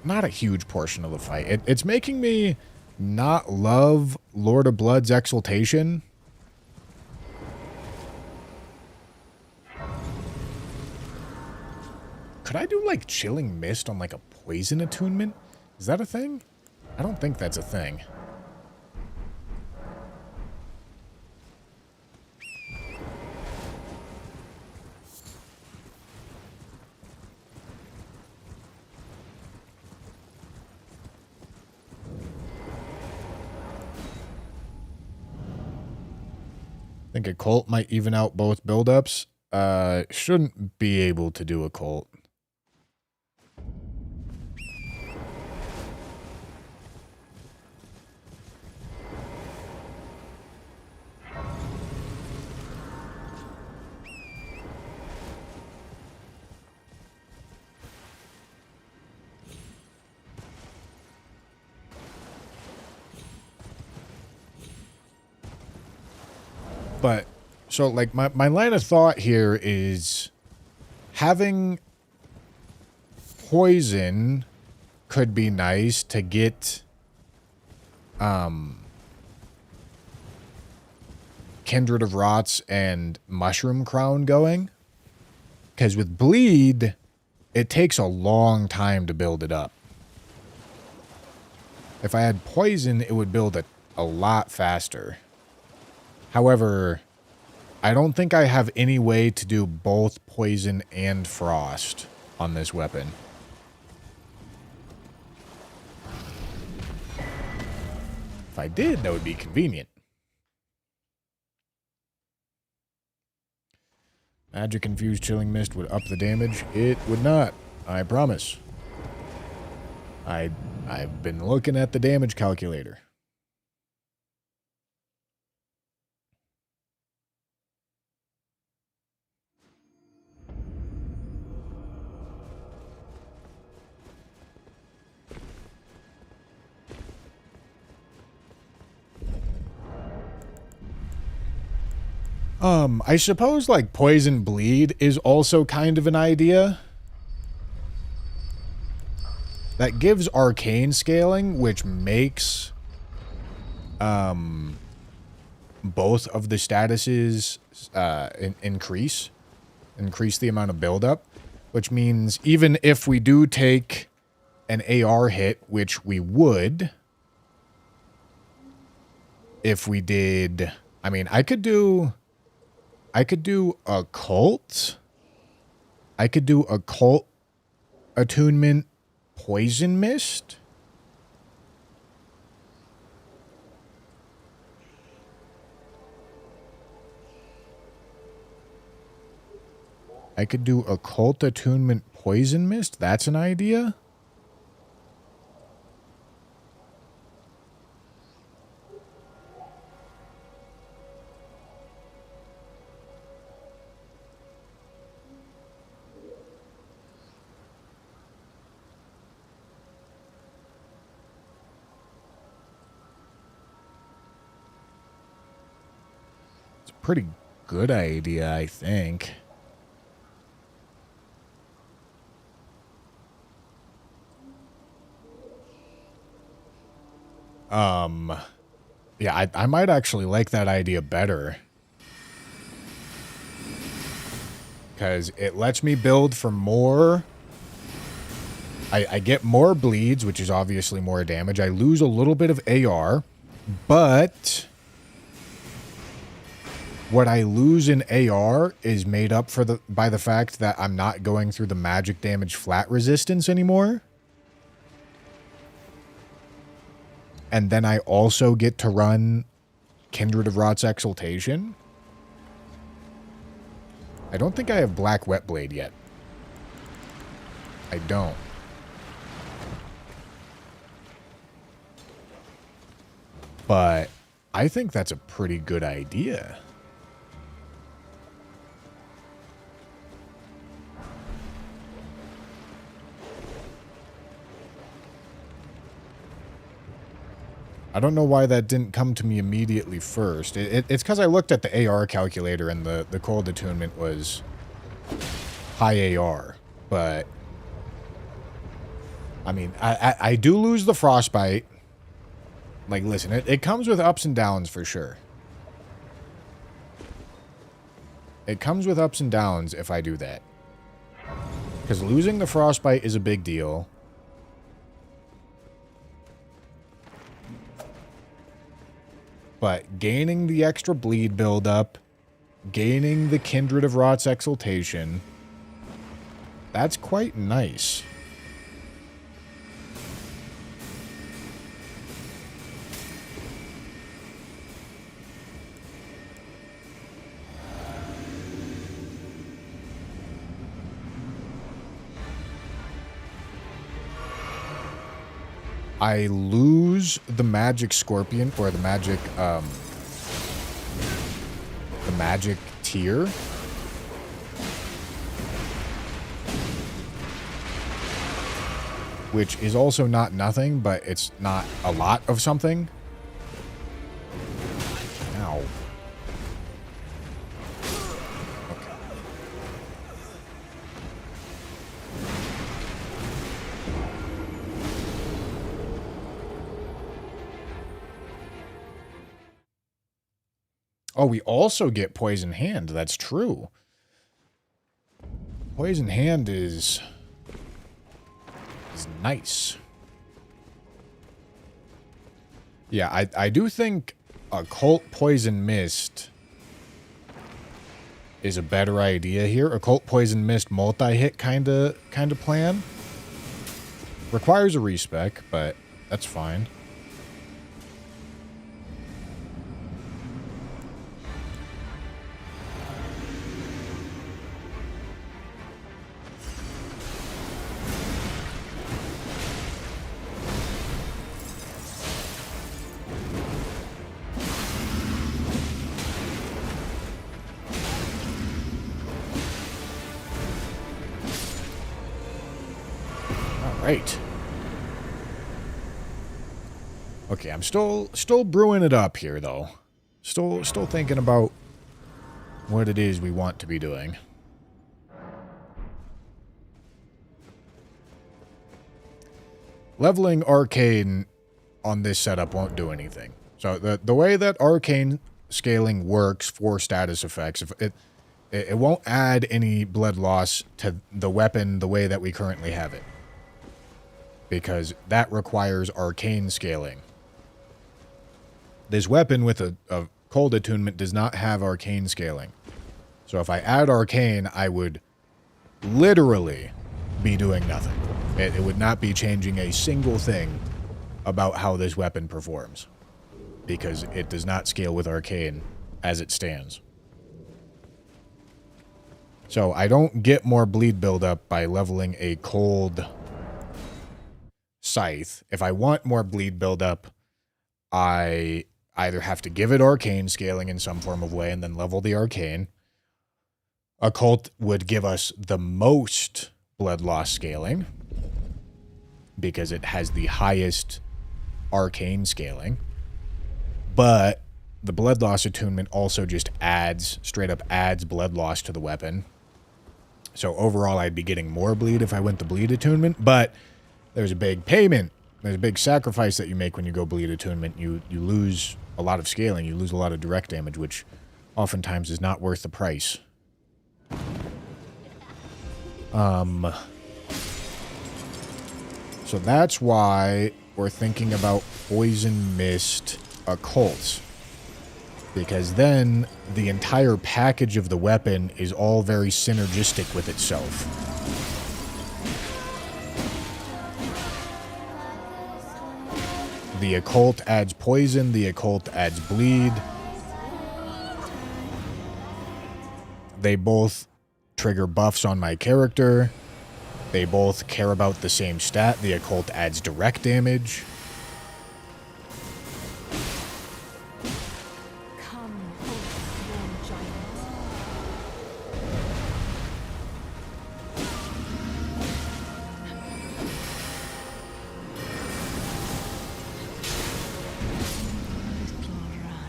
not a huge portion of the fight. It's making me not love Lord of Blood's Exaltation. Could I do, like, Chilling Mist on, like, a poison attunement? Is that a thing? I don't think that's a thing. I think a cult might even out both buildups. Shouldn't be able to do a cult. But, so, like, my line of thought here is having poison could be nice to get, Kindred of Rots and Mushroom Crown going. Because with Bleed, it takes a long time to build it up. If I had poison, it would build a lot faster. However, I don't think I have any way to do both poison and frost on this weapon. If I did, that would be convenient. Magic Infused Chilling Mist would up the damage. It would not, I promise. I've been looking at the damage calculator. I suppose, like, Poison Bleed is also kind of an idea. That gives arcane scaling, which makes, both of the statuses, increase the amount of buildup, which means even if we do take an AR hit, which we would, if we did, I mean, I could do a cult. I could do a cult attunement poison mist. I could do a cult attunement poison mist. That's an idea. Pretty good idea, I think. Yeah, I might actually like that idea better. Because it lets me build for more. I get more bleeds, which is obviously more damage. I lose a little bit of AR, but what I lose in AR is made up for by the fact that I'm not going through the magic damage flat resistance anymore. And then I also get to run Kindred of Rot's Exaltation. I don't think I have Black Whetblade yet. I don't. But I think that's a pretty good idea. I don't know why that didn't come to me immediately first. It's because I looked at the AR calculator and the cold attunement was high AR. But, I mean, I do lose the frostbite. Like, listen, it comes with ups and downs for sure. It comes with ups and downs if I do that. Because losing the frostbite is a big deal. But gaining the extra bleed buildup, gaining the Kindred of Rot's exaltation, that's quite nice. I lose the magic scorpion or the magic tier. Which is also not nothing, but it's not a lot of something. Ow. Okay. Oh, we also get Poison Hand. That's true. Poison Hand is nice. Yeah, I do think Occult Poison Mist is a better idea here. Occult Poison Mist multi-hit kind of plan. Requires a respec, but that's fine. Right. Okay, I'm still brewing it up here, though. Still thinking about what it is we want to be doing. Leveling Arcane on this setup won't do anything. So the way that Arcane scaling works for status effects, if it won't add any blood loss to the weapon the way that we currently have it. Because that requires arcane scaling. This weapon with a cold attunement does not have arcane scaling. So if I add arcane, I would literally be doing nothing. It would not be changing a single thing about how this weapon performs. Because it does not scale with arcane as it stands. So I don't get more bleed buildup by leveling a cold Scythe. If I want more bleed buildup, I either have to give it arcane scaling in some form of way and then level the arcane. Occult would give us the most blood loss scaling because it has the highest arcane scaling. But the blood loss attunement also just straight up adds blood loss to the weapon. So overall, I'd be getting more bleed if I went the bleed attunement, but there's a big payment. There's a big sacrifice that you make when you go bleed attunement. You lose a lot of scaling. You lose a lot of direct damage, which oftentimes is not worth the price. So that's why we're thinking about Poison Mist Occults. Because then the entire package of the weapon is all very synergistic with itself. The occult adds poison, the occult adds bleed. They both trigger buffs on my character. They both care about the same stat. The occult adds direct damage.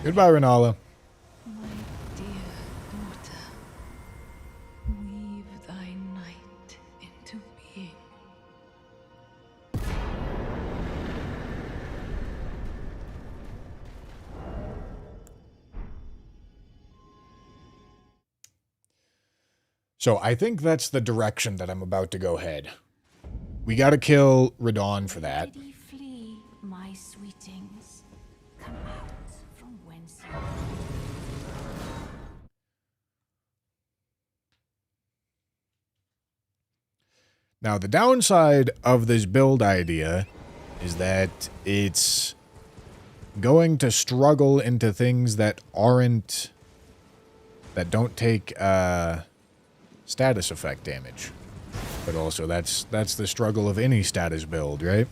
Goodbye, Renala.
My dear daughter, weave thy night into being.
So I think that's the direction that I'm about to go head. We gotta kill Radon for that.
Did ye flee, my sweetings? Come out from whence you
Now, the downside of this build idea is that it's going to struggle into things that aren't... that don't take, status effect damage. But also, that's the struggle of any status build, right?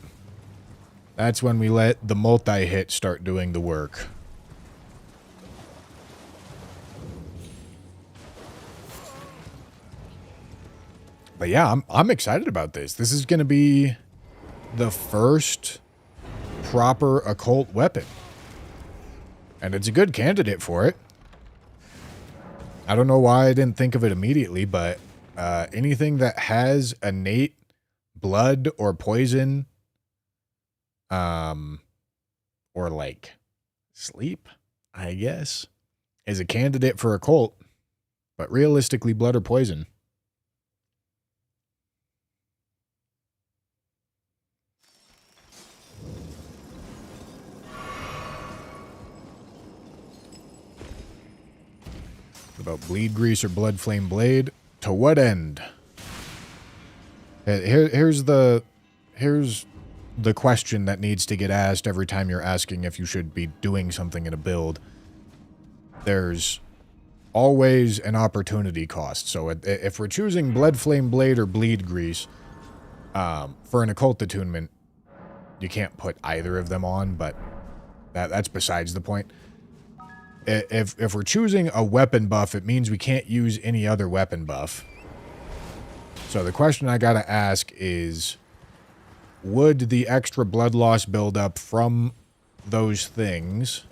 That's when we let the multi-hit start doing the work. But yeah, I'm excited about this. This is going to be the first proper occult weapon. And it's a good candidate for it. I don't know why I didn't think of it immediately, but anything that has innate blood or poison, or like sleep, I guess, is a candidate for occult. But realistically, blood or poison. About bleed grease or blood flame blade? To what end? Here's the question that needs to get asked every time you're asking if you should be doing something in a build. There's always an opportunity cost. So if we're choosing blood flame blade or bleed grease for an occult attunement, you can't put either of them on, but that's besides the point. If we're choosing a weapon buff, it means we can't use any other weapon buff. So the question I gotta ask is, would the extra blood loss buildup from those things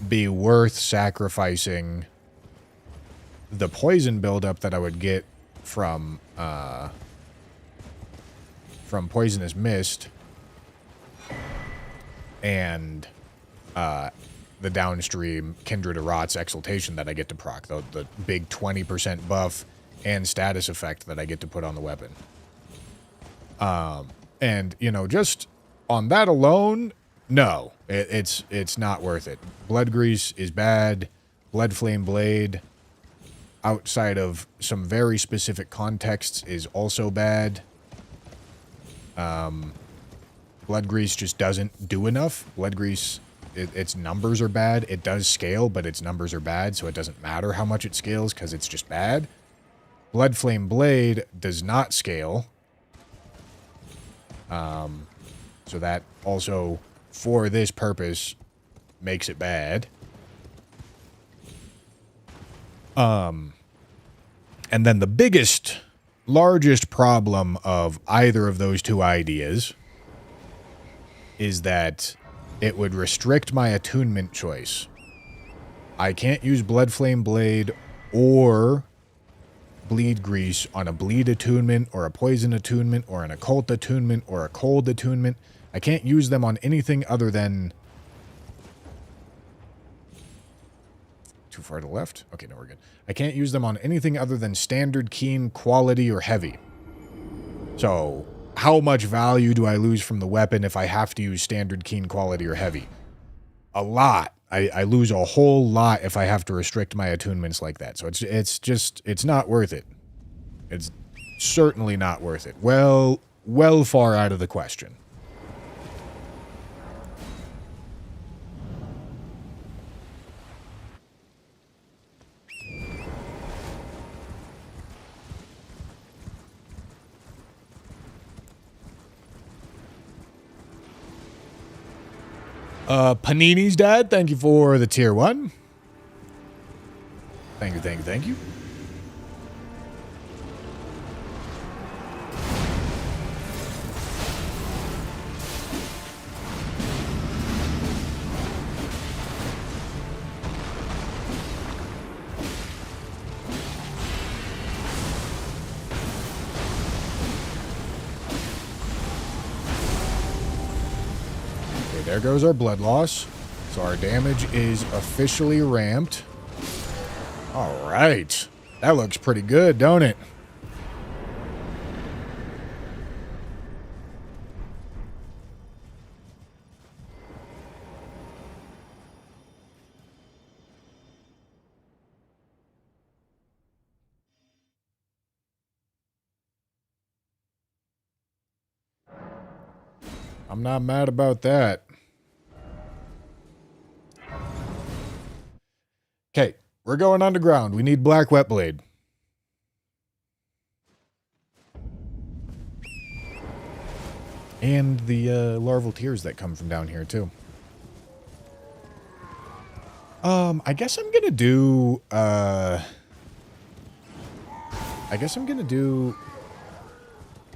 be worth sacrificing the poison buildup that I would get from Poisonous Mist and the downstream Kindred of Rot's Exaltation that I get to proc, the big 20% buff and status effect that I get to put on the weapon. And, you know, just on that alone, no, it's not worth it. Blood Grease is bad. Blood Flame Blade, outside of some very specific contexts, is also bad. Blood Grease just doesn't do enough. Blood Grease... its numbers are bad. It does scale, but its numbers are bad, so it doesn't matter how much it scales because it's just bad. Blood Flame Blade does not scale. So that also, for this purpose, makes it bad. And then the biggest, largest problem of either of those two ideas is that it would restrict my attunement choice. I can't use Blood Flame Blade or Bleed Grease on a bleed attunement or a poison attunement or an occult attunement or a cold attunement. I can't use them on anything other than... Too far to the left? Okay, no, we're good. I can't use them on anything other than standard, keen, quality, or heavy. So... how much value do I lose from the weapon if I have to use standard, keen, quality, or heavy? A lot. I lose a whole lot if I have to restrict my attunements like that. So it's not worth it. It's certainly not worth it. Well far out of the question. Panini's dad, thank you for the tier 1. Thank you, thank you, thank you. Okay, there goes our blood loss. So our damage is officially ramped. All right. That looks pretty good, don't it? I'm not mad about that. Okay, we're going underground. We need black wet blade. And the larval tears that come from down here, too. I guess I'm gonna do,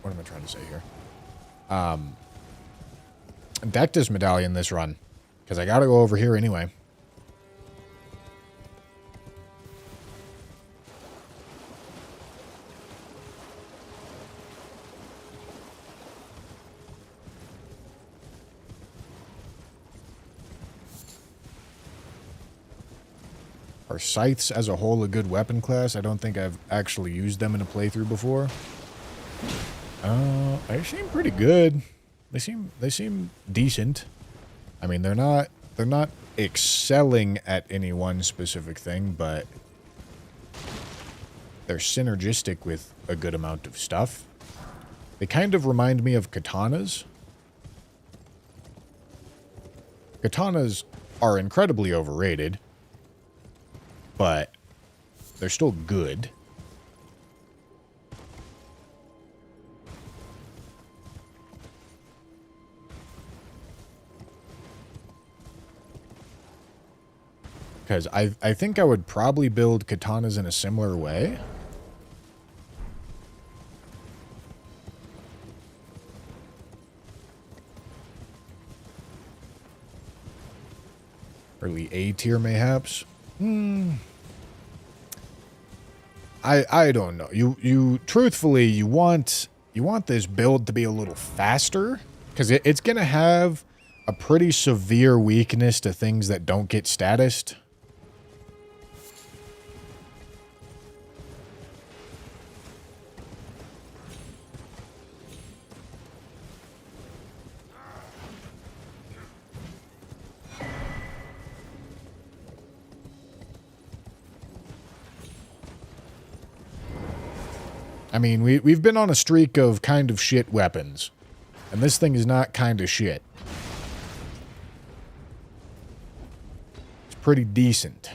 what am I trying to say here? Dectus medallion this run. Because I gotta go over here anyway. Are scythes as a whole a good weapon class? I don't think I've actually used them in a playthrough before. They seem pretty good. They seem decent. I mean, they're not excelling at any one specific thing, but they're synergistic with a good amount of stuff. They kind of remind me of katanas. Katanas are incredibly overrated, but they're still good. Because I think I would probably build katanas in a similar way. Early A tier, mayhaps. I don't know. You truthfully, you want this build to be a little faster, because it's gonna have a pretty severe weakness to things that don't get statused. I mean, we've been on a streak of kind of shit weapons. And this thing is not kind of shit. It's pretty decent.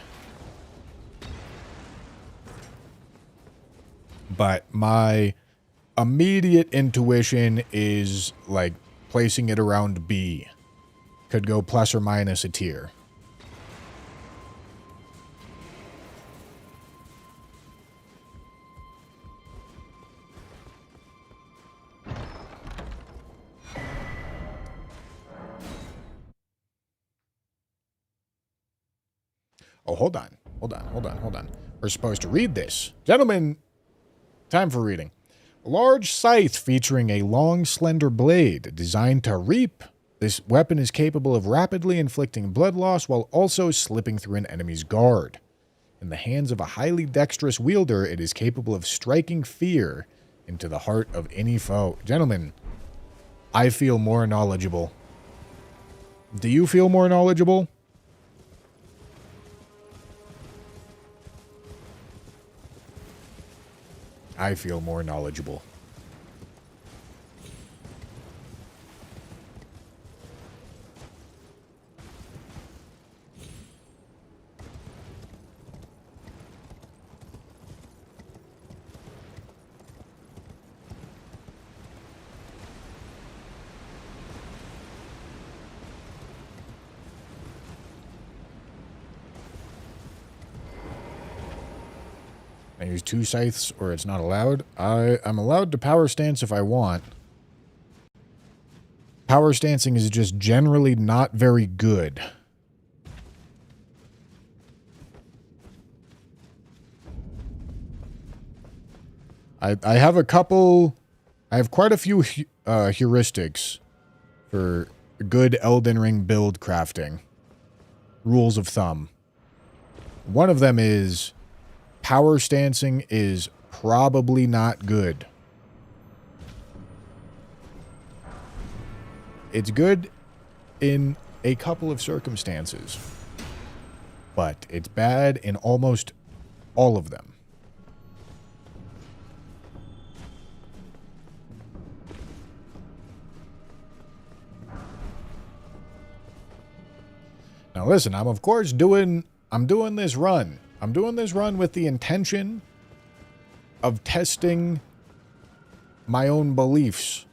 But my immediate intuition is, like, placing it around B. Could go plus or minus a tier. Oh, hold on. We're supposed to read this. Gentlemen, time for reading. A large scythe featuring a long, slender blade designed to reap. This weapon is capable of rapidly inflicting blood loss while also slipping through an enemy's guard. In the hands of a highly dexterous wielder, it is capable of striking fear into the heart of any foe. Gentlemen, I feel more knowledgeable. Do you feel more knowledgeable? I feel more knowledgeable. I use 2 scythes or it's not allowed. I'm allowed to power stance if I want. Power stancing is just generally not very good. I have a couple... I have quite a few heuristics for good Elden Ring build crafting rules of thumb. One of them is power stancing is probably not good. It's good in a couple of circumstances, but it's bad in almost all of them. Now listen, I'm of course doing this run. I'm doing this run with the intention of testing my own beliefs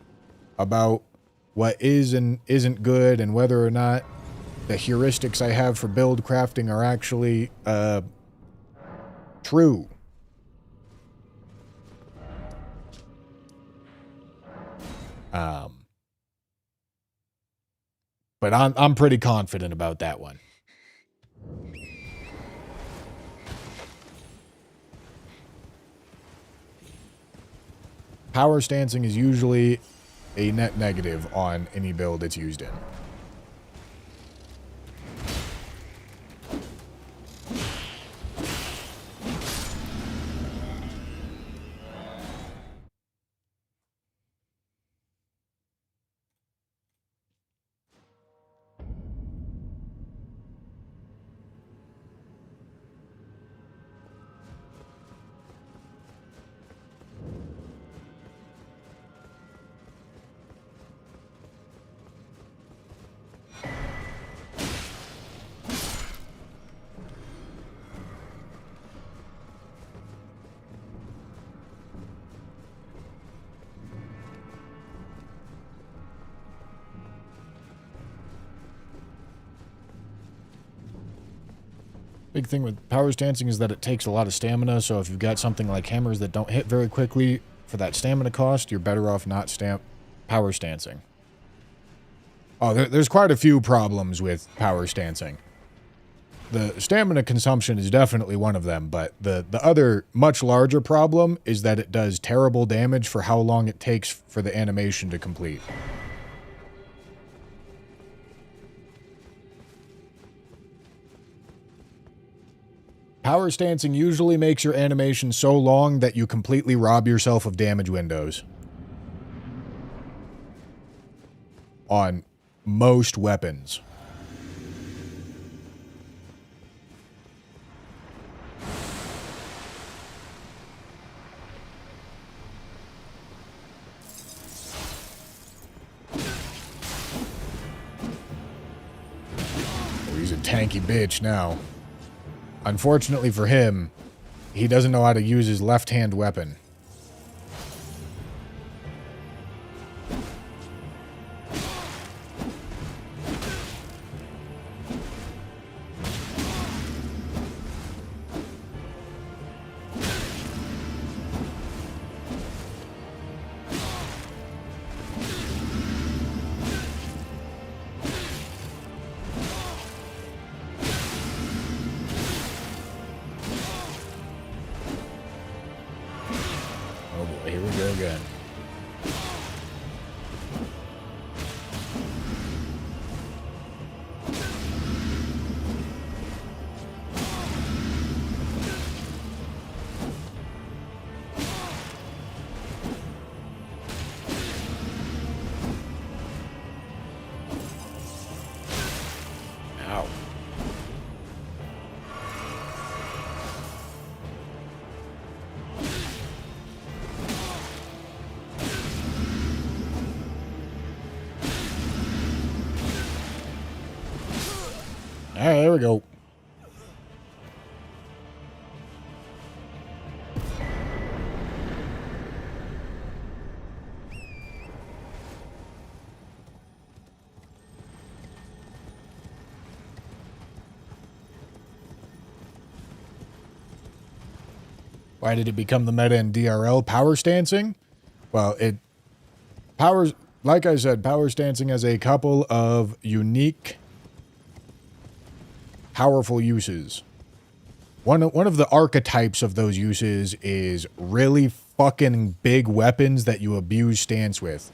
about what is and isn't good and whether or not the heuristics I have for build crafting are actually true. But I'm pretty confident about that one. Power stancing is usually a net negative on any build it's used in. Big thing with power stancing is that it takes a lot of stamina, so if you've got something like hammers that don't hit very quickly for that stamina cost, you're better off not power stancing. Oh, there's quite a few problems with power stancing. The stamina consumption is definitely one of them, but the other much larger problem is that it does terrible damage for how long it takes for the animation to complete. Power stancing usually makes your animation so long that you completely rob yourself of damage windows. On most weapons. Oh, he's a tanky bitch now. Unfortunately for him, he doesn't know how to use his left-hand weapon. Here we go again. Ow. All right, there we go. Why did it become the meta in DRL? Power stancing? Well, like I said, power stancing has a couple of unique powerful uses. One of the archetypes of those uses is really fucking big weapons that you abuse stance with.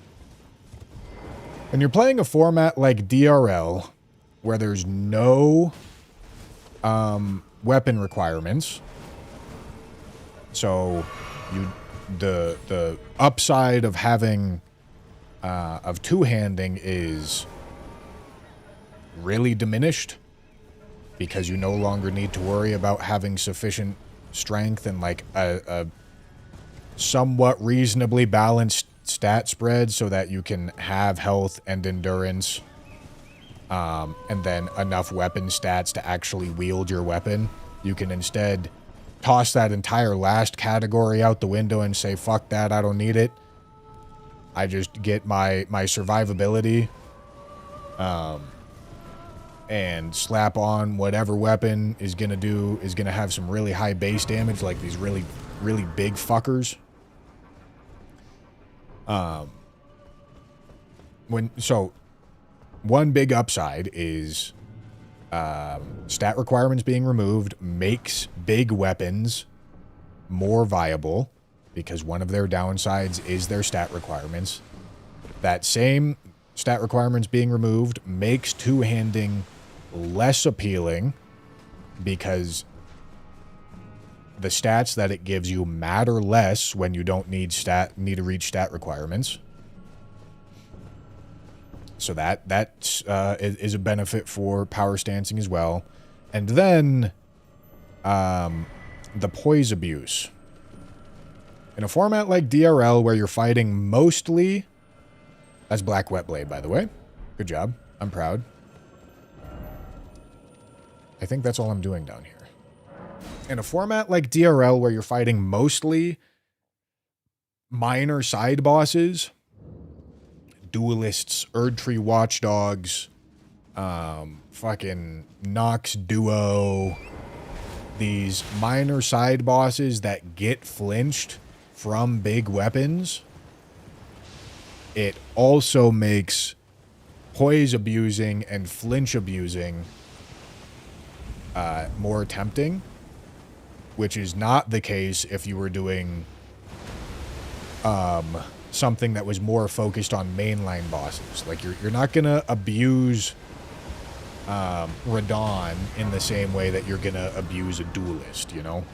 When you're playing a format like DRL, where there's no weapon requirements, so the upside of having of two-handing is really diminished because you no longer need to worry about having sufficient strength and like a somewhat reasonably balanced stat spread so that you can have health and endurance and then enough weapon stats to actually wield your weapon. You can instead toss that entire last category out the window and say, fuck that, I don't need it. I just get my survivability and slap on whatever weapon is going to have some really high base damage, like these really, really big fuckers. One big upside is stat requirements being removed makes big weapons more viable because one of their downsides is their stat requirements. That same stat requirements being removed makes two-handing less appealing because the stats that it gives you matter less when you don't need to reach stat requirements. So that is a benefit for power stancing as well. And then the poise abuse. In a format like DRL where you're fighting mostly... That's Black Wet Blade, by the way. Good job. I'm proud. I think that's all I'm doing down here. In a format like DRL where you're fighting mostly minor side bosses, duelists, Erdtree Watchdogs, fucking Nox Duo, these minor side bosses that get flinched from big weapons, it also makes poise abusing and flinch abusing more tempting, which is not the case if you were doing something that was more focused on mainline bosses. Like, you're not going to abuse Radon in the same way that you're going to abuse a duelist, you know?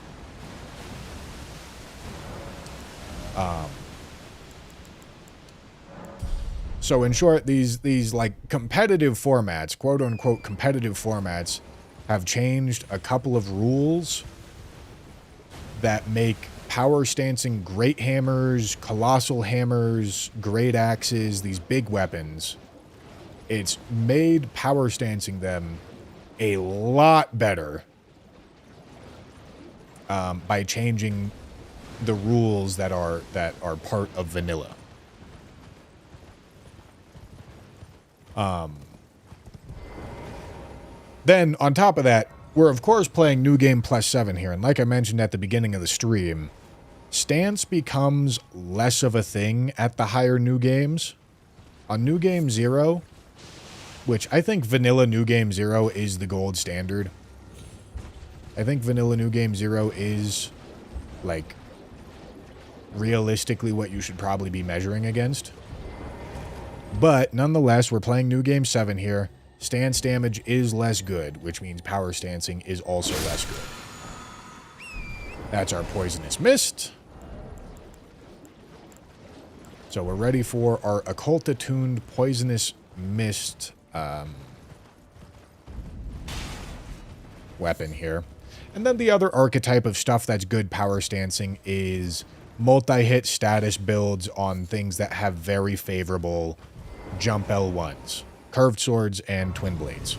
So in short, these like competitive formats, quote unquote competitive formats, have changed a couple of rules that make power stancing great hammers, colossal hammers, great axes, these big weapons. It's made power stancing them a lot better by changing the rules that are part of vanilla. Then, on top of that, we're of course playing New Game Plus 7 here, and like I mentioned at the beginning of the stream, stance becomes less of a thing at the higher New Games. On New Game 0, which I think vanilla New Game 0 is the gold standard. I think vanilla New Game 0 is, like, realistically what you should probably be measuring against. But, nonetheless, we're playing New Game 7 here. Stance damage is less good, which means power stancing is also less good. That's our Poisonous Mist. So we're ready for our occult-attuned Poisonous Mist weapon here. And then the other archetype of stuff that's good power stancing is multi-hit status builds on things that have very favorable jump L1s. Curved swords and twin blades.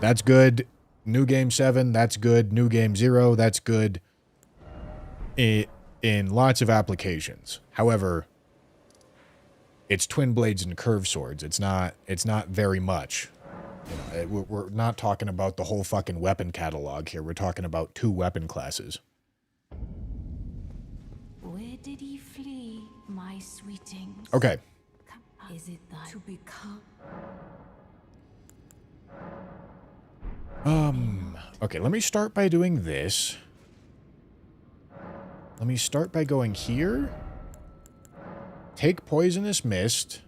That's good. New Game 7, that's good. New Game 0, that's good. In lots of applications. However, it's twin blades and curved swords. It's not very much. You know, we're not talking about the whole fucking weapon catalog here. We're talking about 2 weapon classes.
Where did he flee, my sweetings?
Okay.
Is it that to become?
Okay, let me start by doing this. Let me start by going here. Take Poisonous Mist.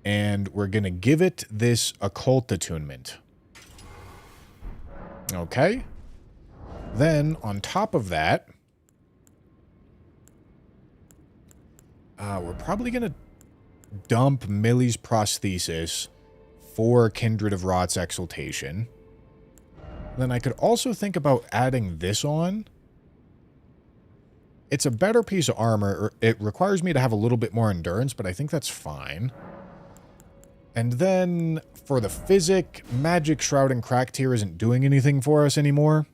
And we're going to give it this occult attunement. Okay. Then, on top of that, we're probably going to dump Millie's prosthesis for Kindred of Rot's exaltation. Then I could also think about adding this on. It's a better piece of armor. It requires me to have a little bit more endurance, but I think that's fine. And then for the physic, Magic Shroud and Crack Tier isn't doing anything for us anymore.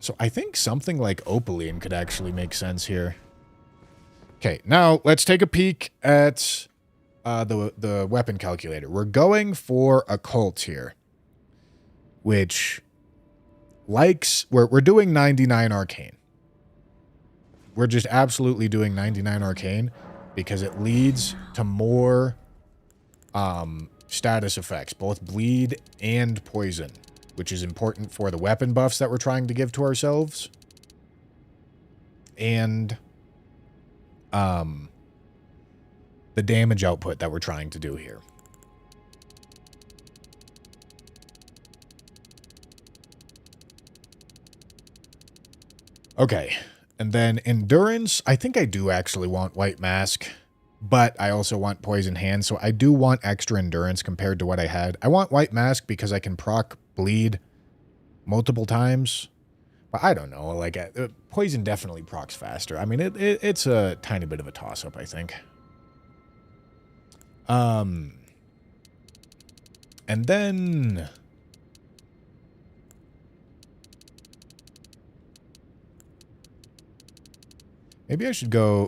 So I think something like Opaline could actually make sense here. Okay, now let's take a peek at the weapon calculator. We're going for Occult here, which likes... We're doing 99 Arcane. We're just absolutely doing 99 Arcane because it leads to more status effects, both bleed and poison, which is important for the weapon buffs that we're trying to give to ourselves. And the damage output that we're trying to do here. Okay. And then endurance, I think I do actually want White Mask, but I also want Poison Hand, so I do want extra endurance compared to what I had. I want White Mask because I can proc bleed multiple times, but I don't know, like, Poison definitely procs faster. I mean, it's a tiny bit of a toss-up, I think. And then... Maybe I should go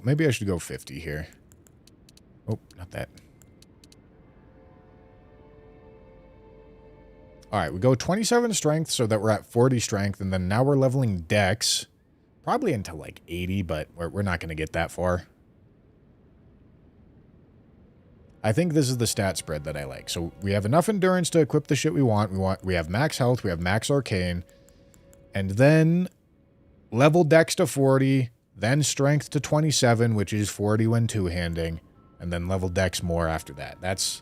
50 here. Oh, not that. All right, we go 27 strength so that we're at 40 strength, and then now we're leveling dex. Probably into like 80, but we're not going to get that far. I think this is the stat spread that I like. So we have enough endurance to equip the shit we want. We have max health, we have max arcane, and then level dex to 40. Then strength to 27, which is 40 when two-handing, and then level dex more after that. That's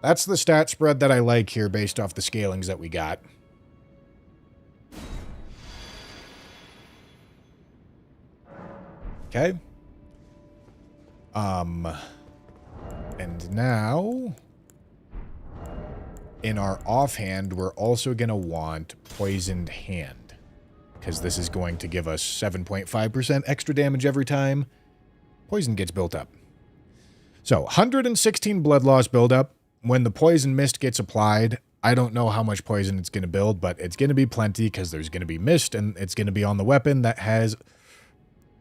the stat spread that I like here based off the scalings that we got. Okay. And now, in our offhand, we're also going to want Poisoned Hand, because this is going to give us 7.5% extra damage every time poison gets built up. So, 116 blood loss buildup. When the poison mist gets applied, I don't know how much poison it's going to build, but it's going to be plenty because there's going to be mist, and it's going to be on the weapon that has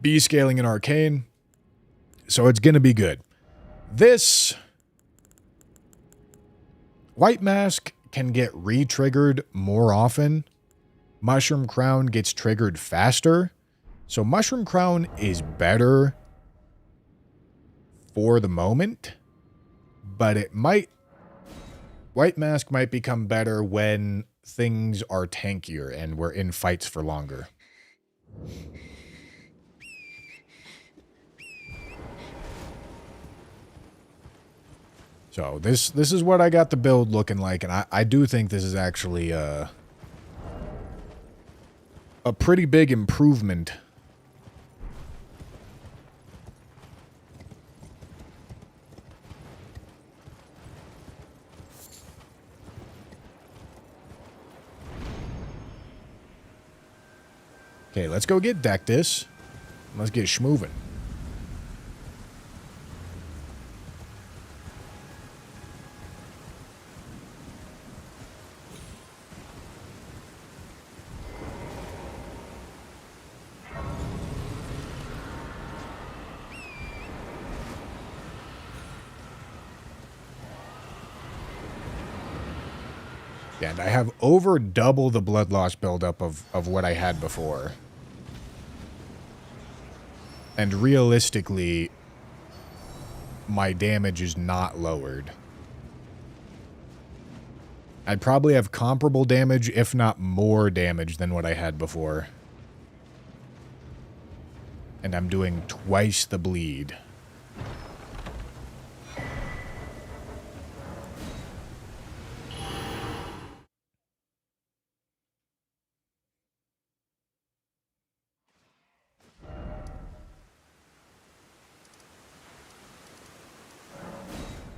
B scaling and arcane. So it's going to be good. This White Mask can get re-triggered more often. Mushroom Crown gets triggered faster. So Mushroom Crown is better for the moment, but it might... White Mask might become better when things are tankier and we're in fights for longer. So this is what I got the build looking like, and I do think this is actually a pretty big improvement. Okay, let's go get Dectus. Let's get schmoovin'. And I have over double the blood loss buildup of what I had before. And realistically, my damage is not lowered. I'd probably have comparable damage, if not more damage, than what I had before. And I'm doing twice the bleed.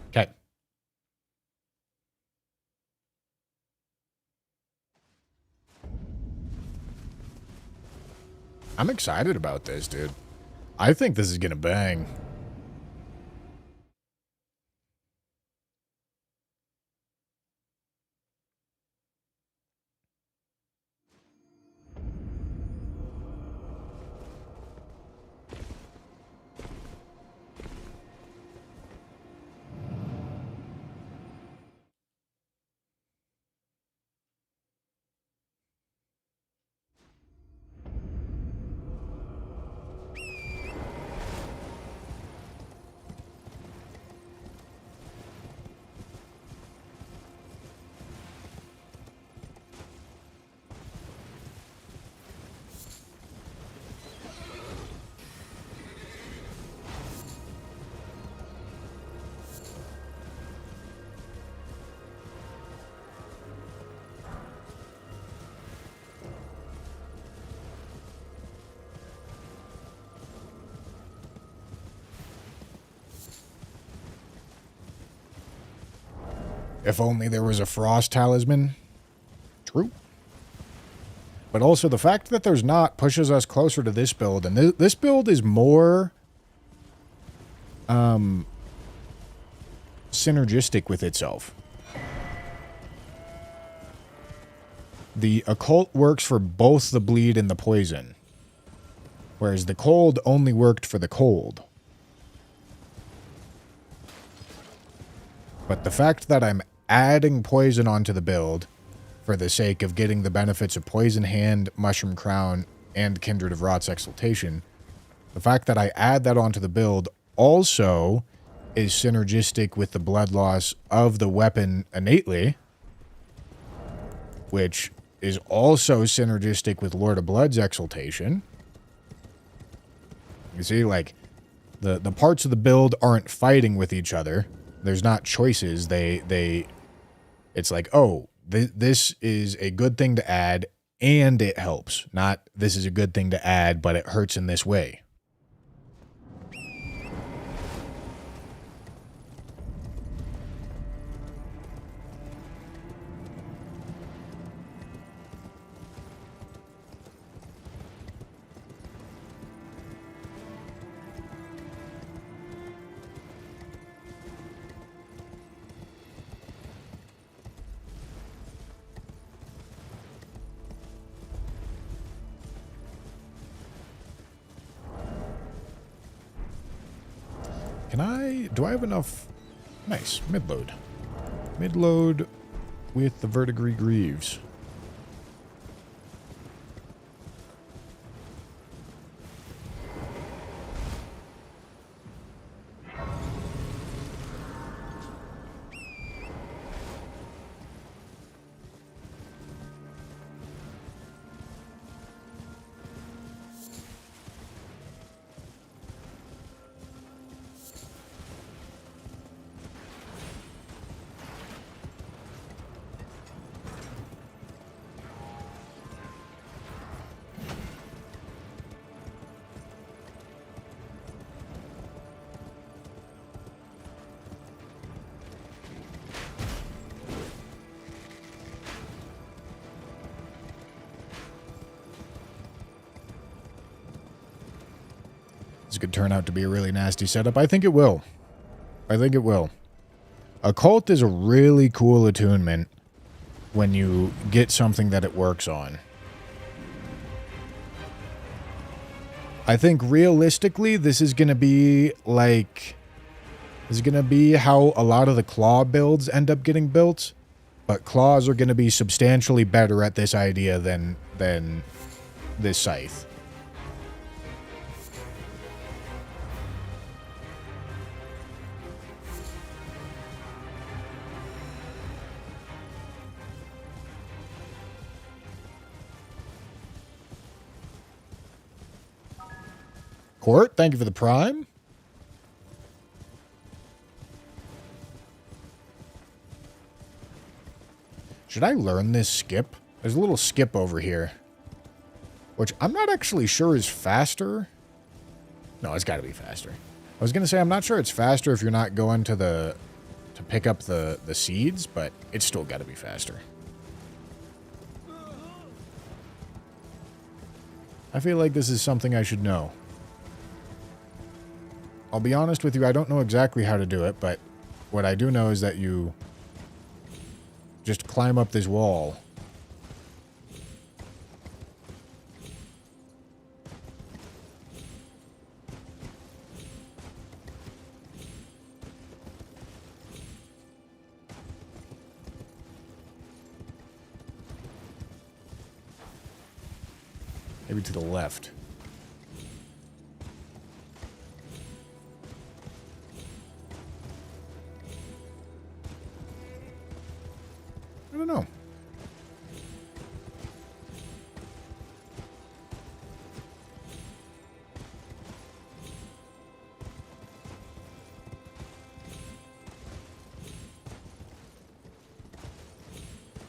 Okay. I'm excited about this, dude. I think this is gonna bang. If only there was a frost talisman. True. But also the fact that there's not pushes us closer to this build. And this build is more synergistic with itself. The occult works for both the bleed and the poison. Whereas the cold only worked for the cold. But the fact that I'm adding poison onto the build for the sake of getting the benefits of Poison Hand, Mushroom Crown, and Kindred of Rot's Exaltation, the fact that I add that onto the build also is synergistic with the blood loss of the weapon innately, which is also synergistic with Lord of Blood's Exaltation. You see, like, the parts of the build aren't fighting with each other. There's not choices. It's like, oh, this is a good thing to add, and it helps. Not, this is a good thing to add, but it hurts in this way. Do I have enough? Nice, mid-load. Mid-load with the Verdigris Greaves. This could turn out to be a really nasty setup. I think it will. I think it will. Occult is a really cool attunement when you get something that it works on. I think realistically, this is going to be like... This is going to be how a lot of the claw builds end up getting built. But claws are going to be substantially better at this idea than this scythe. Court, thank you for the prime. Should I learn this skip? There's a little skip over here, which I'm not actually sure is faster. No, it's got to be faster. I was going to say I'm not sure it's faster if you're not going to pick up the seeds, but it's still got to be faster. I feel like this is something I should know. I'll be honest with you, I don't know exactly how to do it, but what I do know is that you just climb up this wall. Maybe to the left. I don't know.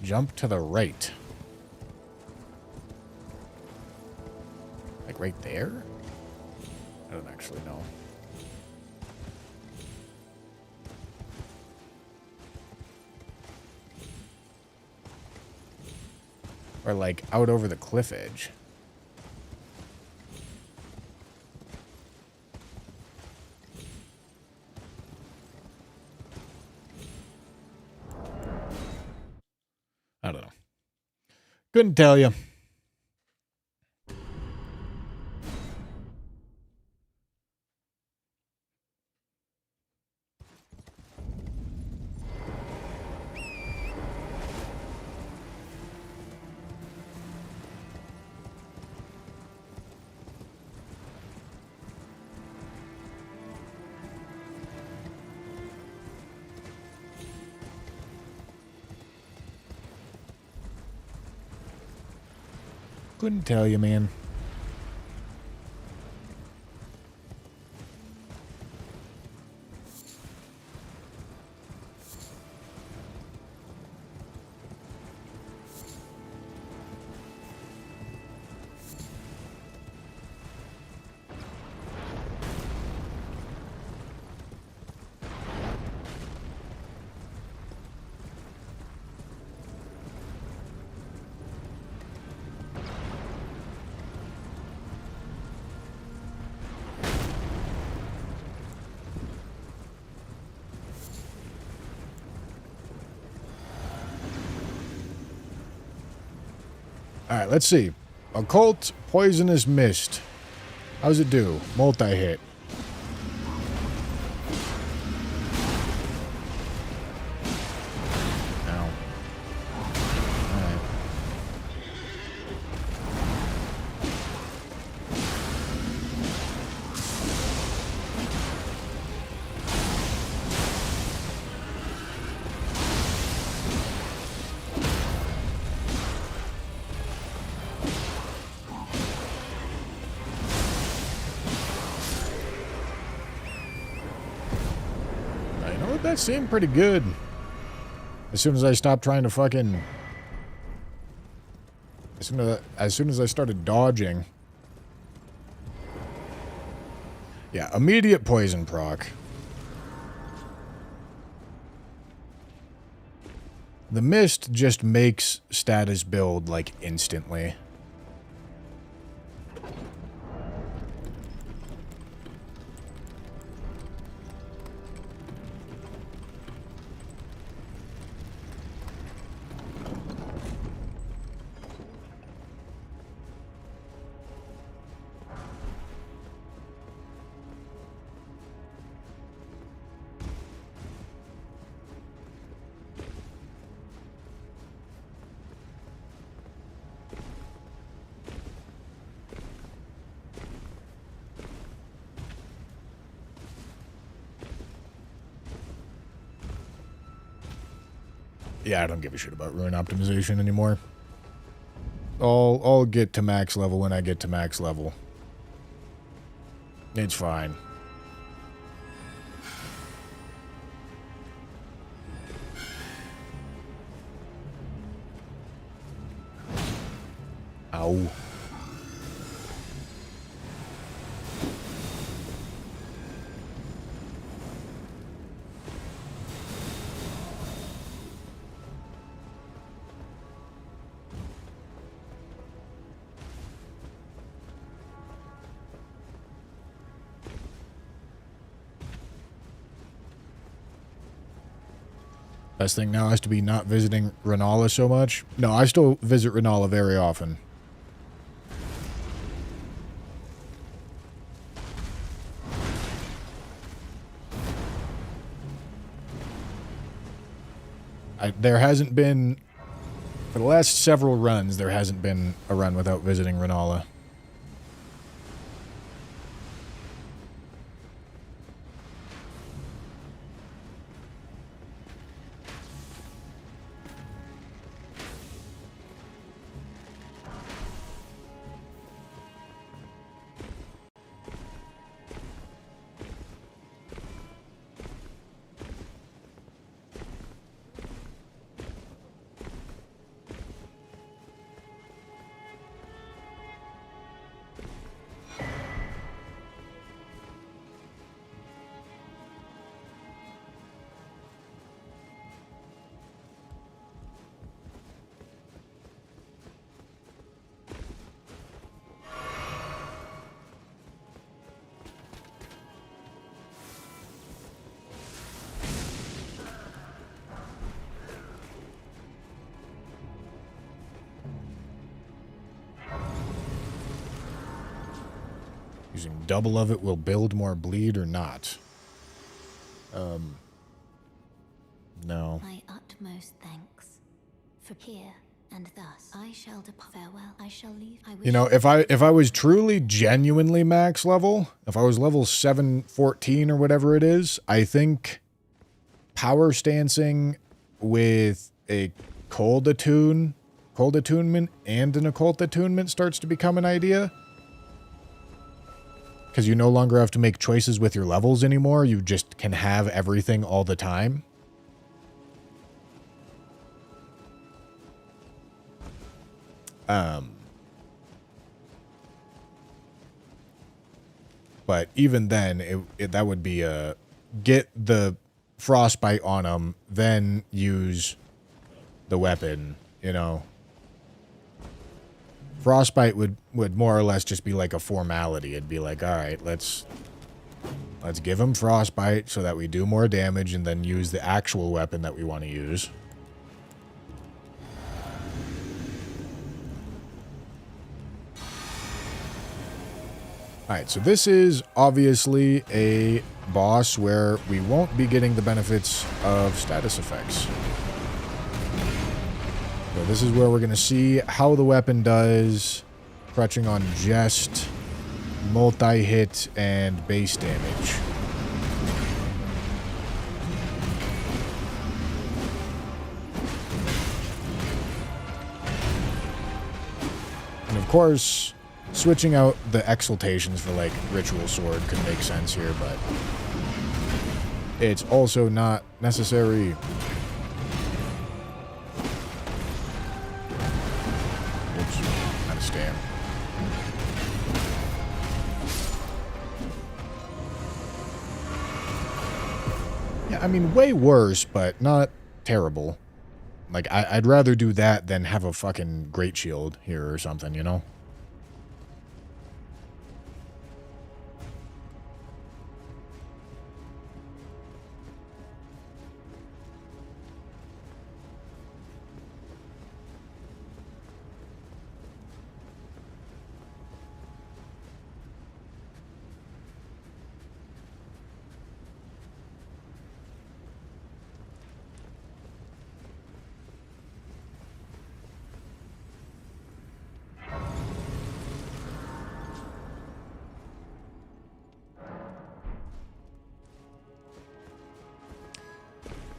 Jump to the right. Like right there? I don't actually know. Or like out over the cliff edge. I don't know. Couldn't tell you. Couldn't tell you, man. Alright, let's see. Occult Poisonous Mist. How's it do? Multi-hit. Ow. Alright. That seemed pretty good. As soon as I stopped trying to fucking... As soon as I started dodging. Yeah, immediate poison proc. The mist just makes status build, like, instantly. Yeah, I don't give a shit about rune optimization anymore. I'll get to max level when I get to max level. It's fine. Ow. Best thing now has to be not visiting Renala so much. No, I still visit Renala very often. There hasn't been, for the last several runs, there hasn't been a run without visiting Renala. Using double of it will build more bleed or not? No.
My utmost thanks. For here and thus I shall depart. Farewell. I shall leave. I wish
You know, if I was truly genuinely max level, if I was level 714 or whatever it is, I think power stancing with a cold attunement and an occult attunement starts to become an idea. Because you no longer have to make choices with your levels anymore. You just can have everything all the time. But even then, that would be get the frostbite on them, then use the weapon, you know. Frostbite would more or less just be like a formality. It'd be like, all right, let's give him frostbite so that we do more damage and then use the actual weapon that we want to use. Alright, so this is obviously a boss where we won't be getting the benefits of status effects. So this is where we're going to see how the weapon does, crouching on just, multi-hit, and base damage. And of course, switching out the exaltations for, like, Ritual Sword could make sense here, but it's also not necessary. Oops, out of stam. Yeah, I mean, way worse, but not terrible. Like, I'd rather do that than have a fucking Great Shield here or something, you know?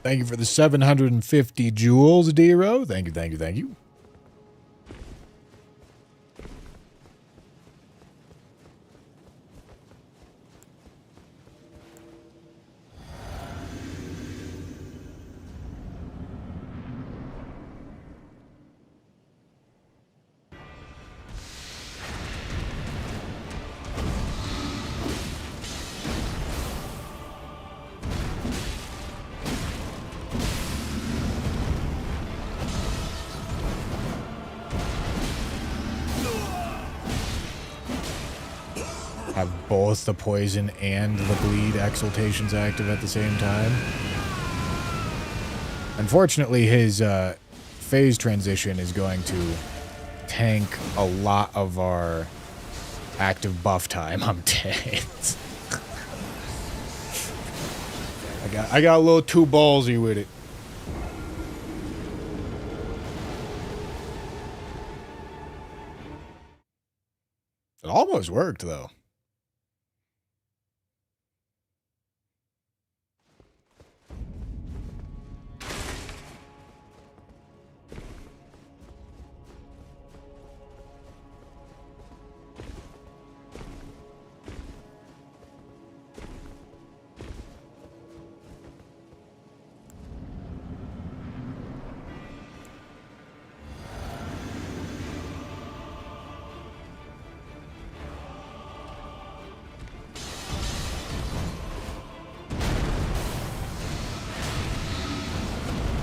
Thank you for the 750 jewels, Dero. Thank you, thank you, thank you. both the poison and the bleed exaltations active at the same time. Unfortunately, his phase transition is going to tank a lot of our active buff time. I'm dead. I got a little too ballsy with it. It almost worked, though.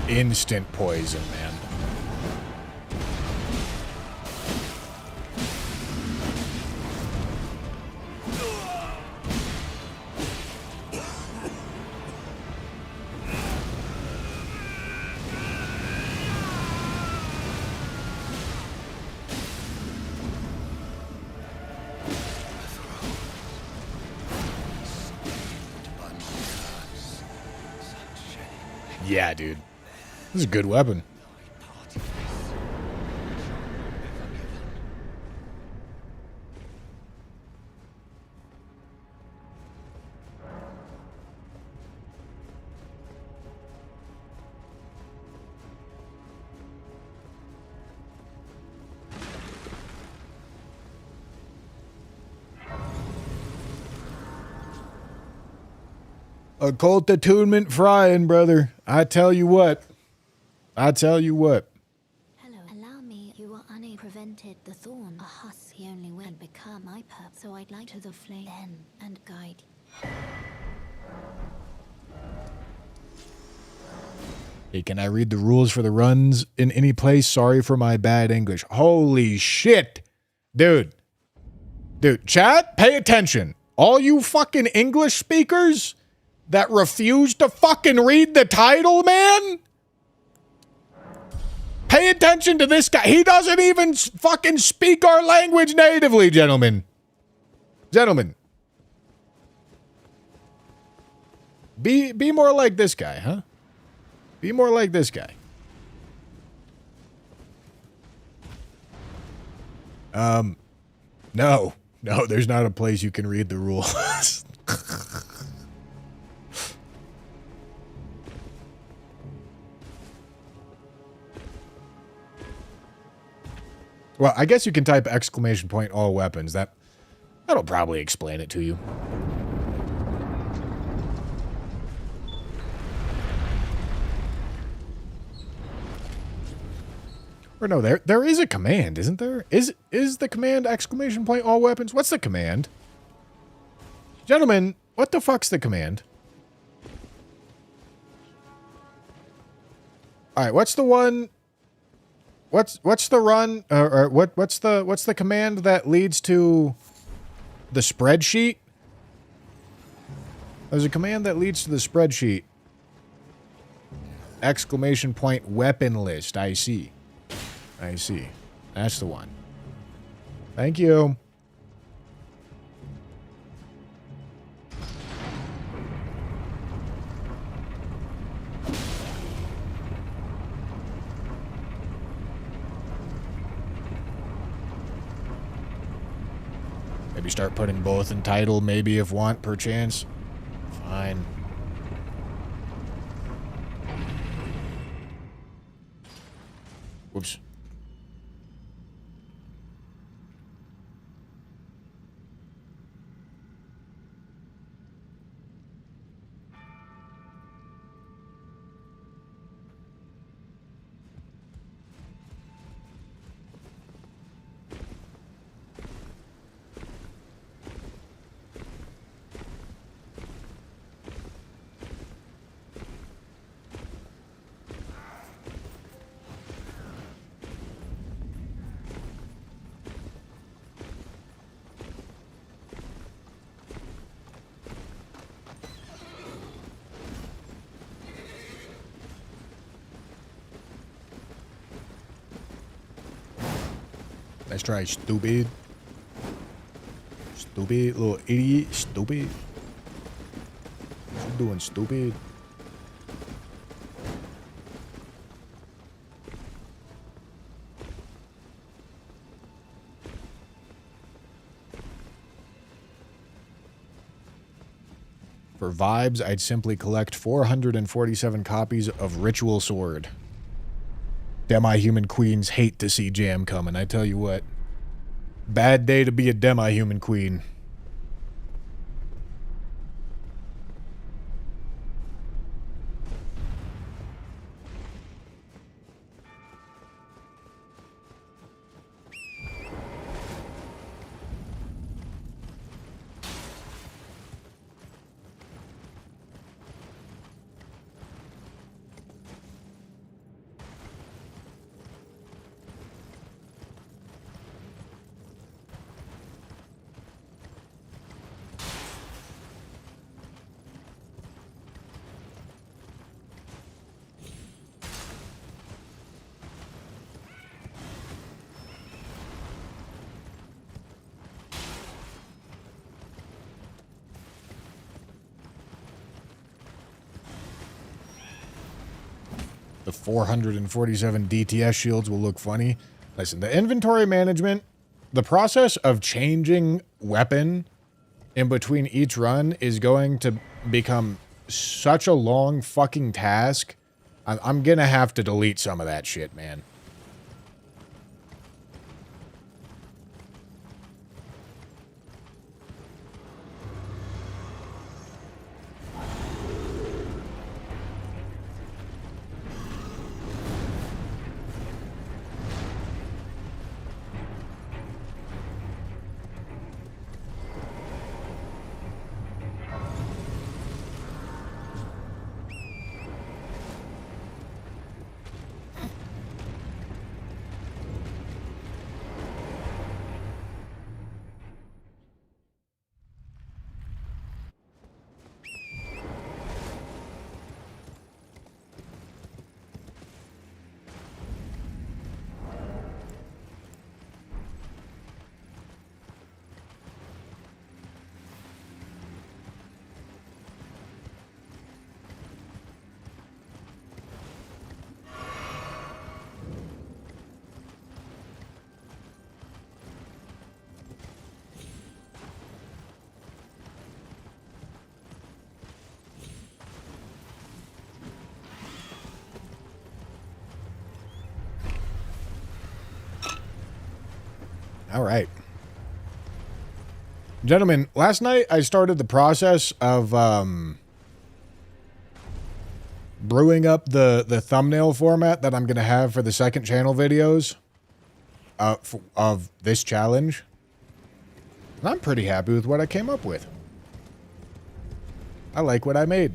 Instant poison, man. Yeah, dude. This is a good weapon. Occult attunement frying, brother. I tell you what. I tell you what.
Hello, allow me. You are unable prevented the thorn. A husk, the only way and become my purpose. So I'd like to the flame then and guide.
Hey, can I read the rules for the runs in any place? Sorry for my bad English. Holy shit. Dude. Dude, chat, pay attention. All you fucking English speakers that refuse to fucking read the title, man. Pay attention to this guy. He doesn't even fucking speak our language natively, gentlemen. Gentlemen. Be more like this guy, huh? Be more like this guy. No. No, there's not a place you can read the rules. Well, I guess you can type exclamation point all weapons. That'll probably explain it to you. Or no, there is a command, isn't there? Is the command exclamation point all weapons? What's the command? Gentlemen, what the fuck's the command? All right, what's the one? What's the run? Or what's the command that leads to the spreadsheet? There's a command that leads to the spreadsheet. Exclamation point weapon list. I see. I see. That's the one. Thank you. Maybe start putting both in title, maybe if want, perchance. Fine. Whoops. Nice try, stupid. Stupid, little idiot. Stupid. What you doing, stupid? For vibes, I'd simply collect 447 copies of Ritual Sword. Demi-human queens hate to see jam coming, I tell you what. Bad day to be a demi-human queen. The 447 DTS shields will look funny. Listen, the inventory management, the process of changing weapon in between each run is going to become such a long fucking task. I'm gonna have to delete some of that shit, man. All right. Gentlemen, last night I started the process of brewing up the thumbnail format that I'm going to have for the second channel videos of this challenge. And I'm pretty happy with what I came up with. I like what I made.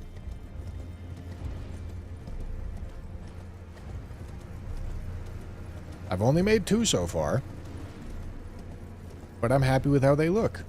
I've only made 2 so far, but I'm happy with how they look.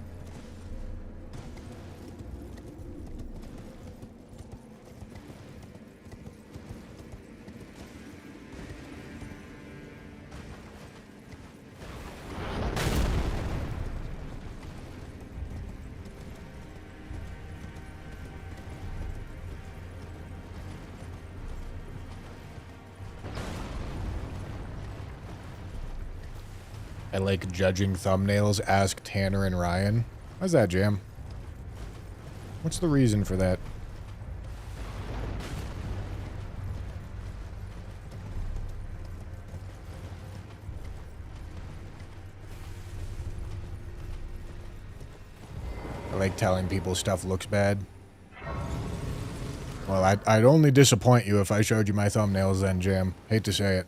I like judging thumbnails, ask Tanner and Ryan. How's that, Jam? What's the reason for that? I like telling people stuff looks bad. Well, I'd only disappoint you if I showed you my thumbnails then, Jam. Hate to say it.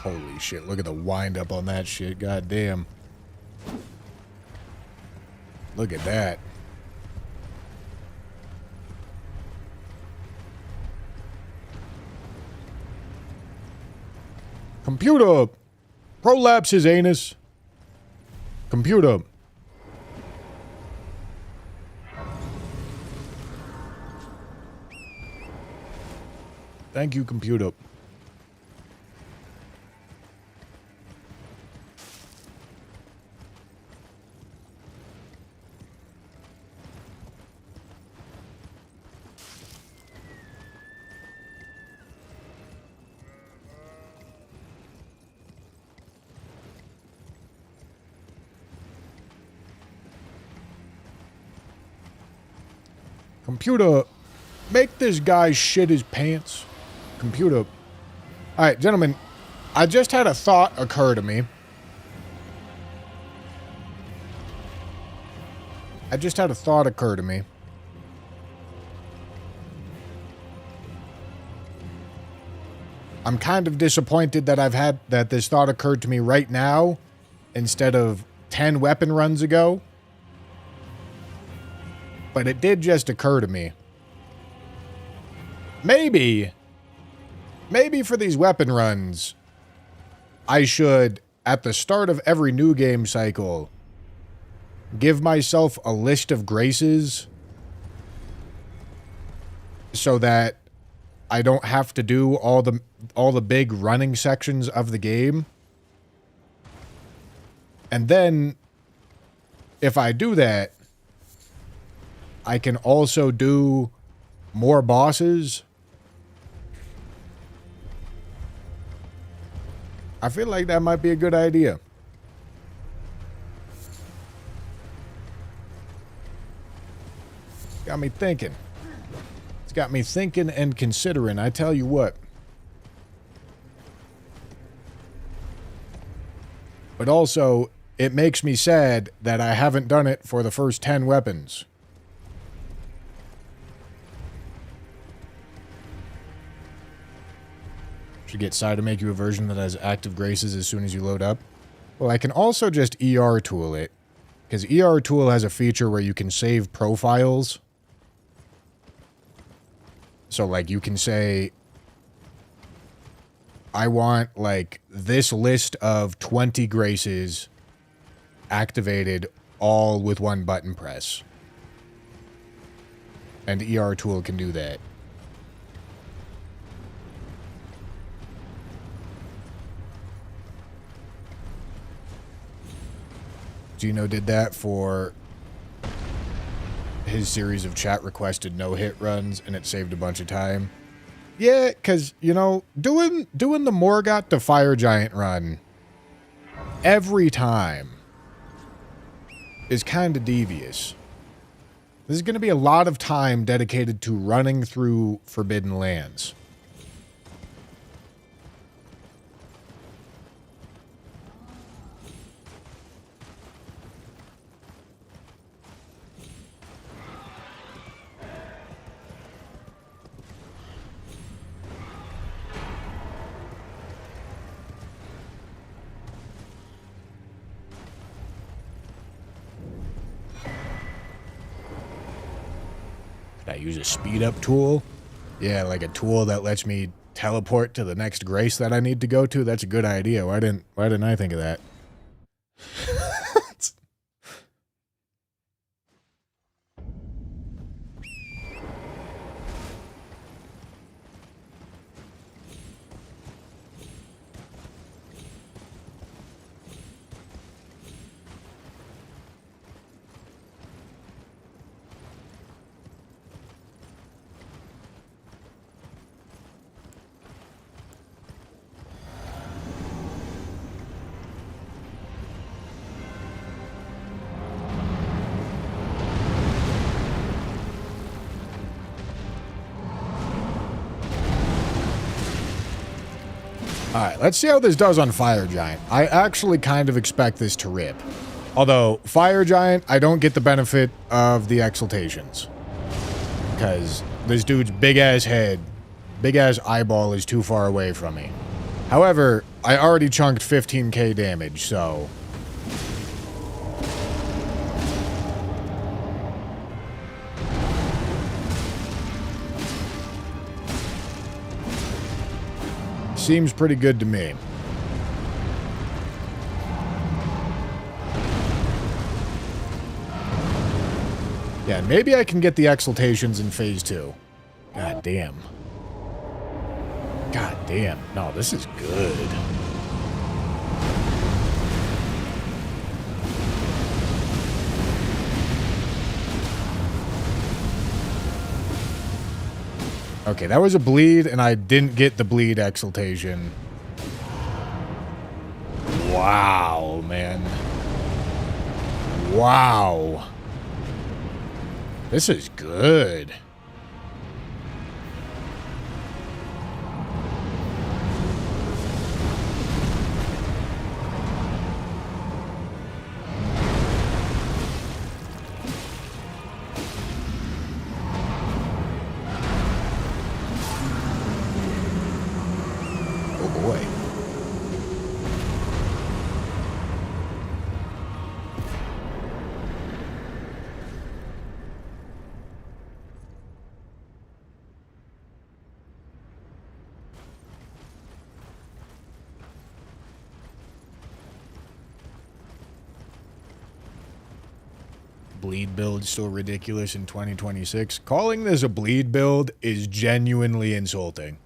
Holy shit, look at the wind up on that shit. God damn. Look at that. Computer! Prolapse his anus. Computer. Thank you, computer. Computer, make this guy shit his pants. Computer. Alright, gentlemen, I just had a thought occur to me. I'm kind of disappointed that this thought occurred to me right now instead of 10 weapon runs ago. But it did just occur to me. Maybe for these weapon runs, I should, at the start of every new game cycle, give myself a list of graces so that I don't have to do all the big running sections of the game. And then, if I do that, I can also do more bosses. I feel like that might be a good idea. Got me thinking. It's got me thinking and considering, I tell you what. But also, it makes me sad that I haven't done it for the first 10 weapons. Should get Scythe to make you a version that has active graces as soon as you load up. Well, I can also just ER tool it, because ER tool has a feature where you can save profiles. So, like, you can say, I want, like, this list of 20 graces activated all with one button press. And ER tool can do that. Gino did that for his series of chat requested no-hit runs, and it saved a bunch of time. Yeah, because, you know, doing the Morgott to Fire Giant run every time is kind of devious. There's going to be a lot of time dedicated to running through Forbidden Lands. I use a speed up tool. Yeah, like a tool that lets me teleport to the next grace that I need to go to. That's a good idea. Why didn't I think of that? Alright, let's see how this does on Fire Giant. I actually kind of expect this to rip. Although, Fire Giant, I don't get the benefit of the exaltations. Because this dude's big-ass head, big-ass eyeball is too far away from me. However, I already chunked 15k damage, so... Seems pretty good to me. Yeah, maybe I can get the exaltations in phase 2. God damn. God damn. No, this is good. Okay, that was a bleed, and I didn't get the bleed exaltation. Wow, man. Wow. This is good. Oh boy. Bleed build still ridiculous in 2026. Calling this a bleed build is genuinely insulting.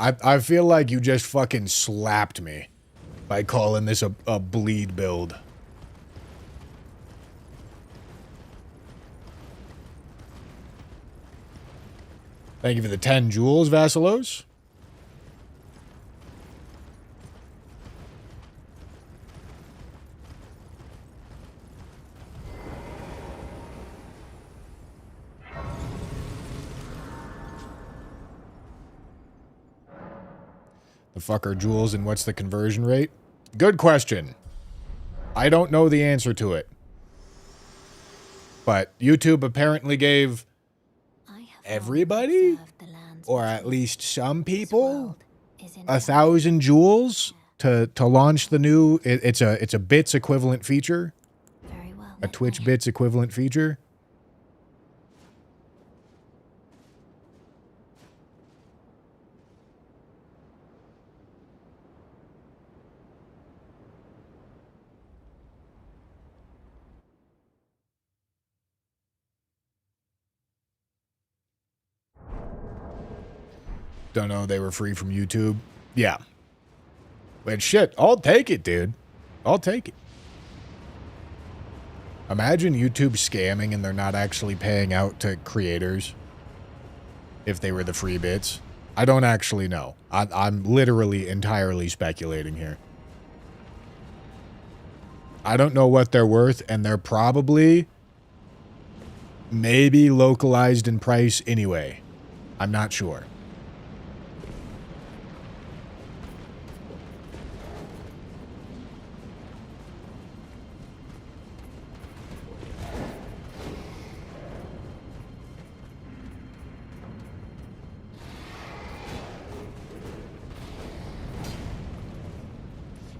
I feel like you just fucking slapped me by calling this a bleed build. Thank you for the 10 jewels, Vassilos. The fuck are jewels and what's the conversion rate? Good question. I don't know the answer to it. But YouTube apparently gave everybody, or at least some people, 1,000 jewels to launch the new. It's a bits equivalent feature, a Twitch bits equivalent feature. Don't know they were free from YouTube. Yeah. But shit, I'll take it, dude. I'll take it. Imagine YouTube scamming and they're not actually paying out to creators if they were the free bits. I don't actually know. I'm literally entirely speculating here. I don't know what they're worth, and they're probably maybe localized in price anyway. I'm not sure.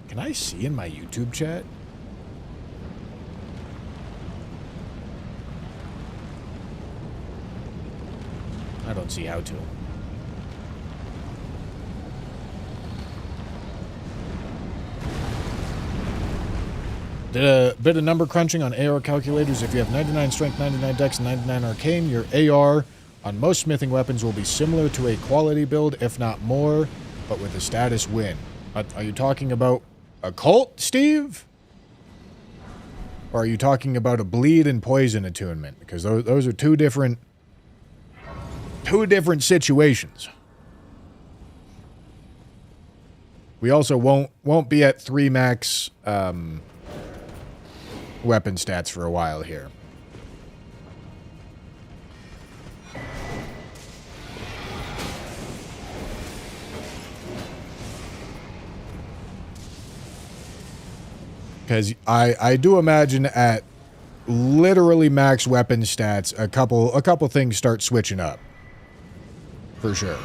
Can I see in my YouTube chat? I don't see how to. Did a bit of number crunching on AR calculators. If you have 99 strength, 99 dex, and 99 arcane, your AR on most smithing weapons will be similar to a quality build, if not more, but with a status win. Are you talking about a cult, Steve? Or are you talking about a bleed and poison attunement? Because those are two different situations. We also won't be at 3 max weapon stats for a while here. Because I do imagine at literally max weapon stats, a couple things start switching up. For sure.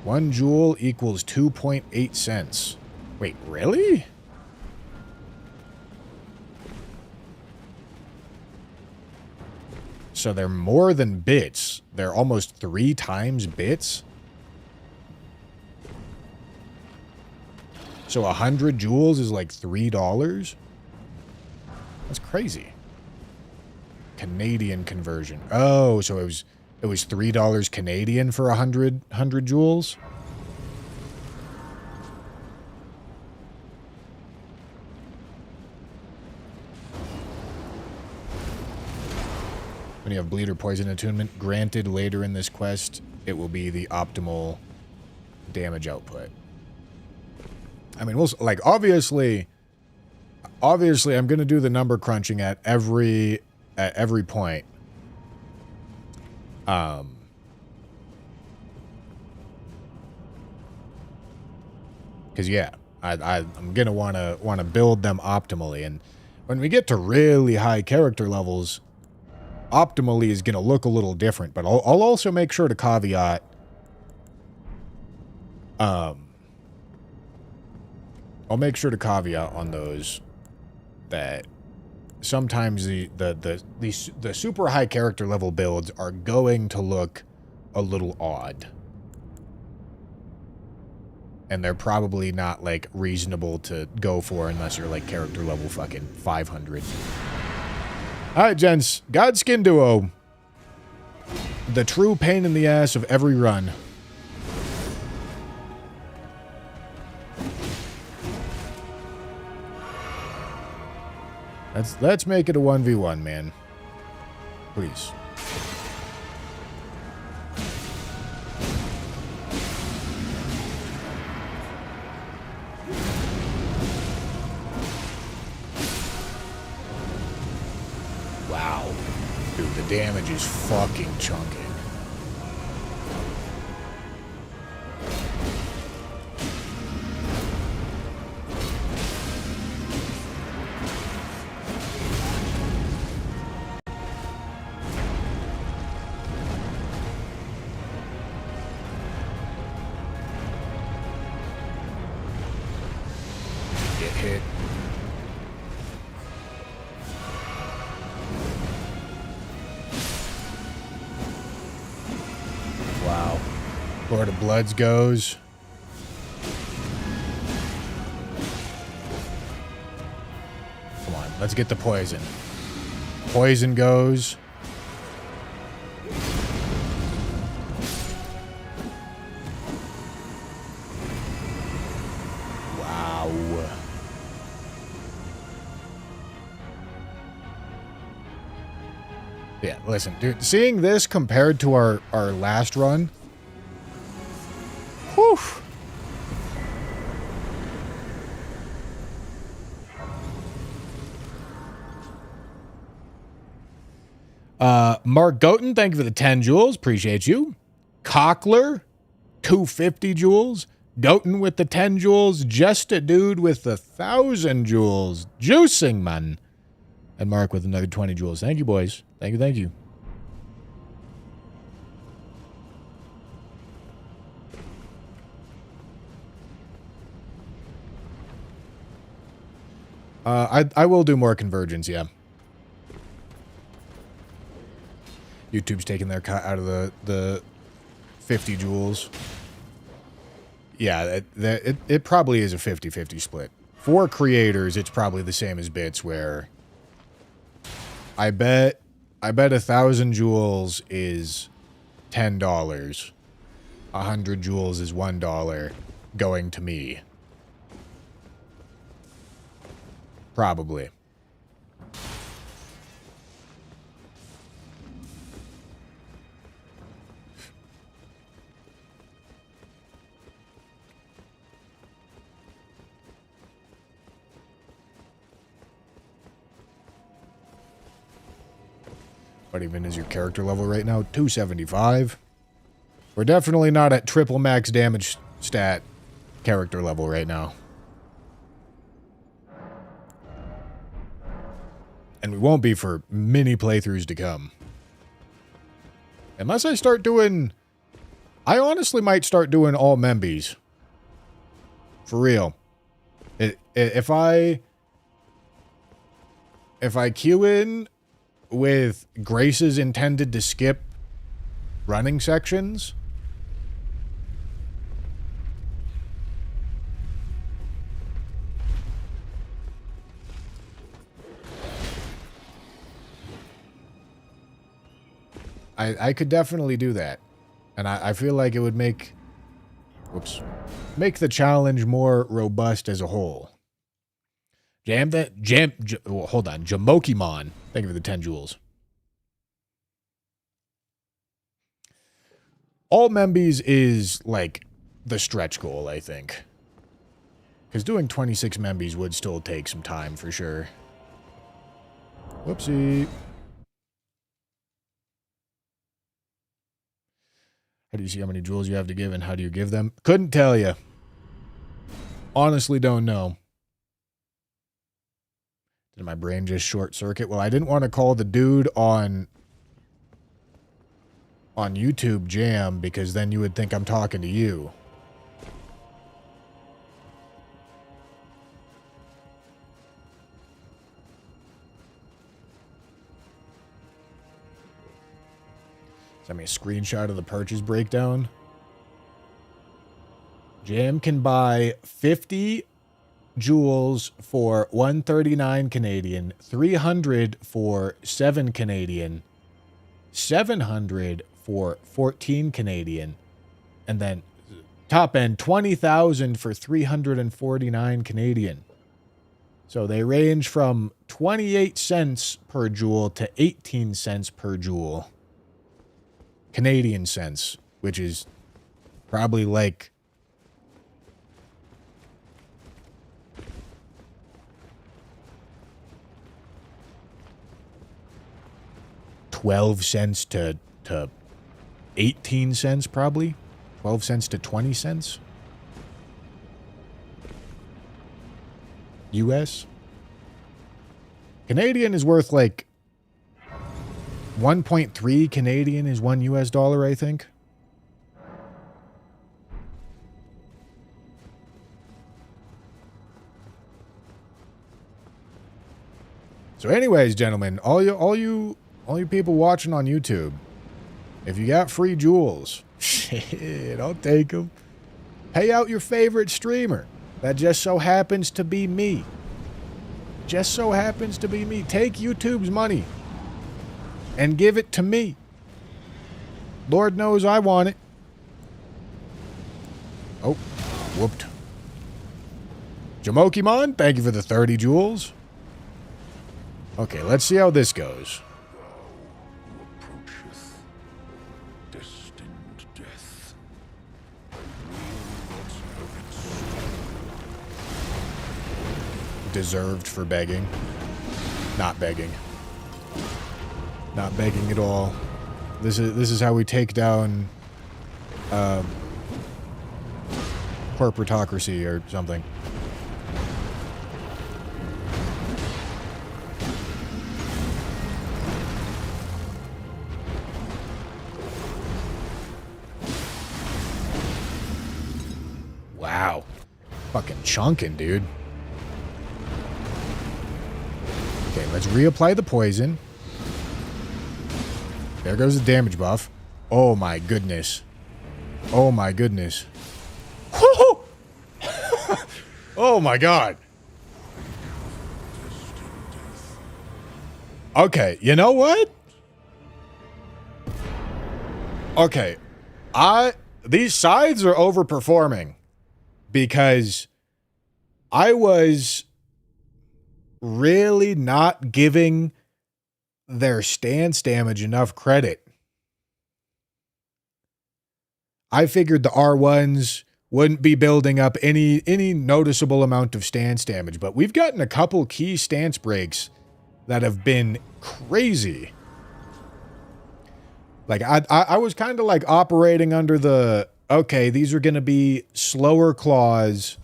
1 joule equals 2.8 cents. Wait, really? So they're more than bits. They're almost 3 times bits. So 100 joules is like $3? That's crazy. Canadian conversion. Oh, so it was $3 Canadian for 100 joules? When you have bleed or poison attunement granted later in this quest, it will be the optimal damage output. I mean, we'll, like, obviously I'm going to do the number crunching at every point. Because, yeah, I'm going to want to build them optimally. And when we get to really high character levels, optimally is going to look a little different. But I'll also make sure to caveat, I'll make sure to caveat on those that sometimes the super high character level builds are going to look a little odd. And they're probably not, like, reasonable to go for unless you're, like, character level fucking 500. Alright, gents. Godskin Duo. The true pain in the ass of every run. Let's make it a 1v1, man. Please. Wow. Dude, the damage is fucking chunky. Get hit. Wow. Lord of Bloods goes. Come on, let's get the poison. Poison goes. Wow. Yeah, listen, dude, seeing this compared to our last run. Whew. Mark Goten, thank you for the 10 joules. Appreciate you. Cockler, 250 joules. Goten with the 10 joules. Just a dude with 1,000 joules. Juicing, man. And Mark with another 20 joules. Thank you, boys. Thank you, thank you. I will do more convergence, yeah. YouTube's taking their cut out of the 50 joules. Yeah, it probably is a 50-50 split. For creators, it's probably the same as bits where I bet 1,000 joules is $10. 100 joules is $1 going to me. Probably. What even is your character level right now? 275. We're definitely not at triple max damage stat character level right now. And we won't be for many playthroughs to come. Unless I start doing I honestly might start doing all Membies. For real. If I queue in with graces intended to skip running sections, I could definitely do that. And I feel like it would make the challenge more robust as a whole. Hold on. Jamokimon. Thank you for the 10 jewels. All Membies is like the stretch goal, I think. Because doing 26 Membies would still take some time for sure. Whoopsie. How do you see how many jewels you have to give and how do you give them? Couldn't tell you. Honestly don't know. Did my brain just short circuit? Well, I didn't want to call the dude on YouTube Jam because then you would think I'm talking to you. Send me a screenshot of the purchase breakdown. Jam can buy 50 jewels for 139 Canadian, 300 for 7 Canadian, 700 for 14 Canadian, and then top end 20,000 for 349 Canadian. So they range from 28 cents per jewel to 18 cents per jewel. Canadian cents, which is probably like $0.12 to 18 cents, probably 12 cents to 20 cents US. Canadian is worth like 1.3 Canadian is $1 US, I think. So anyways, gentlemen, all you people watching on YouTube, if you got free jewels, shit, I'll take them. Pay out your favorite streamer. That just so happens to be me. Just so happens to be me. Take YouTube's money and give it to me. Lord knows I want it. Oh, whooped. Jamokimon, thank you for the 30 jewels. Okay, let's see how this goes. Deserved for begging. Not begging. Not begging at all. This is how we take down corporatocracy or something. Wow. Fucking chunking, dude. Okay, let's reapply the poison. There goes the damage buff. Oh my goodness. Oh my goodness. Oh my god. Okay, you know what? Okay. These sides are overperforming because I was really not giving their stance damage enough credit. I figured the R1s wouldn't be building up any noticeable amount of stance damage, but we've gotten a couple key stance breaks that have been crazy. Like I was kind of like operating under the, okay, these are going to be slower claws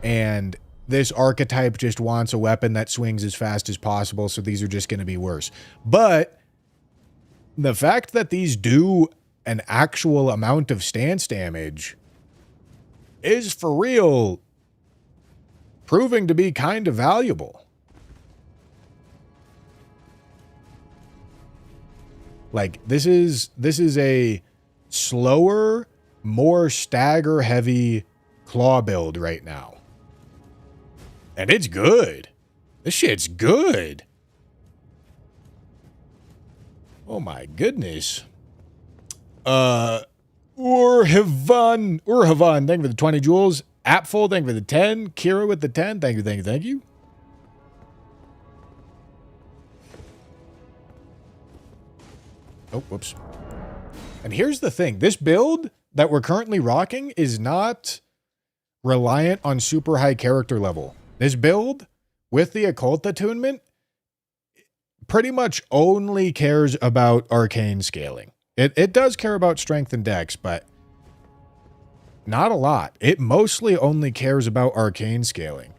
and this archetype just wants a weapon that swings as fast as possible, so these are just going to be worse. But the fact that these do an actual amount of stance damage is for real proving to be kind of valuable. Like, this is a slower, more stagger heavy claw build right now. And it's good. This shit's good. Oh my goodness. Urhavan, thank you for the 20 jewels. Apful, thank you for the 10. Kira with the 10, thank you, thank you, thank you. Oh, whoops. And here's the thing. This build that we're currently rocking is not reliant on super high character level. This build with the occult attunement pretty much only cares about arcane scaling. It does care about strength and dex, but not a lot. It mostly only cares about arcane scaling.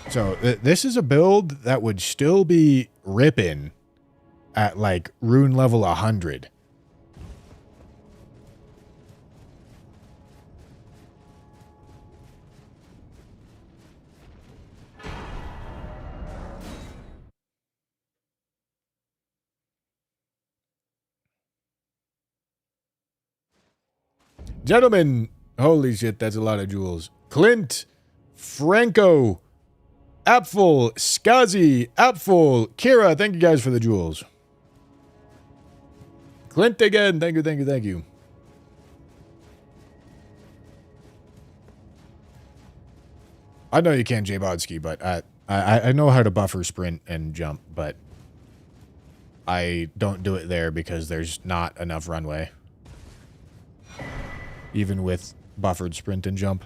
So this is a build that would still be ripping at like rune level 100. Gentlemen, holy shit, that's a lot of jewels. Clint, Franco, Apfel, Skazi, Apfel, Kira, thank you guys for the jewels. Clint again, thank you, thank you, thank you. I know you can't J-Bodski, but I know how to buffer, sprint, and jump, but I don't do it there because there's not enough runway. Even with buffered sprint and jump.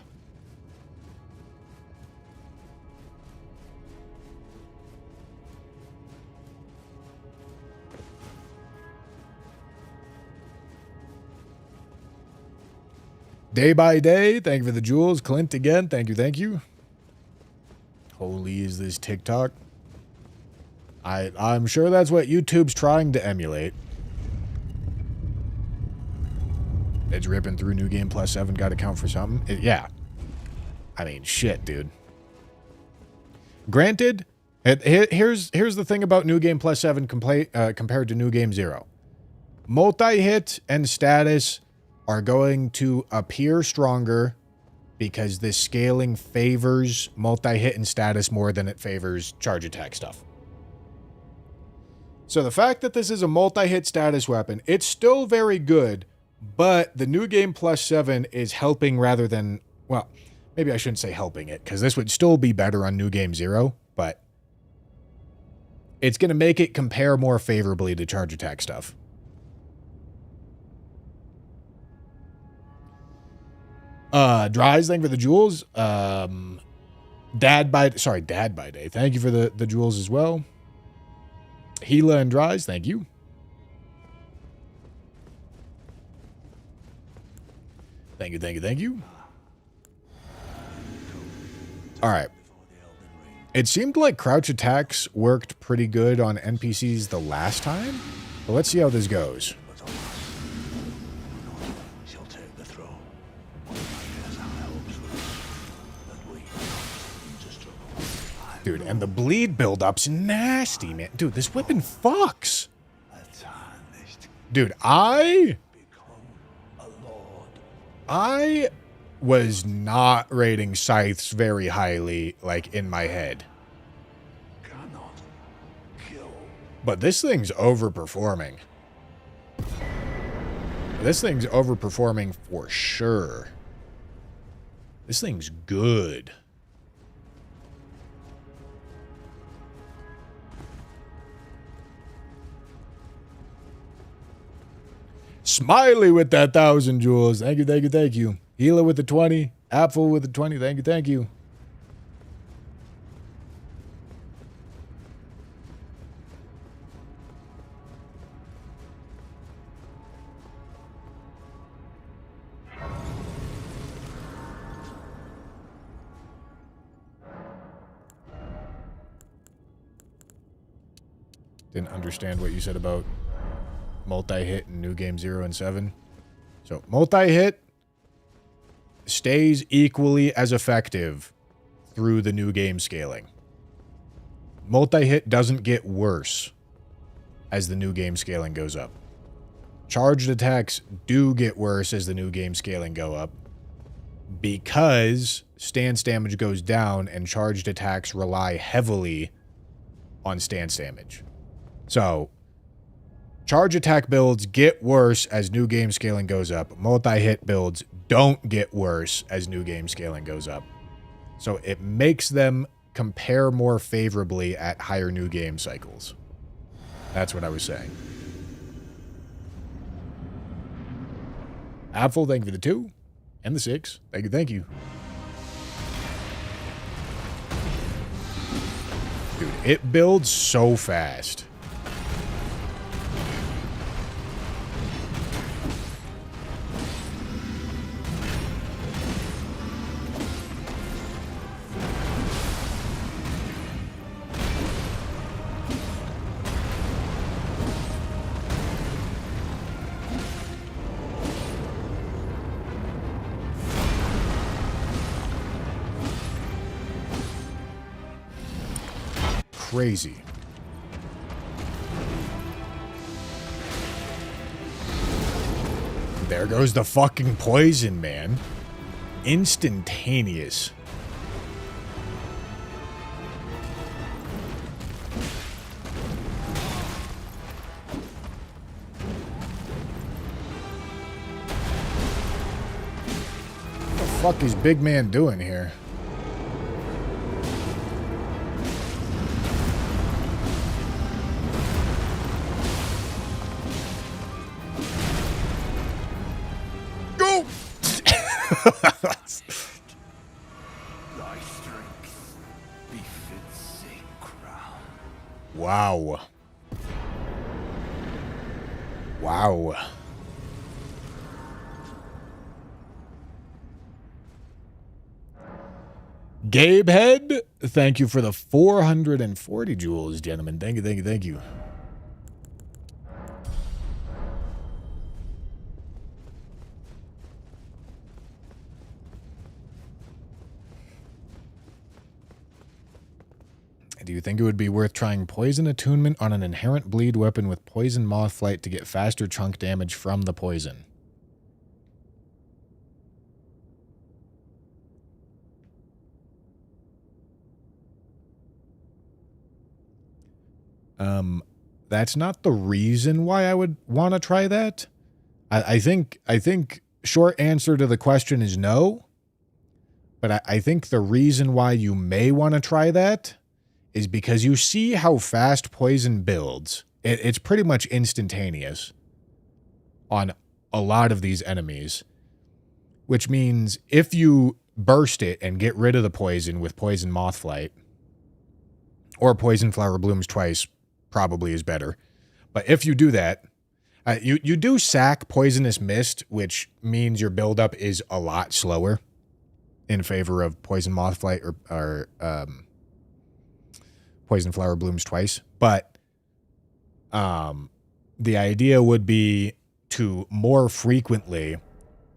Day by day, thank you for the jewels. Clint again, thank you, thank you. Holy, is this TikTok? I'm sure that's what YouTube's trying to emulate. It's ripping through New Game Plus 7. Got to count for something. Yeah. I mean, shit, dude. Granted, here's the thing about New Game Plus 7 compared to New Game 0. Multi-hit and status are going to appear stronger because this scaling favors multi-hit and status more than it favors charge attack stuff. So the fact that this is a multi-hit status weapon, it's still very good. But the New Game Plus 7 is helping rather than... Well, maybe I shouldn't say helping it, because this would still be better on New Game 0, but it's going to make it compare more favorably to charge attack stuff. Dries, thank you for the jewels. Dad by Day. Thank you for the jewels as well. Gila and Dries, thank you. Thank you, thank you, thank you. All right. It seemed like crouch attacks worked pretty good on NPCs the last time, but let's see how this goes. Dude, and the bleed build-up's nasty, man. Dude, this weapon fucks. Dude, I was not rating Scythes very highly, like, in my head. But this thing's overperforming. This thing's overperforming for sure. This thing's good. Smiley with that 1,000 jewels. Thank you, thank you, thank you. Gila with the 20. Apfel with the 20. Thank you, thank you. Didn't understand what you said about multi-hit in New Game 0 and 7. So multi-hit stays equally as effective through the New Game scaling. Multi-hit doesn't get worse as the New Game scaling goes up. Charged attacks do get worse as the New Game scaling go up because stance damage goes down and charged attacks rely heavily on stance damage. So, charge attack builds get worse as New Game scaling goes up. Multi-hit builds don't get worse as New Game scaling goes up. So it makes them compare more favorably at higher New Game cycles. That's what I was saying. Apple, thank you for the 2 and the 6. Thank you, thank you. Dude, it builds so fast. Crazy. There goes the fucking poison, man. Instantaneous. What the fuck is Big Man doing here?
Thy strength befits a crown.
Wow. Wow. Gabehead, thank you for the 440 jewels, gentlemen. Thank you, thank you, thank you. Do you think it would be worth trying Poison Attunement on an inherent bleed weapon with Poison Moth Flight to get faster chunk damage from the poison? That's not the reason why I would want to try that. I think short answer to the question is no. But I think the reason why you may want to try that is because you see how fast poison builds. It's pretty much instantaneous on a lot of these enemies, which means if you burst it and get rid of the poison with Poison Moth Flight, or Poison Flower Blooms twice probably is better. But if you do that, you do sack Poisonous Mist, which means your buildup is a lot slower in favor of Poison Moth Flight or Poison Flower Blooms twice. But the idea would be to more frequently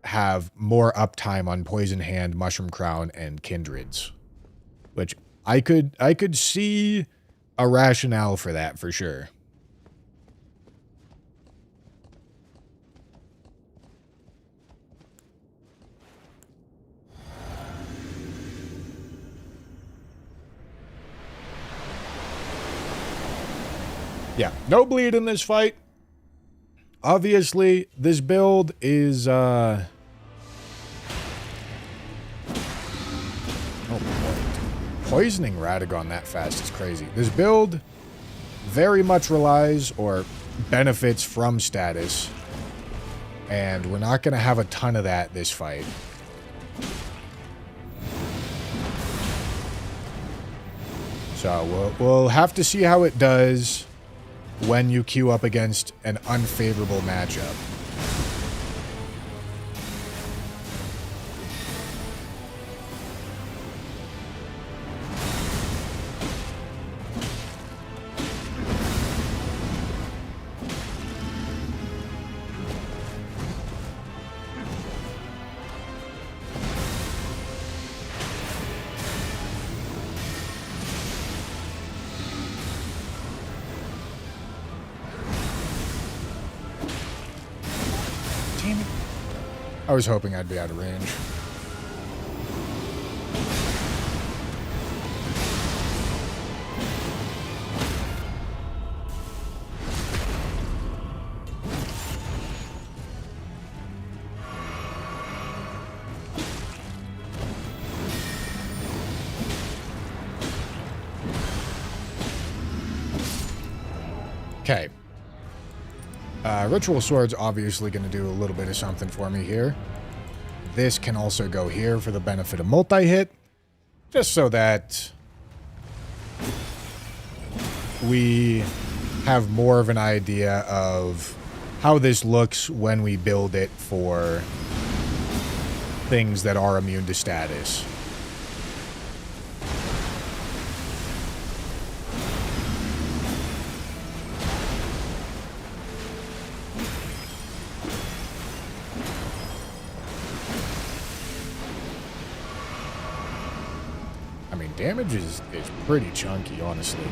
have more uptime on Poison Hand, Mushroom Crown, and Kindreds, which I could see a rationale for that for sure. Yeah, no bleed in this fight. Obviously, this build is, oh boy. Poisoning Radagon that fast is crazy. This build very much relies or benefits from status, and we're not going to have a ton of that this fight. So we'll have to see how it does when you queue up against an unfavorable matchup. I was hoping I'd be out of range. Okay. Ritual Sword's obviously going to do a little bit of something for me here. This can also go here for the benefit of multi-hit. Just so that we have more of an idea of how this looks when we build it for things that are immune to status. I mean, damage is pretty chunky, honestly.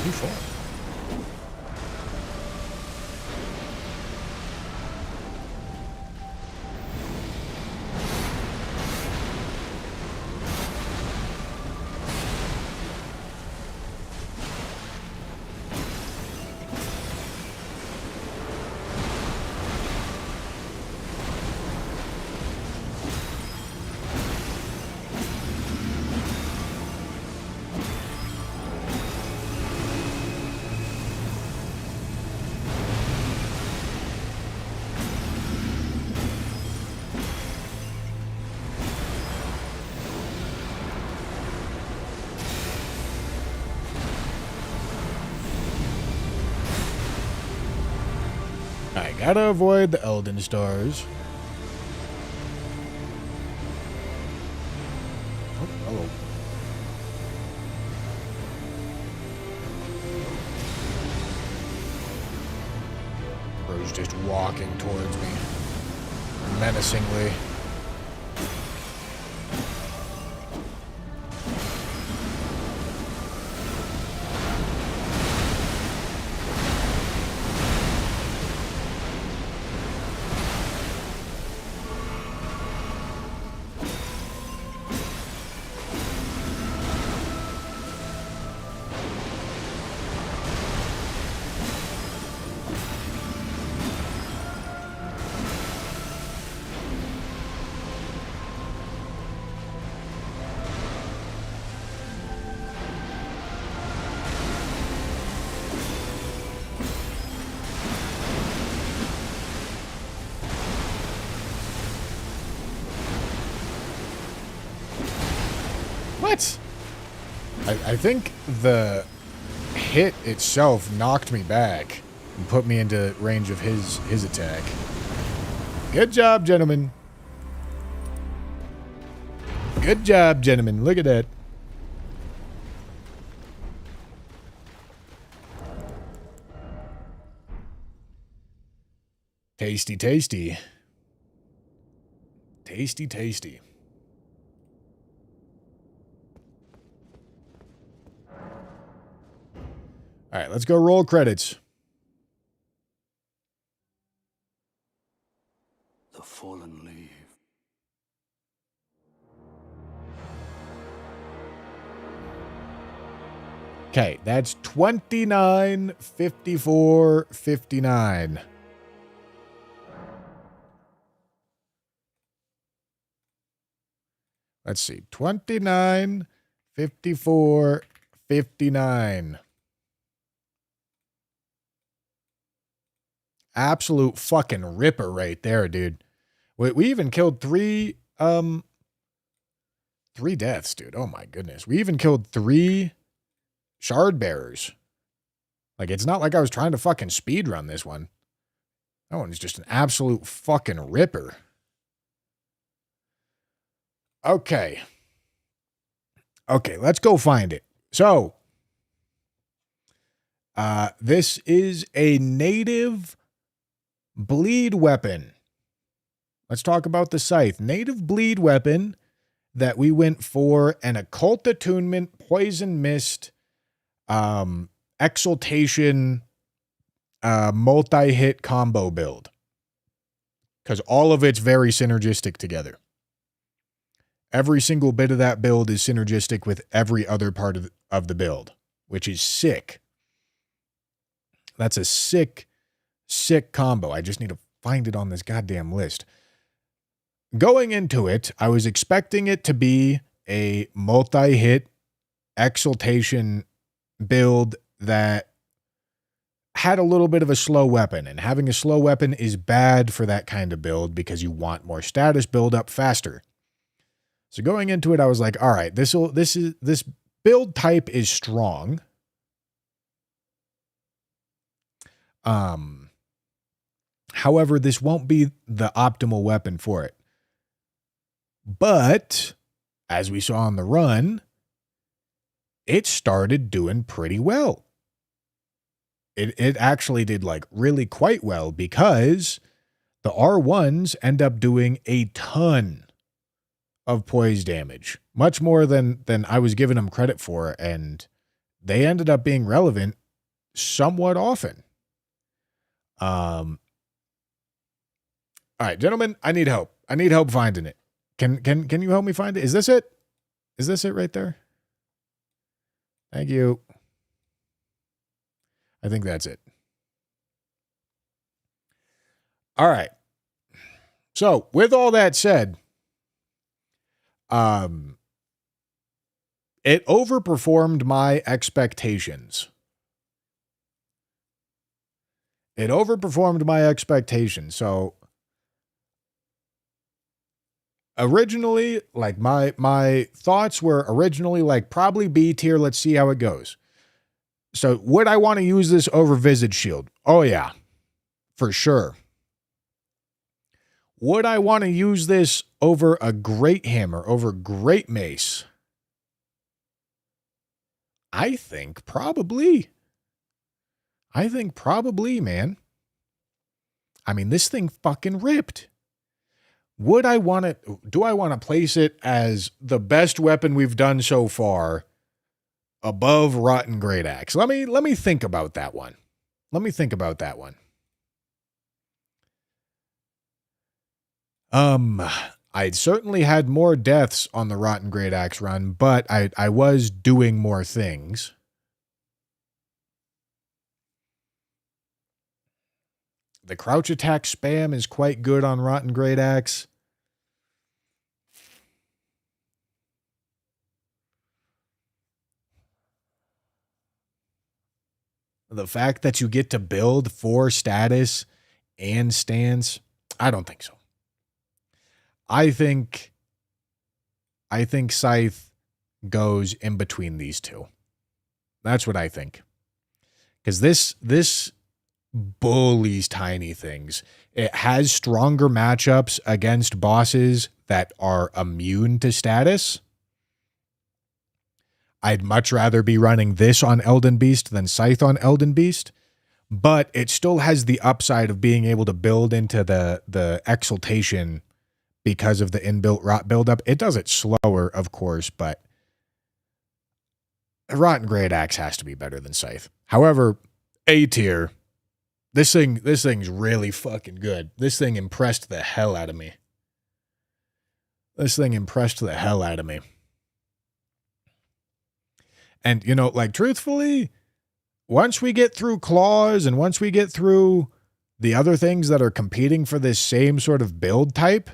Too far. I gotta avoid the Elden Stars. Oh, hello. Bro's just walking towards me menacingly. What? I think the hit itself knocked me back and put me into range of his attack. Good job, gentlemen. Good job, gentlemen. Look at that. Tasty, tasty. Tasty, tasty. All right, let's go roll credits.
The fallen leave.
Okay, that's 29, 54, 59. Let's see. 29, 54, 59. Absolute fucking ripper right there, dude. We even killed three deaths, dude. Oh my goodness. We even killed 3 shard bearers. Like, it's not like I was trying to fucking speed run this one. That one's just an absolute fucking ripper. Okay. Okay, let's go find it. So, this is a native bleed weapon. Let's talk about the Scythe. Native bleed weapon that we went for an occult attunement, poison mist, exaltation, multi-hit combo build. Because all of it's very synergistic together. Every single bit of that build is synergistic with every other part of the build, which is sick. That's a sick, sick combo. I just need to find it on this goddamn list. Going into it, I was expecting it to be a multi-hit exaltation build that had a little bit of a slow weapon, and having a slow weapon is bad for that kind of build because you want more status build up faster. So going into it, I was like, all right, this build type is strong. However, this won't be the optimal weapon for it. But as we saw on the run, it started doing pretty well. It actually did like really quite well because the R1s end up doing a ton of poise damage, much more than I was giving them credit for, and they ended up being relevant somewhat often. All right, gentlemen, I need help. I need help finding it. Can you help me find it? Is this it? Is this it right there? Thank you. I think that's it. All right. So, with all that said, it overperformed my expectations. It overperformed my expectations. So, originally, like my thoughts were originally like probably B tier. Let's see how it goes. So would I want to use this over Visage Shield? Oh yeah, for sure. Would I want to use this over a Great Hammer, over Great Mace? I think probably. Man. I mean, this thing fucking ripped. Do I want to place it as the best weapon we've done so far above Rotten Great Axe? Let me think about that one. I'd certainly had more deaths on the Rotten Great Axe run, but I was doing more things. The crouch attack spam is quite good on Rotten Great Axe. The fact that you get to build for status and stance, I don't think so. I think Scythe goes in between these two. That's what I think. Because this bullies tiny things. It has stronger matchups against bosses that are immune to status. I'd much rather be running this on Elden Beast than Scythe on Elden Beast, but it still has the upside of being able to build into the exaltation because of the inbuilt rot buildup. It does it slower, of course, but Rotten Great Axe has to be better than Scythe. However, A tier. This thing's really fucking good. This thing impressed the hell out of me. And, you know, like, truthfully, once we get through claws and once we get through the other things that are competing for this same sort of build type,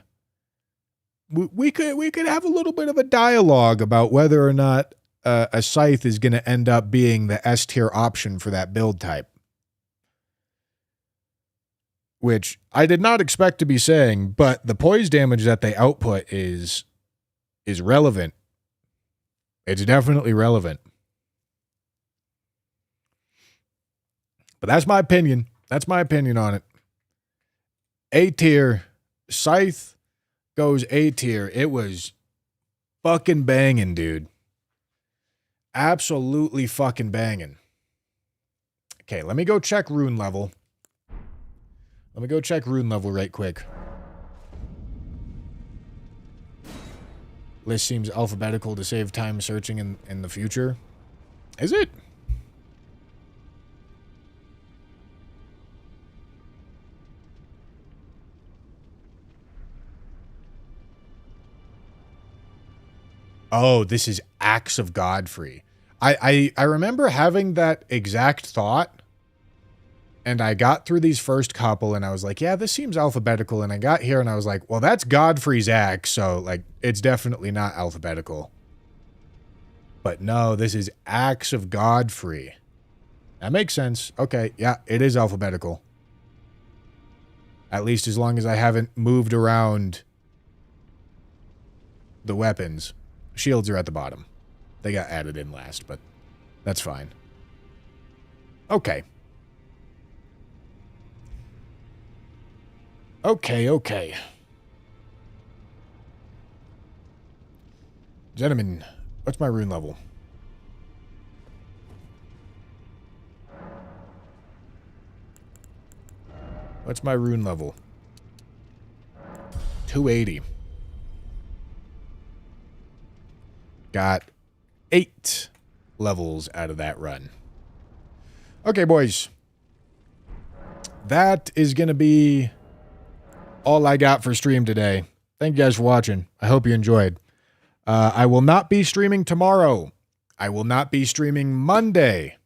we could have a little bit of a dialogue about whether or not a Scythe is going to end up being the S tier option for that build type. Which I did not expect to be saying, but the poise damage that they output is relevant. It's definitely relevant. But that's my opinion. That's my opinion on it. A tier. Scythe goes A tier. It was fucking banging, dude. Absolutely fucking banging. Okay, let me go check rune level. Right quick. List seems alphabetical to save time searching in the future. Is it? Oh, this is Axe of Godfrey. I remember having that exact thought, and I got through these first couple, and I was like, yeah, this seems alphabetical, and I got here, and I was like, well, that's Godfrey's axe, so, like, it's definitely not alphabetical. But no, this is Axe of Godfrey. That makes sense. Okay, yeah, it is alphabetical. At least as long as I haven't moved around the weapons. Shields are at the bottom. They got added in last, but that's fine. Okay. Okay. Gentlemen, what's my rune level? What's my rune level? 280. Got 8 levels out of that run. Okay, boys. That is going to be all I got for stream today. Thank you guys for watching. I hope you enjoyed. I will not be streaming tomorrow. I will not be streaming Monday.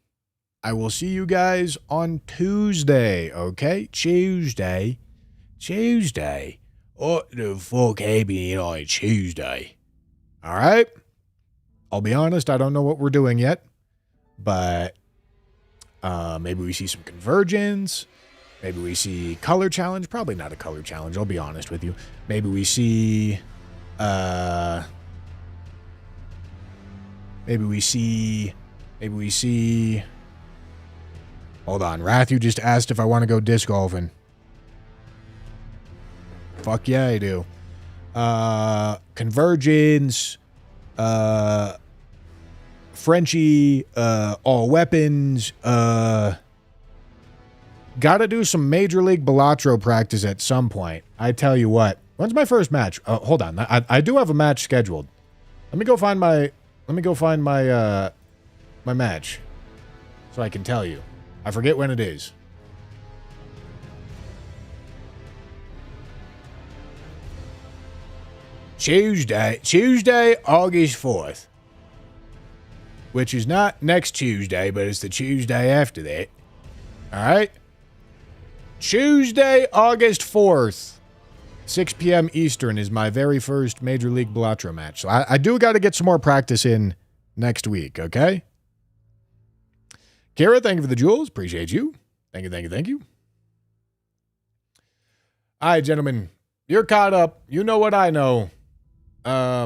I will see you guys on Tuesday, okay? Tuesday. What the fuck happened on Tuesday? All right? I'll be honest, I don't know what we're doing yet, but maybe we see some convergence. Maybe we see color challenge. Probably not a color challenge, I'll be honest with you. Maybe we see, hold on, Wrath, you just asked if I want to go disc golfing. Fuck yeah, I do. Convergence, Frenchie, all weapons, gotta do some Major League Balatro practice at some point. I tell you what. When's my first match? Hold on. I do have a match scheduled. Let me go find my my match. So I can tell you. I forget when it is. Tuesday, August 4th. Which is not next Tuesday, but it's the Tuesday after that. Alright? Tuesday, August 4th. 6 p.m. Eastern is my very first Major League Balatro match. So I do got to get some more practice in next week, okay? Kara, thank you for the jewels. Appreciate you. Thank you. All right, gentlemen. You're caught up. You know what I know. All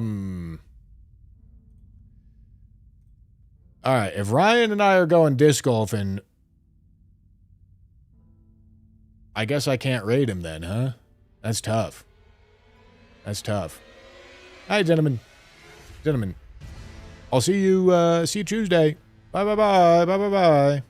right, if Ryan and I are going disc golfing, I guess I can't raid him then, huh? That's tough. All right, gentlemen. I'll see you Tuesday. Bye.